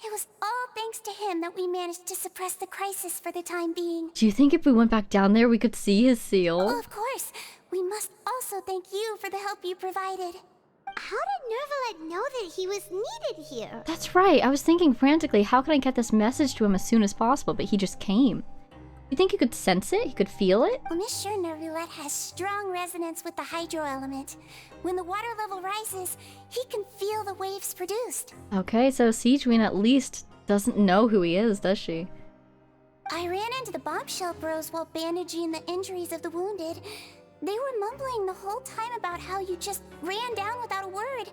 It was all thanks to him that we managed to suppress the crisis for the time being. Do you think if we went back down there, we could see his seal? Oh, of course. We must also thank you for the help you provided. How did Neuvillette know that he was needed here? That's right. I was thinking frantically, how can I get this message to him as soon as possible? But he just came. You think he could sense it? He could feel it? Well, Monsieur Neuvillette has strong resonance with the hydro element. When the water level rises, he can feel the waves produced. Okay, so Siegwin at least doesn't know who he is, does she? I ran into the bombshell bros while bandaging the injuries of the wounded. They were mumbling the whole time about how you just ran down without a word.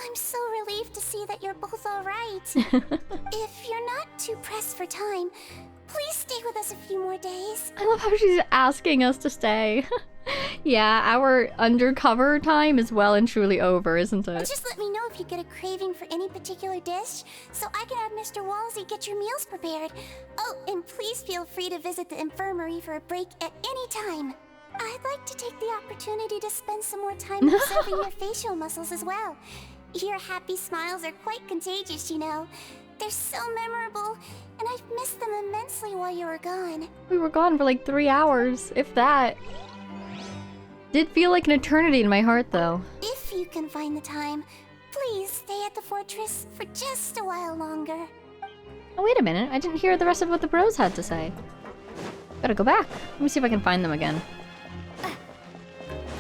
I'm so relieved to see that you're both alright. If you're not too pressed for time, please stay with us a few more days. I love how she's asking us to stay. Yeah, our undercover time is well and truly over, isn't it? Just let me know if you get a craving for any particular dish, so I can have Mr. Walsey get your meals prepared. Oh, and please feel free to visit the infirmary for a break at any time. I'd like to take the opportunity to spend some more time observing your facial muscles as well. Your happy smiles are quite contagious, you know. They're so memorable, and I've missed them immensely while you were gone. We were gone for like 3 hours, if that. Did feel like an eternity in my heart, though. If you can find the time, please stay at the fortress for just a while longer. Oh, wait a minute. I didn't hear the rest of what the bros had to say. Gotta go back. Let me see if I can find them again.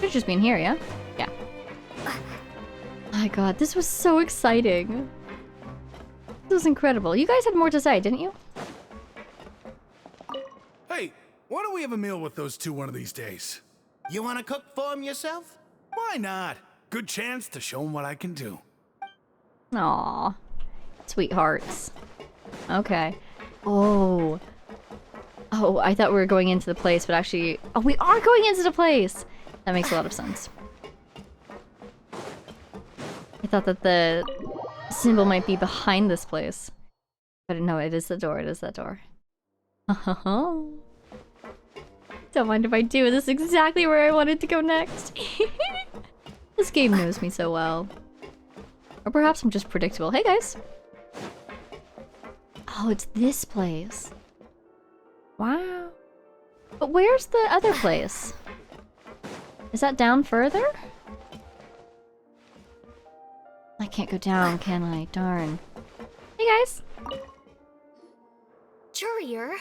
Should just be in here, yeah? Yeah. My god, this was so exciting. This was incredible. You guys had more to say, didn't you? Hey, why don't we have a meal with those two one of these days? You want to cook for them yourself? Why not? Good chance to show them what I can do. Aww. Sweethearts. Okay. Oh. Oh, I thought we were going into the place, but actually... Oh, we are going into the place! That makes a lot of sense. I thought that the symbol might be behind this place. But no, it is the door. It is that door. Don't mind if I do. This is exactly where I wanted to go next. This game knows me so well. Or perhaps I'm just predictable. Hey guys! Oh, it's this place. Wow. But where's the other place? Is that down further? I can't go down, can I? Darn. Hey guys! Courier,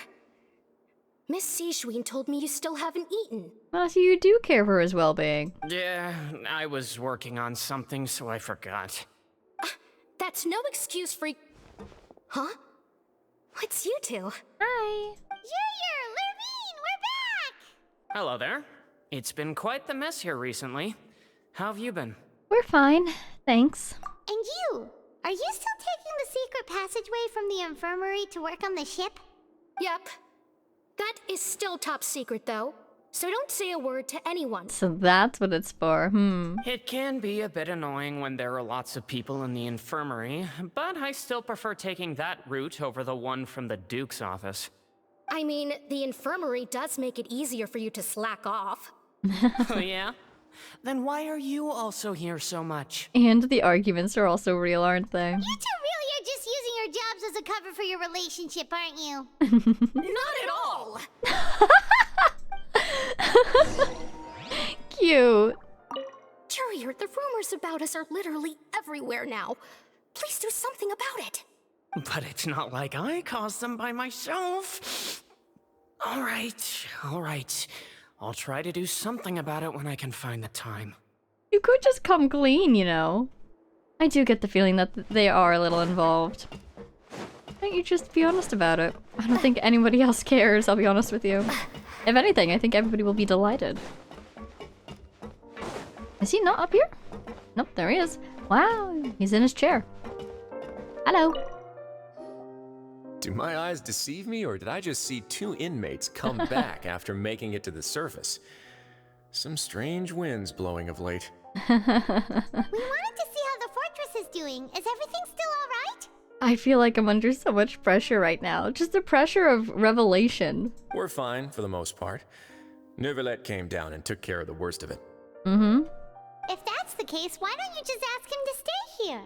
Miss Sijween told me you still haven't eaten. Oh, so you do care for his well-being. Yeah, I was working on something, so I forgot. That's no excuse for... Huh? What's you two? Hi! Courier, Lurvine, we're back! Hello there. It's been quite the mess here recently. How have you been? We're fine, thanks. And you? Are you still taking the secret passageway from the infirmary to work on the ship? Yep. That is still top secret, though. So don't say a word to anyone. So that's what it's for, It can be a bit annoying when there are lots of people in the infirmary, but I still prefer taking that route over the one from the Duke's office. I mean, the infirmary does make it easier for you to slack off. Oh yeah? Then why are you also here so much? And the arguments are also real, aren't they? You two really are just using your jobs as a cover for your relationship, aren't you? Not at all! Cute. Courier, the rumors about us are literally everywhere now. Please do something about it. But it's not like I caused them by myself. All right. I'll try to do something about it when I can find the time. You could just come clean, you know. I do get the feeling that they are a little involved. Why don't you just be honest about it? I don't think anybody else cares, I'll be honest with you. If anything, I think everybody will be delighted. Is he not up here? Nope, there he is. Wow, he's in his chair. Hello. Do my eyes deceive me, or did I just see two inmates come back after making it to the surface? Some strange winds blowing of late. We wanted to see how the fortress is doing. Is everything still alright? I feel like I'm under so much pressure right now. Just the pressure of revelation. We're fine, for the most part. Neuvillette came down and took care of the worst of it. If that's the case, why don't you just ask him to stay here?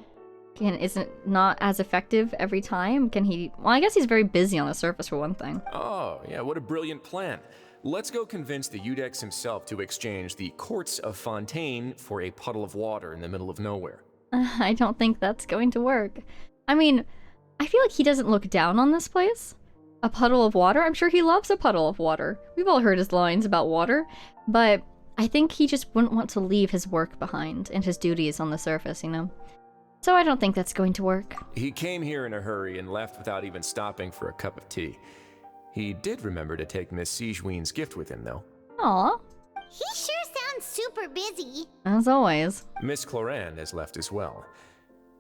And isn't not as effective every time? Can he... Well, I guess he's very busy on the surface for one thing. Oh, yeah, what a brilliant plan. Let's go convince the Udex himself to exchange the Courts of Fontaine for a puddle of water in the middle of nowhere. I don't think that's going to work. I mean, I feel like he doesn't look down on this place. A puddle of water? I'm sure he loves a puddle of water. We've all heard his lines about water, but I think he just wouldn't want to leave his work behind and his duties on the surface, you know? So I don't think that's going to work. He came here in a hurry and left without even stopping for a cup of tea. He did remember to take Miss Sijween's gift with him, though. Aw. He sure sounds super busy. As always. Miss Clorinde has left as well.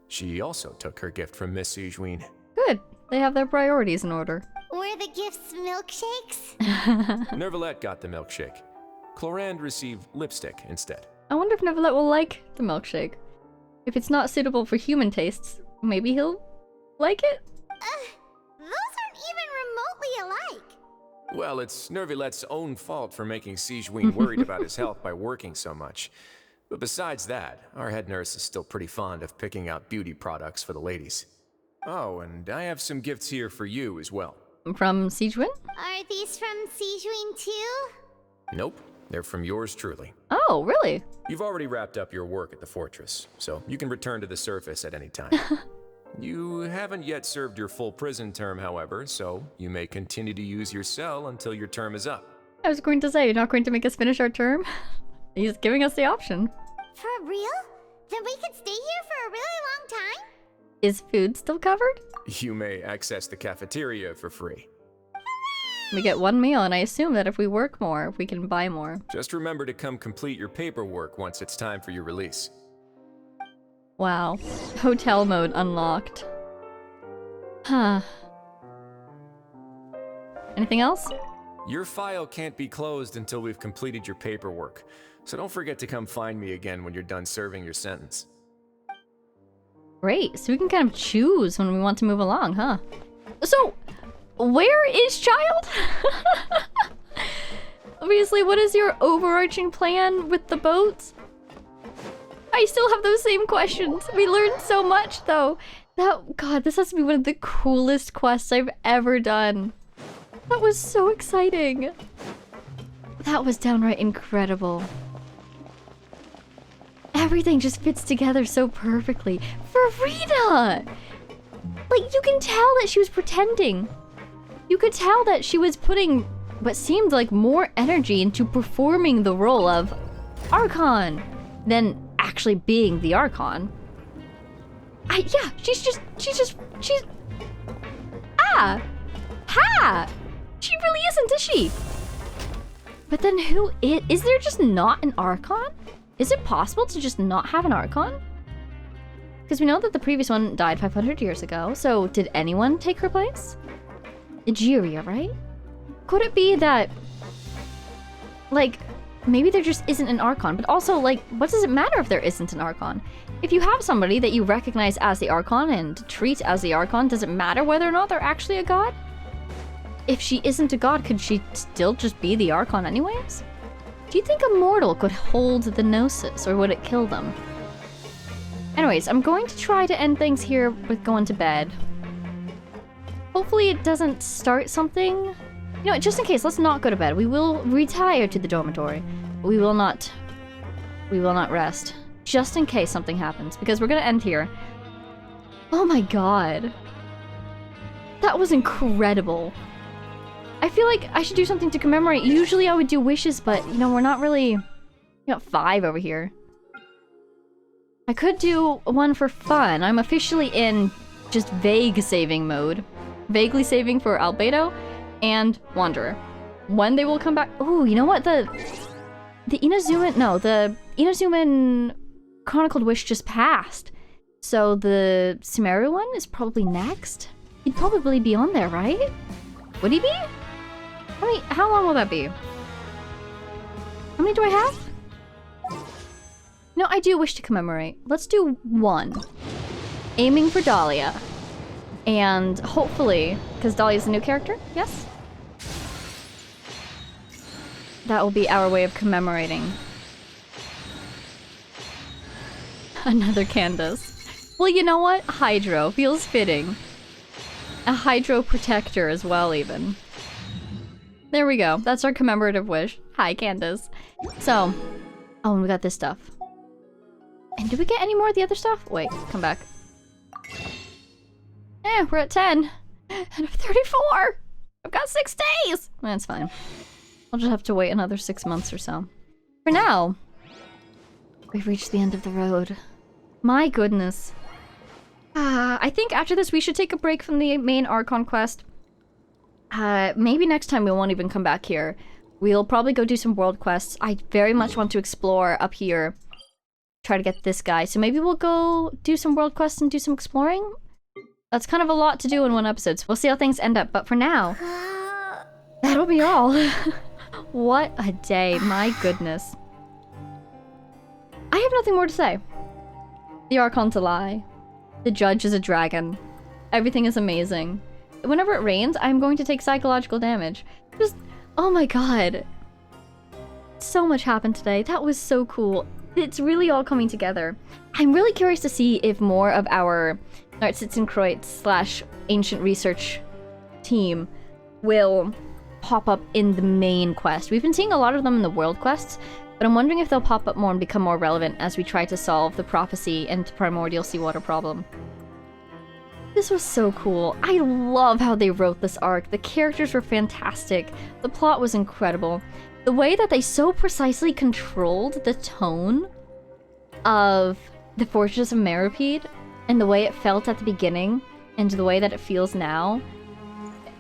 She also took her gift from Miss Sijween. Good. They have their priorities in order. Were the gifts milkshakes? Neuvillette got the milkshake. Clorinde received lipstick instead. I wonder if Neuvillette will like the milkshake. If it's not suitable for human tastes, maybe he'll like it? Those aren't even remotely alike. Well, it's Neuvillette's own fault for making Sijween worried about his health by working so much. But besides that, our head nurse is still pretty fond of picking out beauty products for the ladies. Oh, and I have some gifts here for you as well. From Sijween? Are these from Sijween too? Nope, they're from yours truly. Oh, really? You've already wrapped up your work at the fortress, so you can return to the surface at any time. You haven't yet served your full prison term, however, so you may continue to use your cell until your term is up. I was going to say, you're not going to make us finish our term? He's giving us the option. For real? Then we could stay here for a really long time? Is food still covered? You may access the cafeteria for free. We get one meal, and I assume that if we work more, we can buy more. Just remember to come complete your paperwork once it's time for your release. Wow. Hotel mode unlocked. Huh. Anything else? Your file can't be closed until we've completed your paperwork, so don't forget to come find me again when you're done serving your sentence. Great, so we can kind of choose when we want to move along, huh? So, where is Child? Obviously, what is your overarching plan with the boats? I still have those same questions. We learned so much, though. God, this has to be one of the coolest quests I've ever done. That was so exciting. That was downright incredible. Everything just fits together so perfectly. Farina! Like, you can tell that she was pretending. You could tell that she was putting what seemed like more energy into performing the role of Archon than actually being the Archon. Yeah, she's... Ha! She really isn't, is she? But then who is there just not an Archon? Is it possible to just not have an Archon? Because we know that the previous one died 500 years ago, so did anyone take her place? Egeria, right? Could it be that, like, maybe there just isn't an Archon, but also, like, what does it matter if there isn't an Archon? If you have somebody that you recognize as the Archon and treat as the Archon, does it matter whether or not they're actually a god? If she isn't a god, could she still just be the Archon anyways? Do you think a mortal could hold the Gnosis, or would it kill them? Anyways, I'm going to try to end things here with going to bed. Hopefully it doesn't start something. You know what, just in case, let's not go to bed. We will retire to the dormitory. We will not rest. Just in case something happens, because we're gonna end here. Oh my god. That was incredible. I feel like I should do something to commemorate. Usually I would do wishes, but, you know, we're not really... We got 5 over here. I could do one for fun. I'm officially in just vague saving mode. Vaguely saving for Albedo and Wanderer. When they will come back... Ooh, you know what? The Inazuman... No, the Inazuman Chronicled Wish just passed. So the Sumeru one is probably next? He'd probably be on there, right? Would he be? How long will that be? How many do I have? No, I do wish to commemorate. Let's do 1. Aiming for Dahlia. And hopefully, because Dahlia's a new character, yes? That will be our way of commemorating. Another Candace. Well, you know what? Hydro feels fitting. A Hydro Protector as well, even. There we go. That's our commemorative wish. Hi, Candace. So, oh, and we got this stuff. And did we get any more of the other stuff? Wait, come back. We're at 10. And I'm 34! I've got 6 days! That's fine. I'll just have to wait another 6 months or so. For now, we've reached the end of the road. My goodness. I think after this we should take a break from the main Archon quest. Maybe next time we won't even come back here. We'll probably go do some world quests. I very much want to explore up here. Try to get this guy. So maybe we'll go do some world quests and do some exploring? That's kind of a lot to do in one episode, so we'll see how things end up. But for now, that'll be all. What a day, my goodness. I have nothing more to say. The Archon's a lie. The judge is a dragon. Everything is amazing. Whenever it rains, I'm going to take psychological damage. Just, oh my god. So much happened today. That was so cool. It's really all coming together. I'm really curious to see if more of our Nartsitzenkreuz / ancient research team will pop up in the main quest. We've been seeing a lot of them in the world quests, but I'm wondering if they'll pop up more and become more relevant as we try to solve the prophecy and primordial seawater problem. This was so cool. I love how they wrote this arc. The characters were fantastic. The plot was incredible. The way that they so precisely controlled the tone of the Fortress of Meropide and the way it felt at the beginning and the way that it feels now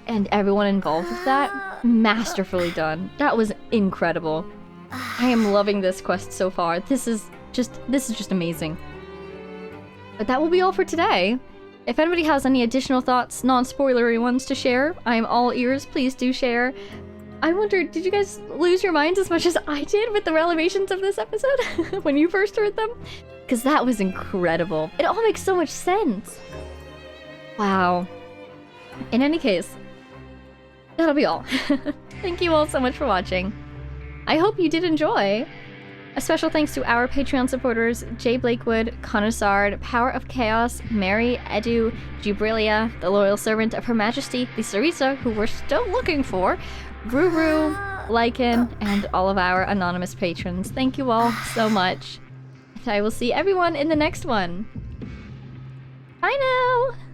and everyone involved with that, masterfully done. That was incredible. I am loving this quest so far. This is just amazing. But that will be all for today. If anybody has any additional thoughts, non-spoilery ones to share, I am all ears. Please do share. I wonder, did you guys lose your minds as much as I did with the revelations of this episode when you first heard them? Because that was incredible. It all makes so much sense. Wow. In any case, that'll be all. Thank you all so much for watching. I hope you did enjoy. A special thanks to our Patreon supporters, Jay Blakewood, Connoissard, Power of Chaos, Mary, Edu, Jubrilia, the Loyal Servant of Her Majesty, the Sarisa, who we're still looking for, Ruru, Lycan, and all of our anonymous patrons. Thank you all so much. And I will see everyone in the next one. Bye now!